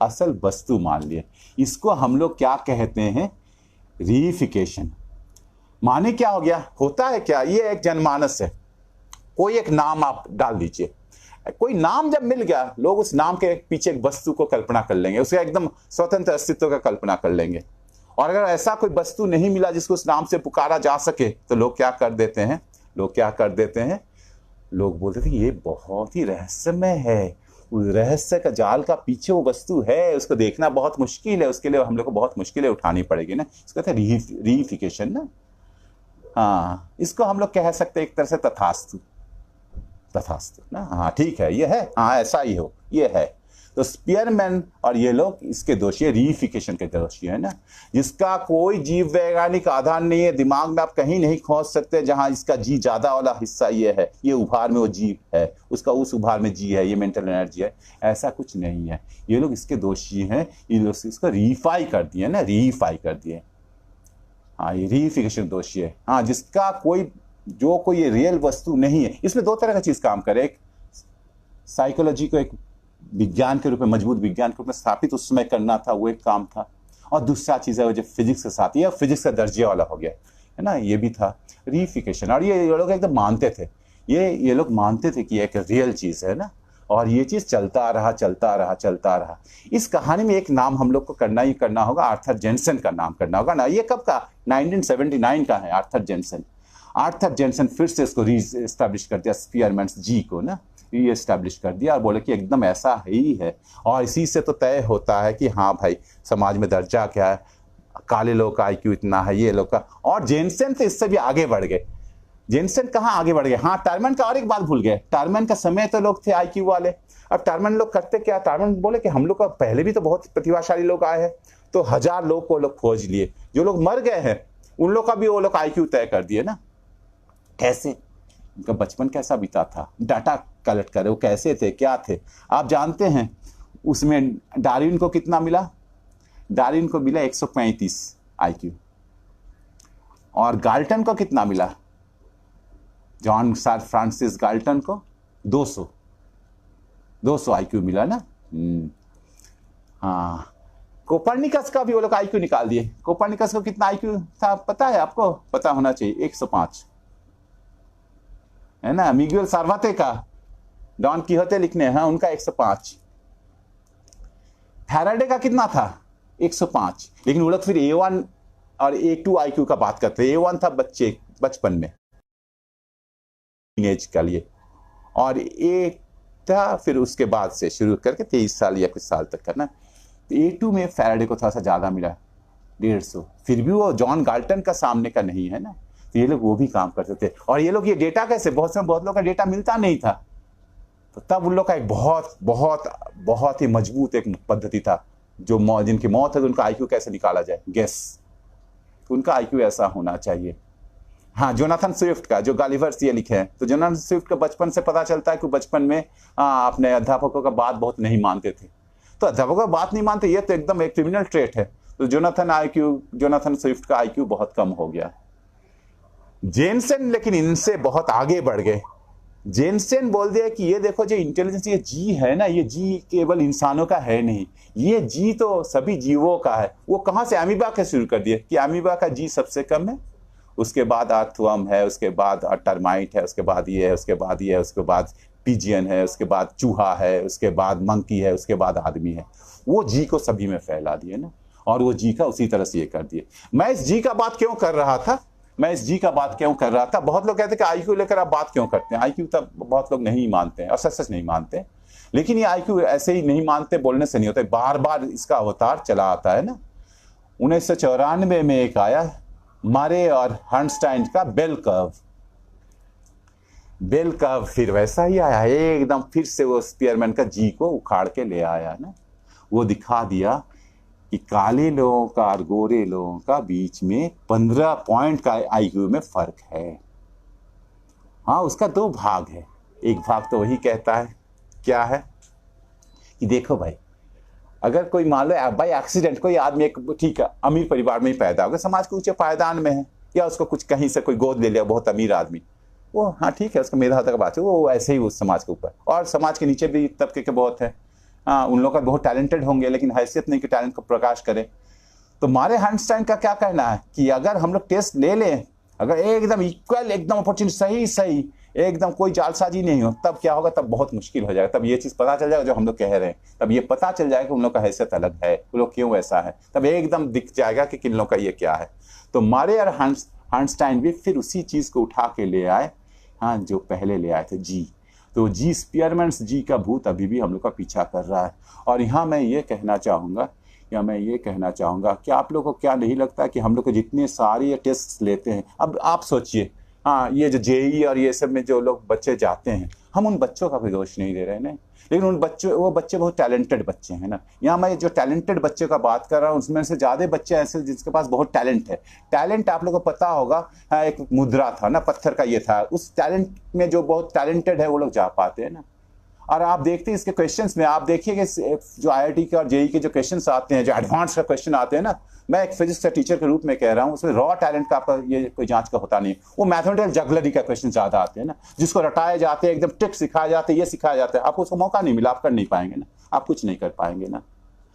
असल वस्तु मान लिए। इसको हम लोग क्या कहते हैं, रीइफिकेशन। माने क्या हो गया, होता है क्या, ये एक जनमानस है, कोई एक नाम आप डाल दीजिए, कोई नाम जब मिल गया, लोग उस नाम के पीछे एक वस्तु को कल्पना कर लेंगे, उसका एकदम स्वतंत्र अस्तित्व का कल्पना कर लेंगे। और अगर ऐसा कोई वस्तु नहीं मिला जिसको उस नाम से पुकारा जा सके, तो लोग क्या कर देते हैं, लोग बोलते थे ये बहुत ही रहस्यमय है, उस रहस्य का जाल का पीछे वो वस्तु है, उसको देखना बहुत मुश्किल है, उसके लिए हम लोग को बहुत मुश्किलें उठानी पड़ेगी ना। इसको कहते हैं रीइफिकेशन ना। हाँ इसको हम लोग कह सकते हैं एक तरह से तथास्तु ना। हाँ ठीक है, ये है, हाँ ऐसा ही हो, ये है। तो स्पीयरमैन और ये लोग इसके दोषी है, रीइफिकेशन के दोषी है ना, जिसका कोई जीव वैज्ञानिक आधार नहीं है, दिमाग में आप कहीं नहीं खोज सकते जहां इसका जी ज्यादा वाला हिस्सा ये है, ये उभार में वो जीव है, उसका उस उभार में जी है, ये मेंटल एनर्जी है, ऐसा कुछ नहीं है। ये लोग इसके दोषी हैं, ये लोग इसको रीफाई कर दिए ना, रीफाई कर दिए। हाँ ये रीइफिकेशन दोषी है, हाँ जिसका कोई ये रियल वस्तु नहीं है। इसमें दो तरह का चीज काम करे, एक साइकोलॉजी को एक विज्ञान के रूप में, मजबूत विज्ञान के रूप में स्थापित उस समय करना था, वो एक काम था, और दूसरा चीज है वो जो फिजिक्स के साथ, ये फिजिक्स का दर्जे वाला हो गया है ना, ये भी था रीइफिकेशन। और ये लोग एकदम मानते थे, ये लोग मानते थे कि एक रियल चीज है ना, और ये चीज चलता रहा। इस कहानी में एक नाम हम लोग को करना ही करना होगा, आर्थर जेनसन का नाम करना होगा ना। ये कब का, 1979 का है आर्थर जेनसन फिर से इसको रीएस्टैब्लिश कर दिया, स्पीयरमैन जी को ना रीएस्टैब्लिश कर दिया, और बोले कि एकदम ऐसा ही है, और इसी से तो तय होता है कि हाँ भाई समाज में दर्जा क्या है, काले लोग का आईक्यू इतना है, ये लोग का। और जेनसन तो इससे भी आगे बढ़ गए। जेनसन कहाँ आगे बढ़ गए, हाँ टर्मन का और एक बात भूल गए, टर्मन का समय तो लोग थे आईक्यू वाले। अब टर्मन लोग करते क्या, टर्मन बोले कि हम लोग का पहले भी तो बहुत प्रतिभाशाली लोग आए हैं, तो 1000 लोग को लोग खोज लिए, जो लोग मर गए हैं उन लोग का भी वो लोग आईक्यू तय कर दिए ना। कैसे, उनका बचपन कैसा बीता था, डाटा कलेक्ट करे, वो कैसे थे, क्या थे, आप जानते हैं। उसमें डार्विन को कितना मिला, डार्विन को मिला 135 आईक्यू। और गाल्टन को कितना मिला? जॉन सर फ्रांसिस गाल्टन को 200 आईक्यू मिला ना। हाँ, कोपर्निकस का भी वो लोग आईक्यू निकाल दिए। कोपर्निकस को कितना आईक्यू था पता है आपको? पता होना चाहिए, 105 है ना। मिगुएल सार्वाते का डॉन कीहोते लिखने हैं उनका 105। फैराडे का कितना था? 105। लेकिन वो लोग फिर A1 और A2 आईक्यू का बात करते हैं। A1 था बचपन में टीनेज के लिए, और A था फिर उसके बाद से शुरू करके 23 साल या कुछ साल तक का ना। A2 में फैराडे को थोड़ा सा ज्यादा मिला, 150। फिर भी वो जॉन गाल्टन का सामने का नहीं है ना। तो ये लोग वो भी काम करते थे। और ये लोग ये डेटा कैसे, बहुत लोगों का डेटा मिलता नहीं था, तो तब उन लोग का एक बहुत बहुत बहुत ही मजबूत एक पद्धति था, जो जिनकी मौत है तो उनका आईक्यू कैसे निकाला जाए, गेस। तो उनका आईक्यू ऐसा होना चाहिए। हाँ, जोनाथन स्विफ्ट का, जो गालिवर्स ये लिखे हैं, तो जोनाथन स्विफ्ट का बचपन से पता चलता है कि बचपन में अपने अध्यापकों का बात बहुत नहीं मानते थे। तो अध्यापकों का बात नहीं मानते, ये तो एकदम एक क्रिमिनल ट्रेट है। तो जोनाथन स्विफ्ट का आईक्यू बहुत कम हो गया। जेनसेन लेकिन इनसे बहुत आगे बढ़ गए। जेनसेन बोल दिया कि ये देखो, जो इंटेलिजेंस, ये जी है ना, ये जी केवल इंसानों का है नहीं, ये जी तो सभी जीवों का है। वो कहां से? अमीबा के शुरू कर दिए कि अमीबा का जी सबसे कम है, उसके बाद अर्थवर्म है, उसके बाद टर्माइट है, उसके बाद ये है, उसके बाद ये है, उसके बाद पिजियन है, उसके बाद चूहा है, उसके बाद मंकी है, उसके बाद आदमी है। वो जी को सभी में फैला दिए ना, और वो जी का उसी तरह से ये कर दिए। मैं इस जी का बात क्यों कर रहा था? बहुत लोग कहते हैं कि आईक्यू लेकर आप बात क्यों करते हैं? आईक्यू तब बहुत लोग नहीं मानते हैं, और सच नहीं मानते हैं। लेकिन ये आईक्यू ऐसे ही नहीं मानते बोलने से नहीं होता, बार बार इसका अवतार चला आता है ना। 1994 में एक आया मारे और हर्नस्टाइन का बेल कर्व फिर वैसा ही आया, एकदम फिर से वो स्पीयरमैन का जी को उखाड़ के ले आया ना। वो दिखा दिया कि काले लोगों का और गोरे लोगों का बीच में 15 पॉइंट का आईक्यू में फर्क है। हाँ, उसका 2 भाग है। एक भाग तो वही कहता है, क्या है कि देखो भाई, अगर कोई मान लो बाई एक्सीडेंट कोई आदमी एक ठीक है अमीर परिवार में ही पैदा हो गया, समाज के ऊंचे पायदान में है, या उसको कुछ कहीं से कोई गोद ले लिया बहुत अमीर आदमी, वो हाँ ठीक है, उसका मेधा तक बात है, वो ऐसे ही उस समाज के ऊपर। और समाज के नीचे भी तबके के बहुत है, हाँ उन लोग का बहुत टैलेंटेड होंगे, लेकिन हैसियत नहीं कि टैलेंट को प्रकाश करें। तो मारे हर्नस्टाइन का क्या कहना है कि अगर हम लोग टेस्ट ले लें, अगर एकदम इक्वल, एकदम अपॉर्चुनिटी सही एकदम कोई जालसाजी नहीं हो, तब क्या होगा? तब बहुत मुश्किल हो जाएगा। तब ये चीज पता चल जाएगा जो हम लोग कह रहे हैं, तब ये पता चल जाएगा कि उन लोग का हैसियत अलग है, वो लोग क्यों ऐसा है, तब एकदम दिख जाएगा कि किन लोग का ये क्या है। तो मारे और हर्नस्टाइन भी फिर उसी चीज को उठा के ले आए, हाँ, जो पहले ले आए थे जी। तो जी स्पीयरमैन्स जी का भूत अभी भी हम लोग का पीछा कर रहा है। और यहाँ मैं ये कहना चाहूँगा कि आप लोगों को क्या नहीं लगता कि हम लोग को जितने सारे ये टेस्ट लेते हैं, अब आप सोचिए, हाँ ये जो जेई और ये सब में जो लोग बच्चे जाते हैं, हम उन बच्चों का भी दोष नहीं दे रहे हैं, लेकिन वो बच्चे बहुत टैलेंटेड बच्चे हैं ना। यहाँ मैं जो टैलेंटेड बच्चे का बात कर रहा हूँ, उसमें से ज़्यादा बच्चे ऐसे जिसके पास बहुत टैलेंट है। टैलेंट आप लोगों को पता होगा, एक मुद्रा था ना, पत्थर का ये था, उस टैलेंट में जो बहुत टैलेंटेड है वो लोग जा पाते हैं ना। और आप देखते हैं इसके क्वेश्चंस में, आप देखिए कि जो आईआईटी के और जेई के जो क्वेश्चंस आते हैं, जो एडवांस का क्वेश्चन आते हैं ना, मैं एक फिजिक्स का टीचर के रूप में कह रहा हूँ, उसमें रॉ टैलेंट का आपका ये कोई जांच का होता नहीं। वो मैथमेटिकल जगलरी का क्वेश्चन ज्यादा आते हैं ना, जिसको रटाए जाते हैं, एकदम ट्रिक सिखाए जाते हैं, ये सिखाया जाता है, आपको उसको मौका नहीं मिला, आप कर नहीं पाएंगे ना, आप कुछ नहीं कर पाएंगे ना।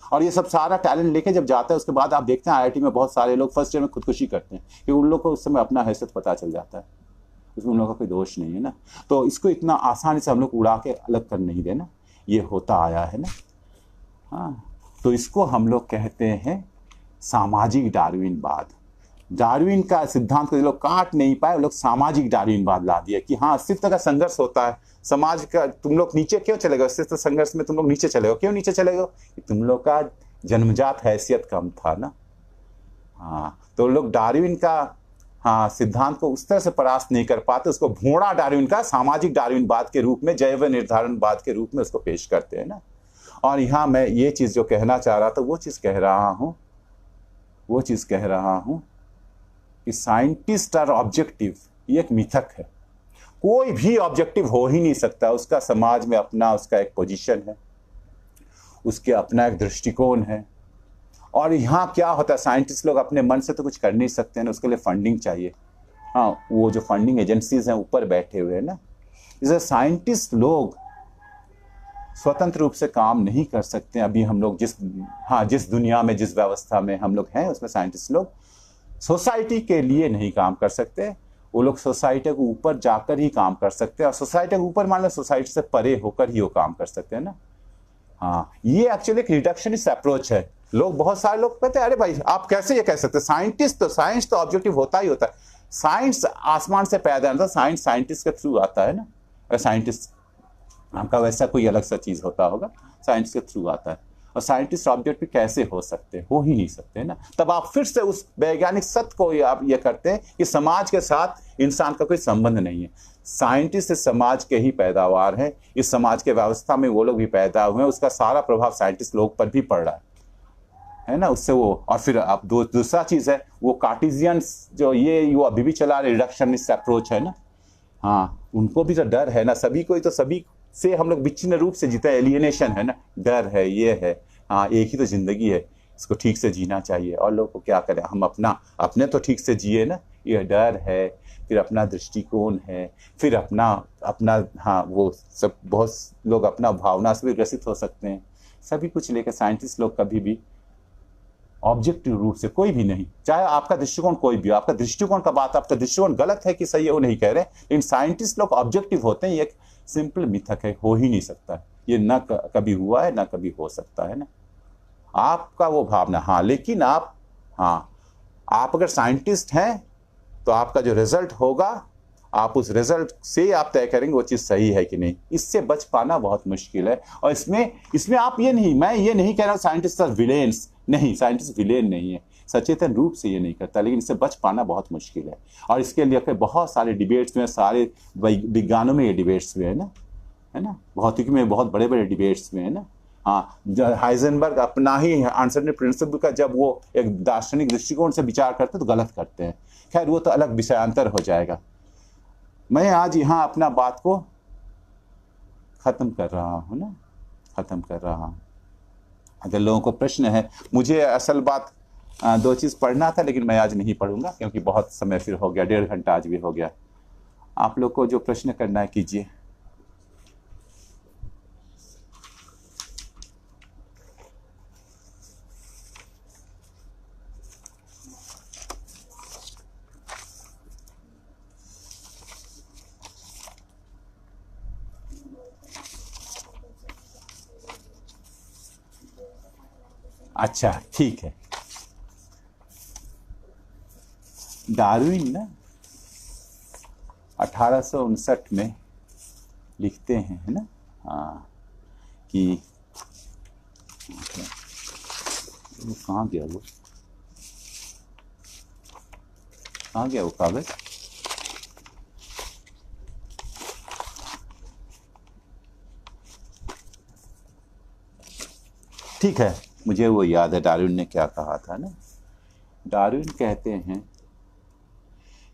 और ये सब सारा टैलेंट लेके जब जाता है, उसके बाद आप देखते हैं आईआईटी में बहुत सारे लोग फर्स्ट ईयर में खुदकुशी करते हैं, कि उन लोग को उस समय अपना हैसियत पता चल जाता है, उसमें उन लोगों का कोई दोष नहीं है ना। तो इसको इतना आसानी से हम लोग उड़ा के अलग कर नहीं देना, ये होता आया है ना। हाँ, तो इसको हम लोग कहते हैं सामाजिक डार्विनवाद। डार्विन का सिद्धांत को लोग काट नहीं पाए, लोग सामाजिक डार्विनवाद ला दिया कि हाँ अस्तित्व का संघर्ष होता है, समाज का तुम लोग नीचे क्यों चले गए, अस्तित्व संघर्ष में तुम लोग नीचे चले गए, क्यों नीचे चले गए? तुम लोग का जन्मजात हैसियत कम था ना। हाँ, तो लोग डार्विन का हाँ सिद्धांत को उस तरह से परास्त नहीं कर पाते, उसको भोड़ा डार्विन का सामाजिक डार्विनवाद के रूप में, जैव निर्धारणवाद के रूप में उसको पेश करते हैं ना। और यहाँ मैं ये चीज जो कहना चाह रहा था वो चीज कह रहा हूं कि साइंटिस्ट आर ऑब्जेक्टिव, ये एक मिथक है। कोई भी ऑब्जेक्टिव हो ही नहीं सकता, उसका समाज में अपना उसका एक पोजीशन है, उसके अपना एक दृष्टिकोण है, और यहाँ क्या होता है, साइंटिस्ट लोग अपने मन से तो कुछ कर नहीं सकते ना, उसके लिए फंडिंग चाहिए। हाँ, वो जो फंडिंग एजेंसीज हैं ऊपर बैठे हुए हैं ना, जैसे साइंटिस्ट लोग स्वतंत्र रूप से काम नहीं कर सकते। अभी हम लोग जिस दुनिया में, जिस व्यवस्था में हम लोग हैं, उसमें साइंटिस्ट लोग सोसाइटी के लिए नहीं काम कर सकते। वो लोग सोसाइटी के ऊपर जाकर ही काम कर सकते हैं, और सोसाइटी के ऊपर मान लो सोसाइटी से परे होकर ही वो काम कर सकते हैं ना। हाँ, ये एक्चुअली एक रिडक्शनिस्ट अप्रोच है। लोग, बहुत सारे लोग कहते हैं अरे भाई आप कैसे ये कह सकते हैं, साइंस तो ऑब्जेक्टिव होता ही होता है। साइंस आसमान से पैदा नहीं, साइंस साइंटिस्ट के थ्रू आता है ना। अगर साइंटिस्ट आपका वैसा कोई अलग सा चीज होता होगा, साइंस के थ्रू आता है। और साइंटिस्ट ऑब्जेक्ट भी कैसे हो सकते, हो ही नहीं सकते ना। तब आप फिर से उस वैज्ञानिक सत्य को आप ये करते हैं कि समाज के साथ इंसान का कोई संबंध नहीं है। साइंटिस्ट इस समाज के ही पैदावार है, इस समाज के व्यवस्था में वो लोग भी पैदा हुए हैं, उसका सारा प्रभाव साइंटिस्ट लोग पर भी पड़ रहा है ना। उससे वो, और फिर आप दूसरा चीज है वो कार्टेशियंस जो वो अभी भी चला रहे रिडक्शनिस्ट अप्रोच है ना। हाँ, उनको भी तो डर है ना, सभी को ही तो, सभी से हम लोग विच्छिन्न रूप से जीते, एलियनेशन है ना, डर है, ये है। हाँ, एक ही तो जिंदगी है, इसको ठीक से जीना चाहिए। और लोग को क्या करें, हम अपने तो ठीक से जिए ना। ये डर है, फिर अपना दृष्टिकोण है, फिर अपना हाँ, वो सब बहुत लोग अपना भावना से भी ग्रसित हो सकते हैं। सभी कुछ लेकर साइंटिस्ट लोग कभी भी ऑब्जेक्टिव रूप से कोई भी नहीं, चाहे आपका दृष्टिकोण कोई भी हो, आपका दृष्टिकोण का बात, आपका दृष्टिकोण गलत है कि सही है वो नहीं कह रहे, लेकिन साइंटिस्ट लोग ऑब्जेक्टिव होते हैं। ये एक सिंपल मिथक है, हो ही नहीं सकता, ये ना कभी हुआ है ना कभी हो सकता है ना। आपका वो भावना, हाँ, लेकिन आप अगर साइंटिस्ट हैं तो आपका जो रिजल्ट होगा, आप उस रिजल्ट से आप तय करेंगे वो चीज सही है कि नहीं। इससे बच पाना बहुत मुश्किल है। और इसमें आप मैं ये नहीं कह रहा हूं साइंटिस्ट विलेन्स, नहीं, साइंटिस्ट विलेन नहीं है, सचेतन रूप से ये नहीं करता, लेकिन इससे बच पाना बहुत मुश्किल है। और इसके लिए बहुत सारे डिबेट्स में, सारे विज्ञानों में ये डिबेट्स हुए है ना, भौतिकी में बहुत बड़े बड़े डिबेट्स में है ना। हाँ, हाइजेनबर्ग अपना ही आंसर प्रिंसिपल का जब वो एक दार्शनिक दृष्टिकोण से विचार करते तो गलत करते हैं। खैर, वो तो अलग विषयांतर हो जाएगा। मैं आज यहाँ अपना बात को खत्म कर रहा हूँ। अगर लोगों को प्रश्न है, मुझे असल बात 2 चीज पढ़ना था, लेकिन मैं आज नहीं पढ़ूंगा क्योंकि बहुत समय फिर हो गया, 1.5 घंटा आज भी हो गया। आप लोग को जो प्रश्न करना है कीजिए। अच्छा, ठीक है। डार्विन ना 1859 में लिखते हैं, है ना, हाँ, कि वो कहाँ गया वो कागज। ठीक है, मुझे वो याद है डार्विन ने क्या कहा था ना। डार्विन कहते हैं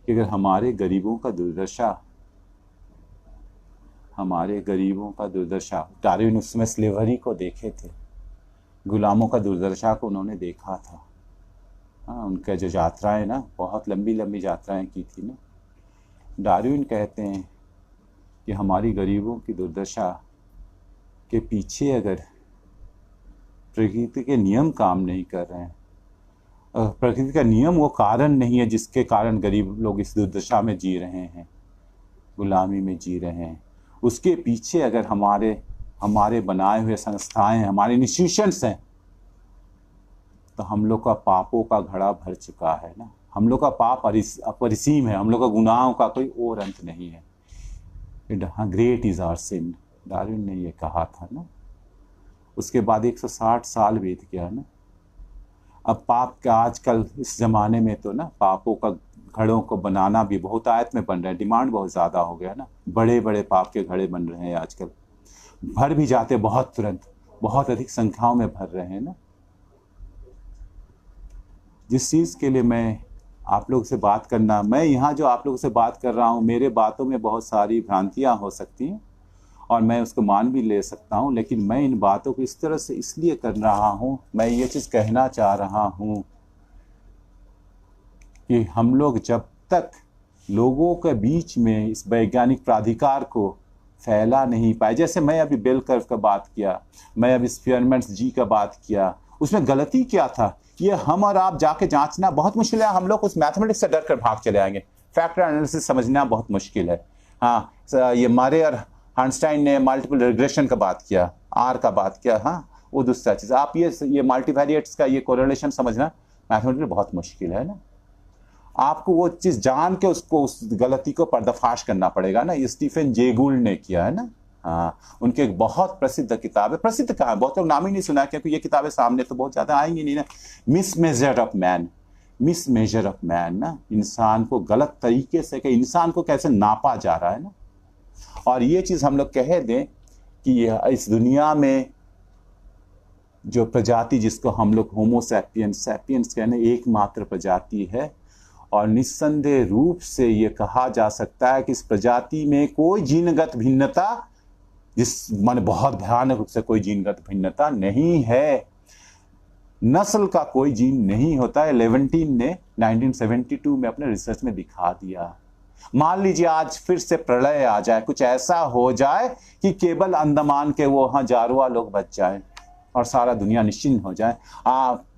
कि अगर हमारे गरीबों का दुर्दशा, डार्विन उस समय स्लेवरी को देखे थे, गुलामों का दुर्दशा को उन्होंने देखा था। हाँ, उनके जो यात्राएं ना, बहुत लंबी लंबी यात्राएं की थी ना। डार्विन कहते हैं कि हमारी गरीबों की दुर्दशा के पीछे अगर प्रकृति के नियम काम नहीं कर रहे हैं, प्रकृति का नियम वो कारण नहीं है जिसके कारण गरीब लोग इस दुर्दशा में जी रहे हैं, गुलामी में जी रहे हैं, उसके पीछे अगर हमारे बनाए हुए संस्थाएं, हमारे इंस्टीट्यूशंस हैं, तो हम लोग का पापों का घड़ा भर चुका है ना। हम लोग का पाप अपरिसीम है, हम लोग का गुनाहों का कोई और अंत नहीं है। Great is our sin, Darwin ने ये कहा था ना। उसके बाद 160 साल बीत गया ना। अब पाप का आजकल इस जमाने में तो ना, पापों का घड़ों को बनाना भी बहुत आयत में बन रहा है, डिमांड बहुत ज़्यादा हो गया ना। बड़े बड़े पाप के घड़े बन रहे हैं आजकल, भर भी जाते बहुत तुरंत, बहुत अधिक संख्याओं में भर रहे हैं ना। जिस चीज़ के लिए मैं आप लोग से बात करना, मैं यहाँ जो आप लोगों से बात कर रहा हूँ, मेरे बातों में बहुत सारी भ्रांतियाँ हो सकती हैं, और मैं उसको मान भी ले सकता हूँ, लेकिन मैं इन बातों को इस तरह से इसलिए कर रहा हूँ, मैं ये चीज़ कहना चाह रहा हूँ कि हम लोग जब तक लोगों के बीच में इस वैज्ञानिक प्राधिकार को फैला नहीं पाए, जैसे मैं अभी बेल कर्व का बात किया, मैं अभी स्पीयरमैन जी का बात किया, उसमें गलती क्या था ये हम और आप जाके जांचना बहुत मुश्किल है। हम लोग उस मैथमेटिक्स से डर कर भाग चले आएंगे, फैक्टर एनालिसिस समझना बहुत मुश्किल है। हाँ, ये मारे और आइंस्टाइन ने मल्टीपल रिग्रेशन का बात किया, आर का बात किया, हाँ वो दूसरा चीज़। आप ये मल्टीवेरिएट्स का ये कोरिलेशन समझना मैथमेटिक्स बहुत मुश्किल है ना। आपको वो चीज़ जान के उसको उस गलती को पर्दाफाश करना पड़ेगा ना। ये स्टीफन जे गोल्ड ने किया है ना। हाँ, उनकी एक बहुत प्रसिद्ध किताब है, प्रसिद्ध कहाँ है, बहुत लोग नाम ही नहीं सुना, क्योंकि ये किताबें सामने तो बहुत ज़्यादा आएंगी नहीं ना। Miss measure of man, miss measure of man ना, इंसान को गलत तरीके से, कि इंसान को कैसे नापा जा रहा है ना। और ये चीज़ हम लोग कह दें कि इस दुनिया में जो प्रजाति जिसको हम लोग होमो सैपियंस सैपियंस कहने, एकमात्र प्रजाति है, और निस्संदेह रूप से ये कहा जा सकता है कि इस प्रजाति में कोई जीनगत भिन्नता, जिस माने बहुत भयानक रूप से कोई जीनगत भिन्नता नहीं है। नस्ल का कोई जीन नहीं होता है। लेवेंटीन ने 1972 में अपने रिसर्च में दिखा दिया। मान लीजिए आज फिर से प्रलय आ जाए, कुछ ऐसा हो जाए कि केवल अंडमान के वो वहां जारवा लोग बच जाए और सारा दुनिया निश्चिंत हो जाए,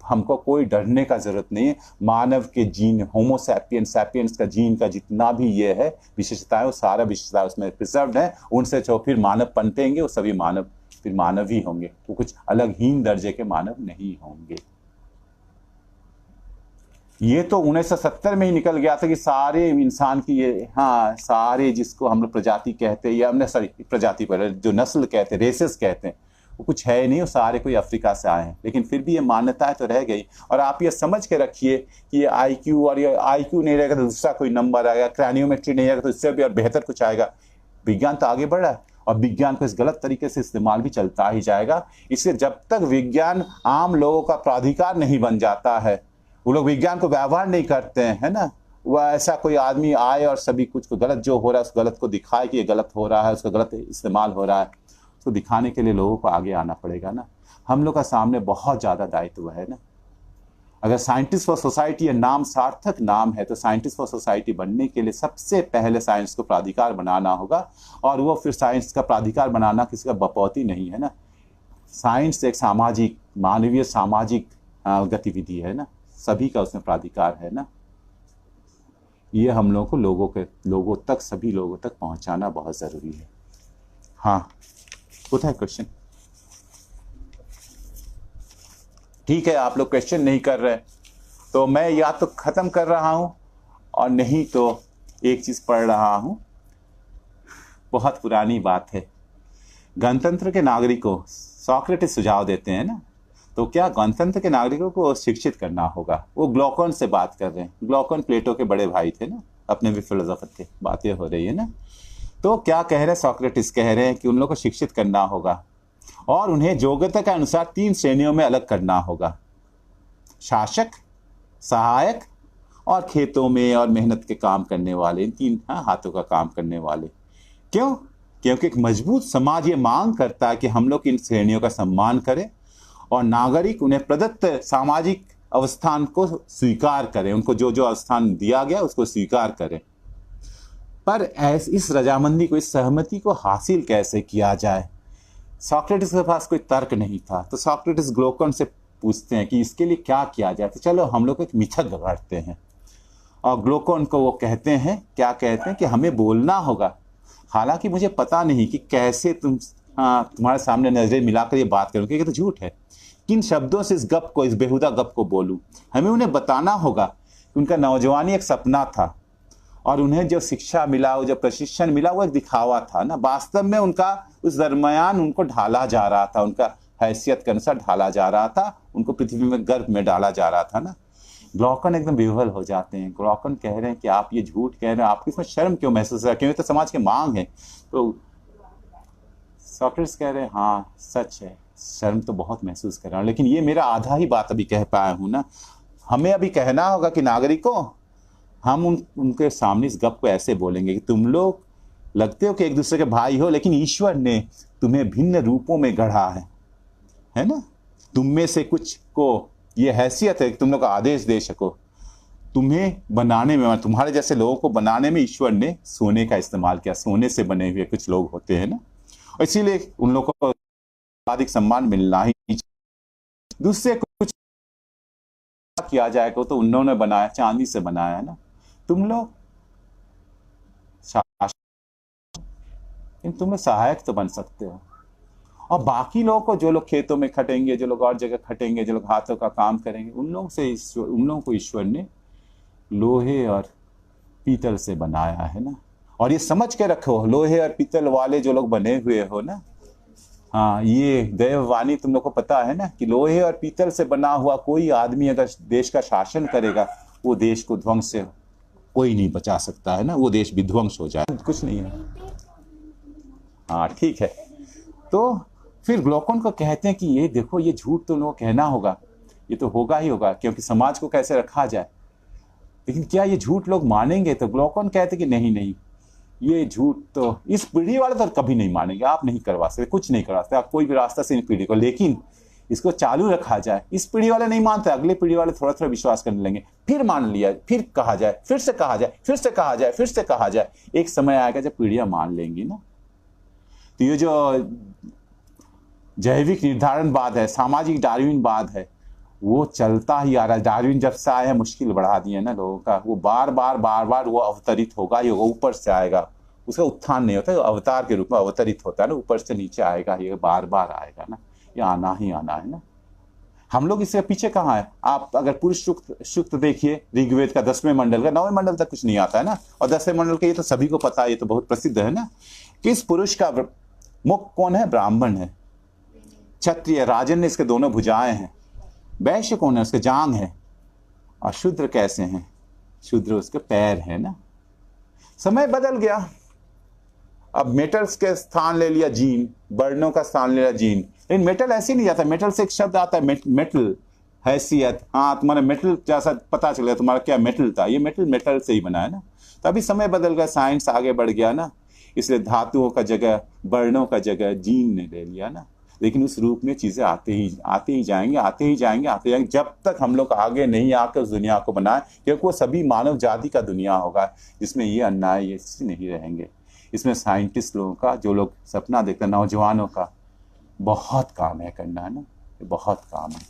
हमको कोई डरने का जरूरत नहीं है। मानव के जीन, होमो सैपियंस सैपियंस का जीन का जितना भी ये है विशेषताएं, वो सारा विशेषता उसमें प्रिजर्व्ड है। उनसे जो फिर मानव पनपेंगे वो सभी मानव फिर मानव ही होंगे, वो कुछ अलग हीन दर्जे के मानव नहीं होंगे। ये तो 1970 में ही निकल गया था कि सारे इंसान की ये, हाँ सारे जिसको हम लोग प्रजाति कहते हैं, या हमने सॉरी प्रजाति पर जो नस्ल कहते हैं, रेसेस कहते हैं, वो कुछ है नहीं, वो सारे कोई अफ्रीका से आए हैं। लेकिन फिर भी ये मान्यताएं तो रह गई। और आप ये समझ के रखिए कि ये आईक्यू, और ये आईक्यू नहीं रहेगा तो दूसरा कोई नंबर आएगा, क्रैनियोमेट्री नहीं रहेगा तो इससे भी और बेहतर कुछ आएगा। विज्ञान तो आगे बढ़ रहा है और विज्ञान को इस गलत तरीके से इस्तेमाल भी चलता ही जाएगा। इसलिए जब तक विज्ञान आम लोगों का प्राधिकार नहीं बन जाता है, वो लोग विज्ञान को व्यवहार नहीं करते हैं, है ना, वह ऐसा कोई आदमी आए और सभी कुछ को गलत जो हो रहा है उस गलत को दिखाए कि ये गलत हो रहा है, उसका गलत इस्तेमाल हो रहा है, तो दिखाने के लिए लोगों को आगे आना पड़ेगा ना। हम लोग का सामने बहुत ज़्यादा दायित्व है ना। अगर साइंटिस्ट फॉर सोसाइटी ये नाम सार्थक नाम है, तो साइंटिस्ट फॉर सोसाइटी बनने के लिए सबसे पहले साइंस को प्राधिकार बनाना होगा। और वो फिर साइंस का प्राधिकार बनाना किसी का बपौती नहीं है ना। साइंस एक सामाजिक, मानवीय सामाजिक गतिविधि है ना, सभी का उसमें प्राधिकार है ना। ये हम लोगों को लोगों तक, सभी लोगों तक पहुंचाना बहुत ज़रूरी है। हाँ, होता है क्वेश्चन? ठीक है, आप लोग क्वेश्चन नहीं कर रहे तो मैं या तो खत्म कर रहा हूं और नहीं तो एक चीज पढ़ रहा हूं। बहुत पुरानी बात है। गणतंत्र के नागरिकों, सोक्रेटिस सुझाव देते हैं ना, तो क्या गणतंत्र के नागरिकों को शिक्षित करना होगा। वो ग्लूकोन से बात कर रहे हैं। ग्लूकोन प्लेटो के बड़े भाई थे ना, अपने भी फिलोसोफर थे, बातें हो रही है ना। तो क्या कह रहे हैं सोक्रेटिस? कह रहे हैं कि उन लोगों को शिक्षित करना होगा और उन्हें योग्यता के अनुसार 3 श्रेणियों में अलग करना होगा: शासक, सहायक और खेतों में और मेहनत के काम करने वाले, इन 3 हाथों का काम करने वाले। क्यों? क्योंकि एक मजबूत समाज ये मांग करता है कि हम लोग इन श्रेणियों का सम्मान करें और नागरिक उन्हें प्रदत्त सामाजिक अवस्थान को स्वीकार करें, उनको जो जो अवस्थान दिया गया उसको स्वीकार करें। पर इस रजामंदी को, इस सहमति को हासिल कैसे किया जाए? सोक्रेटिस के पास कोई तर्क नहीं था, तो सोक्रेटिस ग्लूकोन से पूछते हैं कि इसके लिए क्या किया जाए। तो चलो हम लोग एक मिथक गढ़ते हैं और ग्लूकोन को वो कहते हैं, क्या कहते हैं कि हमें बोलना होगा। हालांकि मुझे पता नहीं कि कैसे तुम्हारे सामने नजरें मिलाकर ये बात करूँ, क्योंकि तो झूठ है। किन शब्दों से इस गप को, इस बेहुदा गप को बोलूँ? हमें उन्हें बताना होगा कि उनका नौजवानी एक सपना था और उन्हें जो शिक्षा मिला, वो जो प्रशिक्षण मिला, वो एक दिखावा था ना। वास्तव में उनका उस दरमियान उनको ढाला जा रहा था, उनका हैसियत के अनुसार ढाला जा रहा था, उनको पृथ्वी में गर्भ में डाला जा रहा था ना। ग्लूकोन एकदम विह्वल हो जाते हैं। ग्लूकोन कह रहे हैं कि आप ये झूठ कह रहे हैं, आपको इसमें शर्म क्यों महसूस हो रहा है? क्योंकि तो समाज की मांग है। तो सोक्रेटिस कह रहे हैं हाँ सच है, शर्म तो बहुत महसूस कर रहा हूँ, लेकिन ये मेरा आधा ही बात अभी कह पाया हूँ ना। हमें अभी कहना होगा कि नागरिकों, हम उनके सामने इस गप को ऐसे बोलेंगे कि तुम लोग लगते हो कि एक दूसरे के भाई हो, लेकिन ईश्वर ने तुम्हें भिन्न रूपों में गढ़ा है ना। तुम में से कुछ को ये हैसियत है कि तुम लोग का आदेश दे सको। तुम्हें बनाने में, तुम्हारे जैसे लोगों को बनाने में ईश्वर ने सोने का इस्तेमाल किया। सोने से बने हुए कुछ लोग होते हैं ना, और इसीलिए उन लोगों को अधिक सम्मान मिलना ही चाहिए। दूसरे को कुछ किया जाएगा तो उन्होंने बनाया, चांदी से बनाया है ना। तुम लोग तुम लोग सहायक तो बन सकते हो। और बाकी लोगों को, जो लोग खेतों में खटेंगे, जो लोग और जगह खटेंगे, जो लोग हाथों का काम करेंगे, उन लोगों को ईश्वर ने लोहे और पीतल से बनाया है ना। और ये समझ के रखो, लोहे और पीतल वाले जो लोग बने हुए हो ना, हाँ, ये देववाणी तुम लोग को पता है ना कि लोहे और पीतल से बना हुआ कोई आदमी अगर देश का शासन करेगा, वो देश को ध्वंस से कोई नहीं बचा सकता है ना। वो देश विध्वंस हो जाए, कुछ नहीं है। हाँ ठीक है। तो फिर ग्लोकन को कहते हैं कि ये देखो, ये झूठ तो लोगों को कहना होगा, ये तो होगा ही होगा, क्योंकि समाज को कैसे रखा जाए। लेकिन क्या ये झूठ लोग मानेंगे? तो ग्लोकन कहते कि नहीं नहीं, ये झूठ तो इस पीढ़ी वाले तो कभी नहीं मानेंगे। आप नहीं करवा सकते, कुछ नहीं करवा सकते आप कोई भी रास्ता से इन पीढ़ी को, लेकिन इसको चालू रखा जाए। इस पीढ़ी वाले नहीं मानते, अगले पीढ़ी वाले थोड़ा थोड़ा विश्वास करने लगेंगे, फिर मान लिया, फिर कहा जाए, फिर से कहा जाए, फिर से कहा जाए, फिर से कहा जाए। एक समय आएगा जब पीढ़ियां मान लेंगी ना। तो ये जो जैविक निर्धारणवाद है, सामाजिक डार्विनवाद है, वो चलता ही आ रहा है। डार्विन जब से आया है, मुश्किल बढ़ा दिया ना लोगों का। वो बार बार वो अवतरित होगा ही होगा, ऊपर से आएगा। उसका उत्थान नहीं होता, अवतार के रूप में अवतरित होता है ना, ऊपर से नीचे आएगा, ये बार बार आएगा ना, ये आना ही आना है ना। हम लोग इसके पीछे कहाँ है? आप अगर पुरुष सूक्त देखिए, ऋग्वेद का 10वें मंडल का 9वें मंडल तक कुछ नहीं आता है ना। और 10वें मंडल का ये तो सभी को पता है, ये तो बहुत प्रसिद्ध है ना कि इस पुरुष का मुख कौन है? ब्राह्मण है। क्षत्रिय राजन ने इसके दोनों भुजाएं हैं। वैश्य कौन है? उसके जांग है। और शूद्र कैसे हैं? शूद्र उसके पैर है ना। समय बदल गया, अब मेटल्स के स्थान ले लिया जीन, वर्णों का स्थान ले लिया जीन। लेकिन मेटल ऐसे नहीं जाता, मेटल से एक शब्द आता है मेटल, हैसियत। हाँ, तुम्हारा मेटल जैसा पता चल गया तुम्हारा क्या मेटल था, ये मेटल से ही बना है ना। तो अभी समय बदल गया, साइंस आगे बढ़ गया ना, इसलिए धातुओं का जगह, वर्णों का जगह जीन ने ले लिया ना। लेकिन उस रूप में चीजें आते ही जाएंगे, जब तक हम लोग आगे नहीं आकर उस दुनिया को बनाए, क्योंकि वो सभी मानव जाति का दुनिया होगा जिसमें ये अन्याय ये नहीं रहेंगे। इसमें साइंटिस्ट लोगों का, जो लोग सपना देखते हैं, नौजवानों का बहुत काम है करना है ना, बहुत काम है।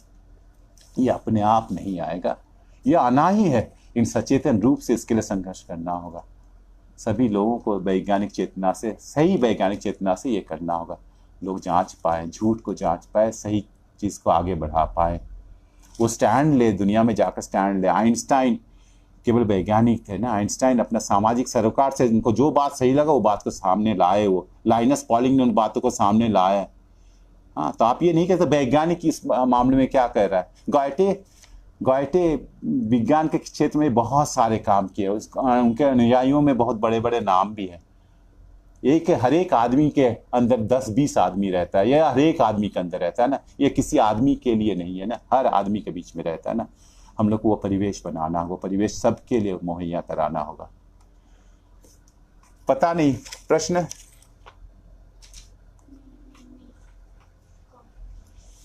ये अपने आप नहीं आएगा, ये आना ही है। इन सचेतन रूप से इसके लिए संघर्ष करना होगा। सभी लोगों को वैज्ञानिक चेतना से, सही वैज्ञानिक चेतना से ये करना होगा। लोग जांच पाए, झूठ को जांच पाए, सही चीज़ को आगे बढ़ा पाए, वो स्टैंड ले, दुनिया में जाकर स्टैंड ले। आइंस्टाइन केवल वैज्ञानिक थे ना, आइंस्टाइन अपना सामाजिक सरोकार से उनको जो बात सही लगा वो बात को सामने लाए। वो लाइनस पॉलिंग ने उन बातों को सामने लाया। हाँ, तो आप ये नहीं कहते वैज्ञानिक इस मामले में क्या कर रहा है। गोयटे विज्ञान के क्षेत्र में बहुत सारे काम किए, उनके अनुयायियों में बहुत बड़े बड़े नाम भी है। हर एक आदमी के अंदर 10-20 आदमी रहता है, यह हर एक आदमी के अंदर रहता है ना। ये किसी आदमी के लिए नहीं है ना, हर आदमी के बीच में रहता है ना। हम लोग को वो परिवेश बनाना, वो परिवेश सबके लिए मुहैया कराना होगा। पता नहीं, प्रश्न?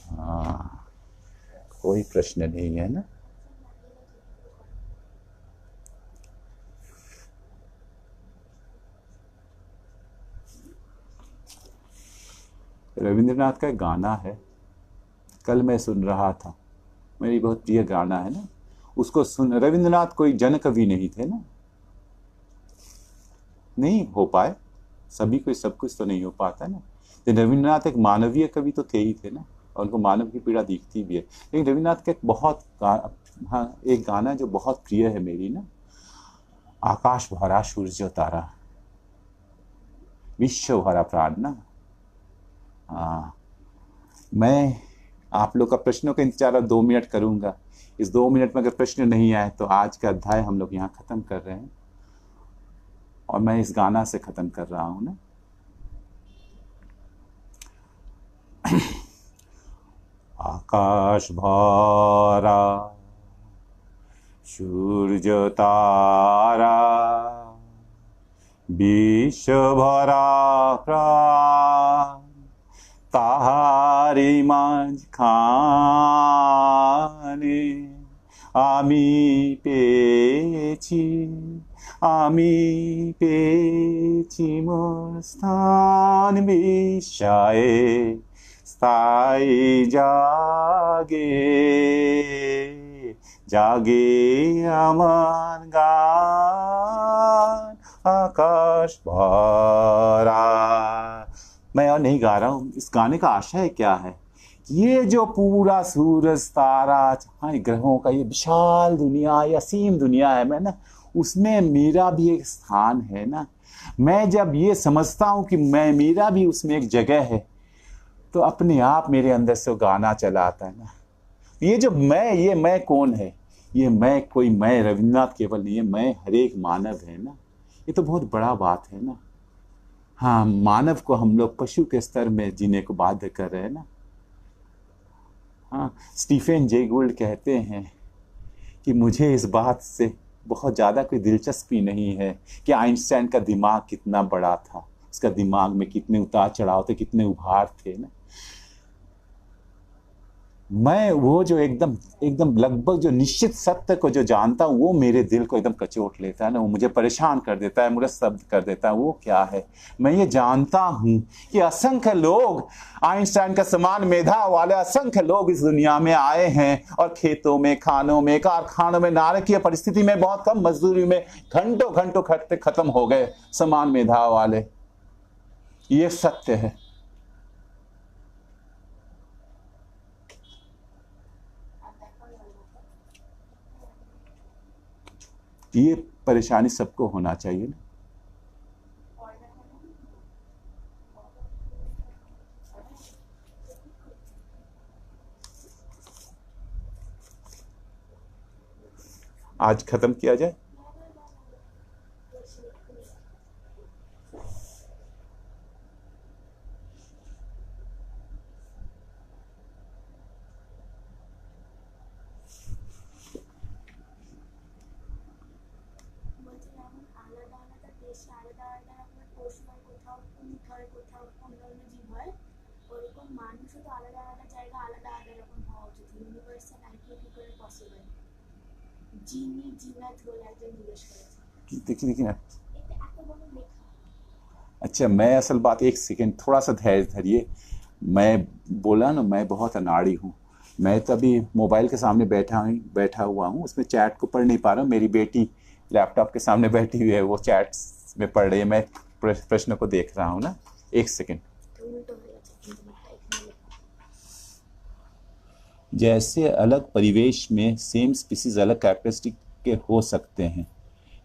हाँ, कोई प्रश्न नहीं है ना। रविंद्रनाथ का एक गाना है, कल मैं सुन रहा था, मेरी बहुत प्रिय गाना है ना, उसको सुन। रविंद्रनाथ कोई जन कवि नहीं थे ना, नहीं हो पाए, सभी को सब कुछ तो नहीं हो पाता ना। तो रविंद्रनाथ एक मानवीय कवि तो थे ही थे ना, और उनको मानव की पीड़ा दिखती भी है। लेकिन रविंद्रनाथ का एक गाना जो बहुत प्रिय है मेरी ना, आकाश भरा सूर्य तारा, विश्व भरा प्राण ना। मैं आप लोग का प्रश्नों का इंतजार 2 मिनट करूंगा। इस 2 मिनट में अगर प्रश्न नहीं आए तो आज का अध्याय हम लोग यहाँ खत्म कर रहे हैं, और मैं इस गाना से खत्म कर रहा हूं ना। आकाश भरा सूर्य तारा, विश्व भरा प्राण তাহারি মাঝখানে আমি পেয়েছি মোর স্থান বিশ্বায়ে স্থায়ী জাগে আমার গান आकाश भरा। मैं और नहीं गा रहा हूँ, इस गाने का आशय क्या है? ये जो पूरा सूरज तारा ग्रहों का ये विशाल दुनिया, या असीम दुनिया है, मैं ना उसमें मेरा भी एक स्थान है ना। मैं जब ये समझता हूँ कि मेरा भी उसमें एक जगह है, तो अपने आप मेरे अंदर से गाना चला आता है ना। ये जो ये मैं कौन है? ये मैं कोई मैं रविन्द्रनाथ केवल नहीं है, मैं हर एक मानव है ना। ये तो बहुत बड़ा बात है ना। हाँ, मानव को हम लोग पशु के स्तर में जीने को बाध्य कर रहे हैं ना। हाँ, स्टीफन जे गोल्ड कहते हैं कि मुझे इस बात से बहुत ज़्यादा कोई दिलचस्पी नहीं है कि आइंस्टाइन का दिमाग कितना बड़ा था, उसका दिमाग में कितने उतार चढ़ाव थे, कितने उभार थे ना। मैं वो जो एकदम लगभग जो निश्चित सत्य को जो जानता हूँ, वो मेरे दिल को एकदम कचोट लेता है ना, वो मुझे परेशान कर देता है, मुझे शब्द कर देता है। वो क्या है? मैं ये जानता हूँ कि असंख्य लोग आइंस्टाइन का समान मेधा वाले असंख्य लोग इस दुनिया में आए हैं, और खेतों में, खानों में, कारखानों में, नारकीय परिस्थिति में, बहुत कम मजदूरी में घंटों खटते खत्म हो गए समान मेधा वाले। ये सत्य है। ये परेशानी सबको होना चाहिए ना। आज खत्म किया जाए। देखिए अच्छा, मैं असल बात, एक सेकेंड थोड़ा सा धैर्य धरिए। मैं बोला ना, मैं बहुत अनाड़ी हूँ। मैं तो अभी मोबाइल के सामने बैठा हुआ हूँ, उसमें चैट को पढ़ नहीं पा रहा हूँ। मेरी बेटी लैपटॉप के सामने बैठी हुई है, वो चैट में पढ़ रही है, मैं प्रश्न को देख रहा हूँ ना। एक सेकेंड। जैसे अलग परिवेश में सेम स्पीसीज अलग कैरेक्टरिस्टिक के हो सकते हैं,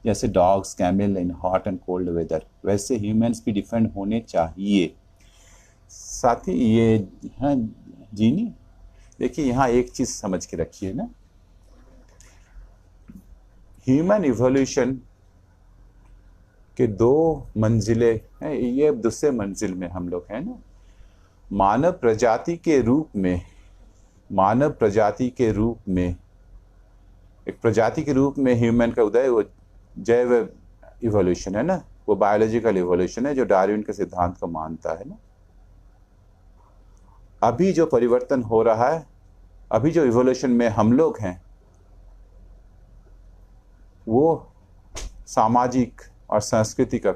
जैसे dogs camel in hot and cold weather, वैसे ह्यूमंस भी डिफरेंट होने चाहिए। साथ ही ये हाँ जीनी, देखिए यहाँ एक चीज समझ के रखिए ना, ह्यूमन इवोल्यूशन के 2 मंजिलें हैं। ये दूसरे मंजिल में हम लोग हैं ना। मानव प्रजाति के रूप में एक प्रजाति के रूप में ह्यूमन का उदय वो जैव इवोल्यूशन है ना, वो बायोलॉजिकल इवोल्यूशन है जो डार्विन के सिद्धांत को मानता है ना। अभी जो परिवर्तन हो रहा है, अभी जो इवोल्यूशन में हम लोग हैं, वो सामाजिक और सांस्कृतिक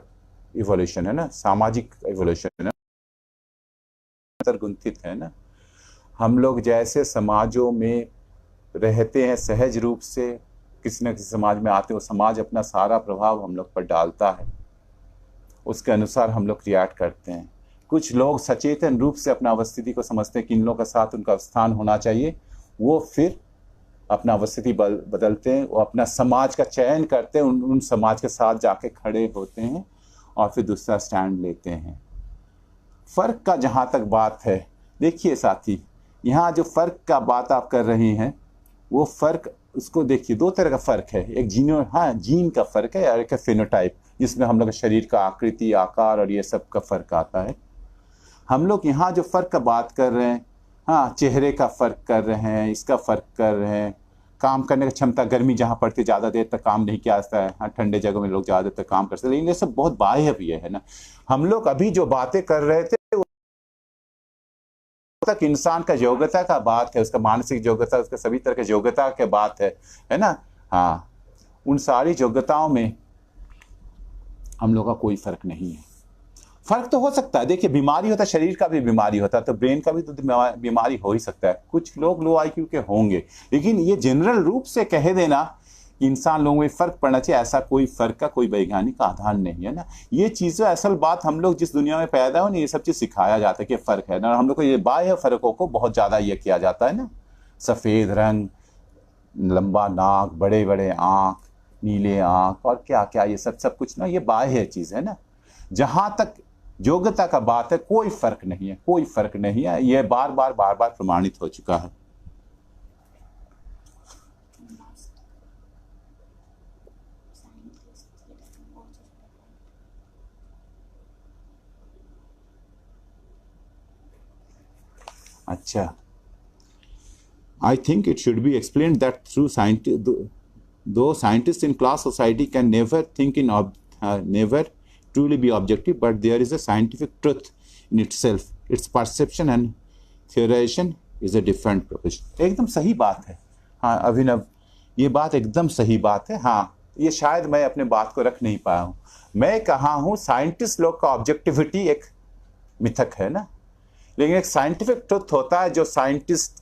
इवोल्यूशन है ना, सामाजिक इवोल्यूशन है, अंतर्गुंथित है ना। हम लोग जैसे समाजों में रहते हैं, सहज रूप से किसी न किसी समाज में आते हो, समाज अपना सारा प्रभाव हम लोग पर डालता है, उसके अनुसार हम लोग रिएक्ट करते हैं। कुछ लोग सचेतन रूप से अपना अवस्थिति को समझते हैं कि इन लोगों के साथ उनका स्थान होना चाहिए, वो फिर अपना अवस्थिति बदलते हैं, वो अपना समाज का चयन करते हैं, उन समाज के साथ जाके खड़े होते हैं और फिर दूसरा स्टैंड लेते हैं। फर्क का जहाँ तक बात है, देखिए साथी, यहाँ जो फर्क का बात आप कर रही हैं, वो फर्क उसको देखिए, 2 तरह का फर्क है। एक जीन का फर्क है और एक फेनोटाइप, जिसमें हम लोग शरीर का आकृति, आकार और ये सब का फर्क आता है। हम लोग यहाँ जो फर्क का बात कर रहे हैं, हाँ, चेहरे का फर्क कर रहे हैं, इसका फर्क कर रहे हैं, काम करने की क्षमता, गर्मी जहाँ पड़ती है ज़्यादा देर तक काम नहीं किया जाता है, हाँ ठंडे जगह में लोग ज़्यादा देर तक काम कर सकते हैं, लेकिन ये सब बहुत बाह्य भी है ना। हम लोग अभी जो बातें कर रहे थे तक इंसान का योग्यता का बात है, उसका मानसिक योग्यता, उसका सभी तरह की योग्यता की बात है ना। हाँ, उन सारी योग्यताओं में हम लोग का कोई फर्क नहीं है। फर्क तो हो सकता है, देखिए बीमारी होता है, शरीर का भी बीमारी होता है, तो ब्रेन का भी तो बीमारी हो ही सकता है। कुछ लोग लो आईक्यू के होंगे, लेकिन ये जनरल रूप से कह देना कि इंसान लोगों में फर्क पड़ना चाहिए, ऐसा कोई फर्क का कोई वैज्ञानिक आधार नहीं है ना। ये चीज़ें असल बात, हम लोग जिस दुनिया में पैदा हो ना, ये सब चीज़ सिखाया जाता है कि फर्क है ना। हम लोग को ये बाह्य फर्कों को बहुत ज़्यादा ये किया जाता है ना, सफ़ेद रंग, लंबा नाक, बड़े बड़े आँख, नीले आँख और क्या क्या, ये सब कुछ ना, ये बाह्य चीज़ है ना। जहाँ तक योग्यता का बात है, कोई फर्क नहीं है, कोई फर्क नहीं है। यह बार बार प्रमाणित हो चुका है। अच्छा, I think it should be explained that through though scientists in class society can never think in never truly be objective, but there is a scientific truth in itself. Its perception and theorization is a different proposition. एकदम सही बात है। हाँ अभिनव, ये बात एकदम सही बात है। हाँ, ये शायद मैं अपने बात को रख नहीं पाया हूँ। मैं कहा हूँ साइंटिस्ट लोग का ऑब्जेक्टिविटी एक मिथक है ना, लेकिन एक साइंटिफिक ट्रुथ होता है जो साइंटिस्ट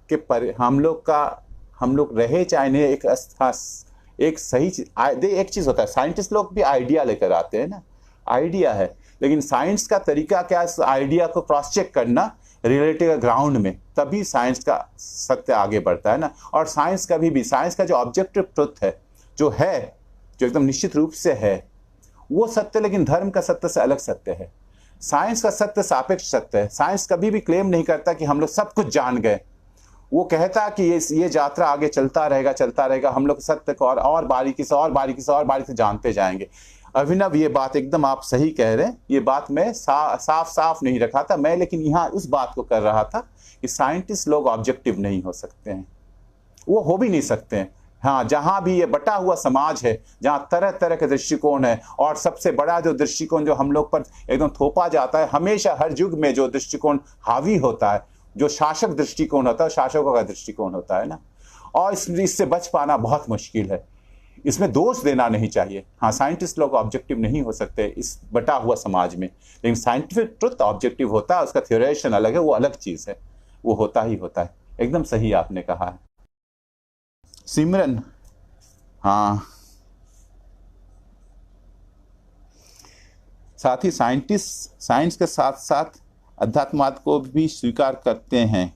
के पर हम लोग रहे चाहे नहीं, एक सही चीज, एक चीज होता है, साइंटिस्ट लोग भी आइडिया लेकर आते हैं ना, आइडिया है, लेकिन साइंस का तरीका क्या है, आइडिया को क्रॉस चेक करना रिलेटिव ग्राउंड में, तभी साइंस का सत्य आगे बढ़ता है ना। और साइंस कभी भी, साइंस का जो ऑब्जेक्टिव ट्रुथ है, जो एकदम निश्चित रूप से है, वो सत्य, लेकिन धर्म का सत्य से अलग सत्य है। साइंस का सत्य सापेक्ष सत्य है। साइंस कभी भी क्लेम नहीं करता कि हम लोग सब कुछ जान गए। वो कहता कि ये यात्रा आगे चलता रहेगा, हम लोग सत्य को और बारीकी से जानते जाएंगे। अभिनव, ये बात एकदम आप सही कह रहे हैं। ये बात मैं साफ नहीं रखा था मैं, लेकिन यहाँ उस बात को कर रहा था कि साइंटिस्ट लोग ऑब्जेक्टिव नहीं हो सकते हैं, वो हो भी नहीं सकते हैं। हाँ, जहाँ भी ये बटा हुआ समाज है, जहाँ तरह तरह के दृष्टिकोण है, और सबसे बड़ा जो दृष्टिकोण जो हम लोग पर एकदम थोपा जाता है, हमेशा हर युग में जो दृष्टिकोण हावी होता है, जो शासक दृष्टिकोण होता है, शासकों का दृष्टिकोण होता है ना, और इससे बच पाना बहुत मुश्किल है। इसमें दोष देना नहीं चाहिए। हाँ, साइंटिस्ट लोग ऑब्जेक्टिव नहीं हो सकते इस बटा हुआ समाज में, लेकिन साइंटिफिक ट्रुथ ऑब्जेक्टिव होता है, उसका थ्योरेशन अलग है, वो अलग चीज़ है, वो होता ही होता है। एकदम सही आपने कहा है सिमरन। हाँ, साथ ही साइंटिस्ट साइंस के साथ साथ अध्यात्मवाद को भी स्वीकार करते हैं।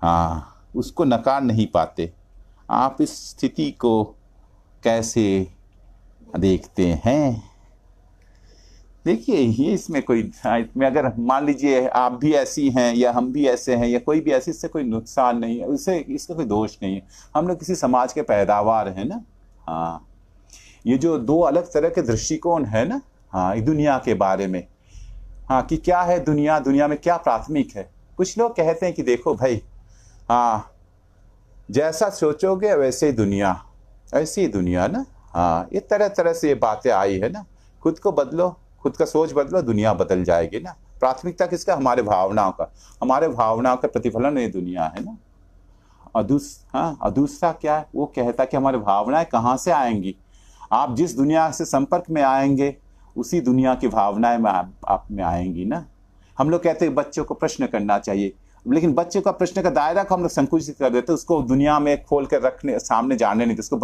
हाँ, उसको नकार नहीं पाते। आप इस स्थिति को कैसे देखते हैं? देखिए, ये इसमें अगर मान लीजिए आप भी ऐसी हैं या हम भी ऐसे हैं या कोई भी ऐसी, इससे कोई नुकसान नहीं है, इसका कोई दोष नहीं है। हम लोग किसी समाज के पैदावार हैं ना। हाँ, ये जो दो अलग तरह के दृष्टिकोण है ना, हाँ, दुनिया के बारे में, हाँ, कि क्या है दुनिया में क्या प्राथमिक है। कुछ लोग कहते हैं कि देखो भाई, हाँ, जैसा सोचोगे वैसे ही दुनिया, ऐसी ही दुनिया ना। हाँ, ये तरह तरह से ये बातें आई है ना। खुद को बदलो, खुद का सोच बदलो, दुनिया बदल जाएगी ना। प्राथमिकता किसका? हमारे भावनाओं का, हमारे भावनाओं का प्रतिफलन ये दुनिया है ना। और दूसरा क्या है, वो कहता कि हमारे भावनाएं कहाँ से आएंगी? आप जिस दुनिया से संपर्क में आएंगे उसी दुनिया की भावनाएं में आप में आएंगी ना। हम लोग कहते हैं बच्चों को प्रश्न करना चाहिए, लेकिन बच्चे का प्रश्न का दायरा को हम लोग संकुचित कर देते हैं, उसको दुनिया में खोल कर रखने, सामने जाने नहीं देते, उसको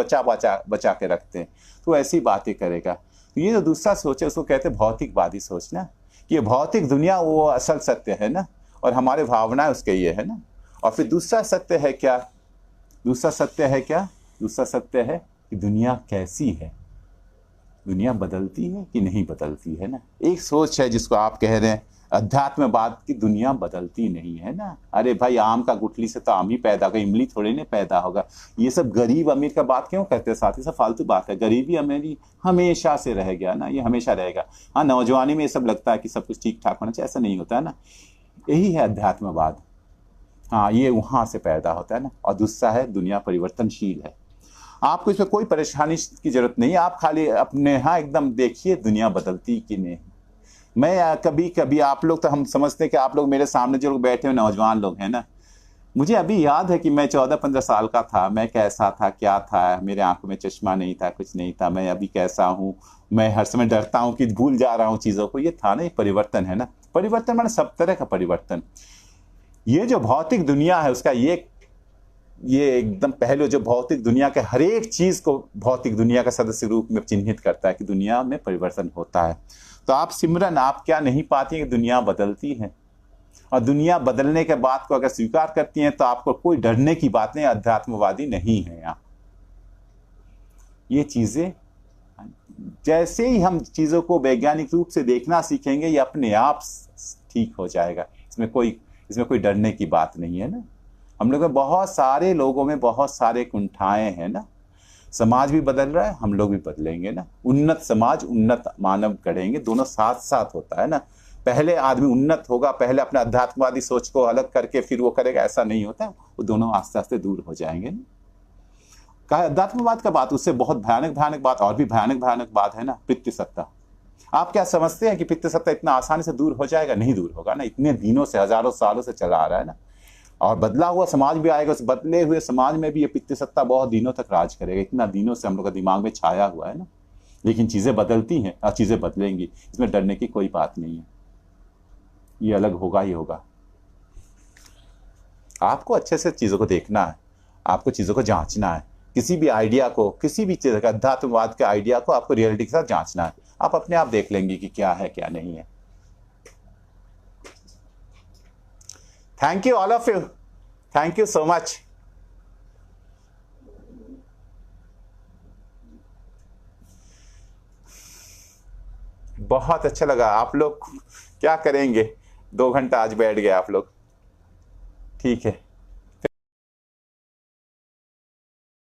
बचा के रखते हैं, तो ऐसी बातें करेगा। तो ये जो दूसरा सोच है उसको कहते हैं भौतिकवादी सोच ना, कि ये भौतिक दुनिया वो असल सत्य है ना, और हमारे भावनाएं उसके ये है ना। और फिर दूसरा सत्य है क्या? दूसरा सत्य है कि दुनिया कैसी है, दुनिया बदलती है कि नहीं बदलती है ना। एक सोच है जिसको आप कह रहे हैं अध्यात्मवाद की, दुनिया बदलती नहीं है ना। अरे भाई, आम का गुठली से तो आम ही पैदा होगा, इमली थोड़े नहीं पैदा होगा। ये सब गरीब अमीर का बात क्यों करते हैं साथी? सब फालतू बात है। गरीबी अमीरी हमेशा से रह गया ना, ये हमेशा रहेगा। हाँ, नौजवानी में ये सब लगता है कि सब कुछ ठीक ठाक होना चाहिए, ऐसा नहीं होता है ना। यही है अध्यात्मवाद। हाँ, ये वहां से पैदा होता है ना। और दूसरा है दुनिया परिवर्तनशील है, आपको इसमें कोई परेशानी की जरूरत नहीं है। आप खाली अपने यहाँ एकदम देखिए दुनिया बदलती कि नहीं। मैं कभी कभी, आप लोग तो हम समझते हैं कि आप लोग, मेरे सामने जो लोग बैठे हुए नौजवान लोग हैं ना, मुझे अभी याद है कि मैं 14-15 साल का था, मैं कैसा था, क्या था, मेरे आंखों में चश्मा नहीं था, कुछ नहीं था, मैं अभी कैसा हूँ। मैं हर समय डरता हूँ कि भूल जा रहा हूँ चीजों को। ये था ना, ये परिवर्तन है ना। परिवर्तन माने सब तरह का परिवर्तन। ये जो भौतिक दुनिया है उसका ये एकदम पहले, जो भौतिक दुनिया के हर एक चीज को भौतिक दुनिया का सदस्य रूप में चिन्हित करता है कि दुनिया में परिवर्तन होता है। तो आप सिमरन, आप क्या नहीं पाती हैं कि दुनिया बदलती है, और दुनिया बदलने के बाद को अगर स्वीकार करती हैं तो आपको कोई डरने की बात नहीं, अध्यात्मवादी नहीं है आप। ये चीजें, जैसे ही हम चीजों को वैज्ञानिक रूप से देखना सीखेंगे, ये अपने आप ठीक हो जाएगा। इसमें कोई डरने की बात नहीं है ना। हम लोग में बहुत सारे लोगों में बहुत सारे कुंठाएं हैं ना। समाज भी बदल रहा है, हम लोग भी बदलेंगे ना। उन्नत समाज, उन्नत मानव गढ़ेंगे, दोनों साथ साथ होता है ना। पहले आदमी उन्नत होगा, पहले अपने अध्यात्मवादी सोच को अलग करके फिर वो करेगा, ऐसा नहीं होता। वो दोनों आस्ते आस्ते दूर हो जाएंगे ना। कहा अध्यात्मवाद का बात, उससे बहुत भयानक भयानक बात, और भी भयानक भयानक बात है ना, पितृसत्ता। आप क्या समझते हैं कि पितृसत्ता इतना आसानी से दूर हो जाएगा? नहीं दूर होगा ना। इतने दिनों से, हजारों सालों से चला आ रहा है ना। और बदला हुआ समाज भी आएगा, उस बदले हुए समाज में भी ये पितृसत्ता बहुत दिनों तक राज करेगा। इतना दिनों से हम लोग का दिमाग में छाया हुआ है ना। लेकिन चीजें बदलती हैं और चीजें बदलेंगी, इसमें डरने की कोई बात नहीं है। ये अलग होगा ही होगा। आपको अच्छे से चीजों को देखना है, आपको चीजों को जांचना है। किसी भी आइडिया को, किसी भी चीज का, अध्यात्मवाद के आइडिया को आपको रियलिटी के साथ जांचना है। आप अपने आप देख लेंगे कि क्या है क्या नहीं है। Thank you all of you, thank you so much. बहुत अच्छा लगा। आप लोग क्या करेंगे, 2 घंटा आज बैठ गए आप लोग। ठीक है।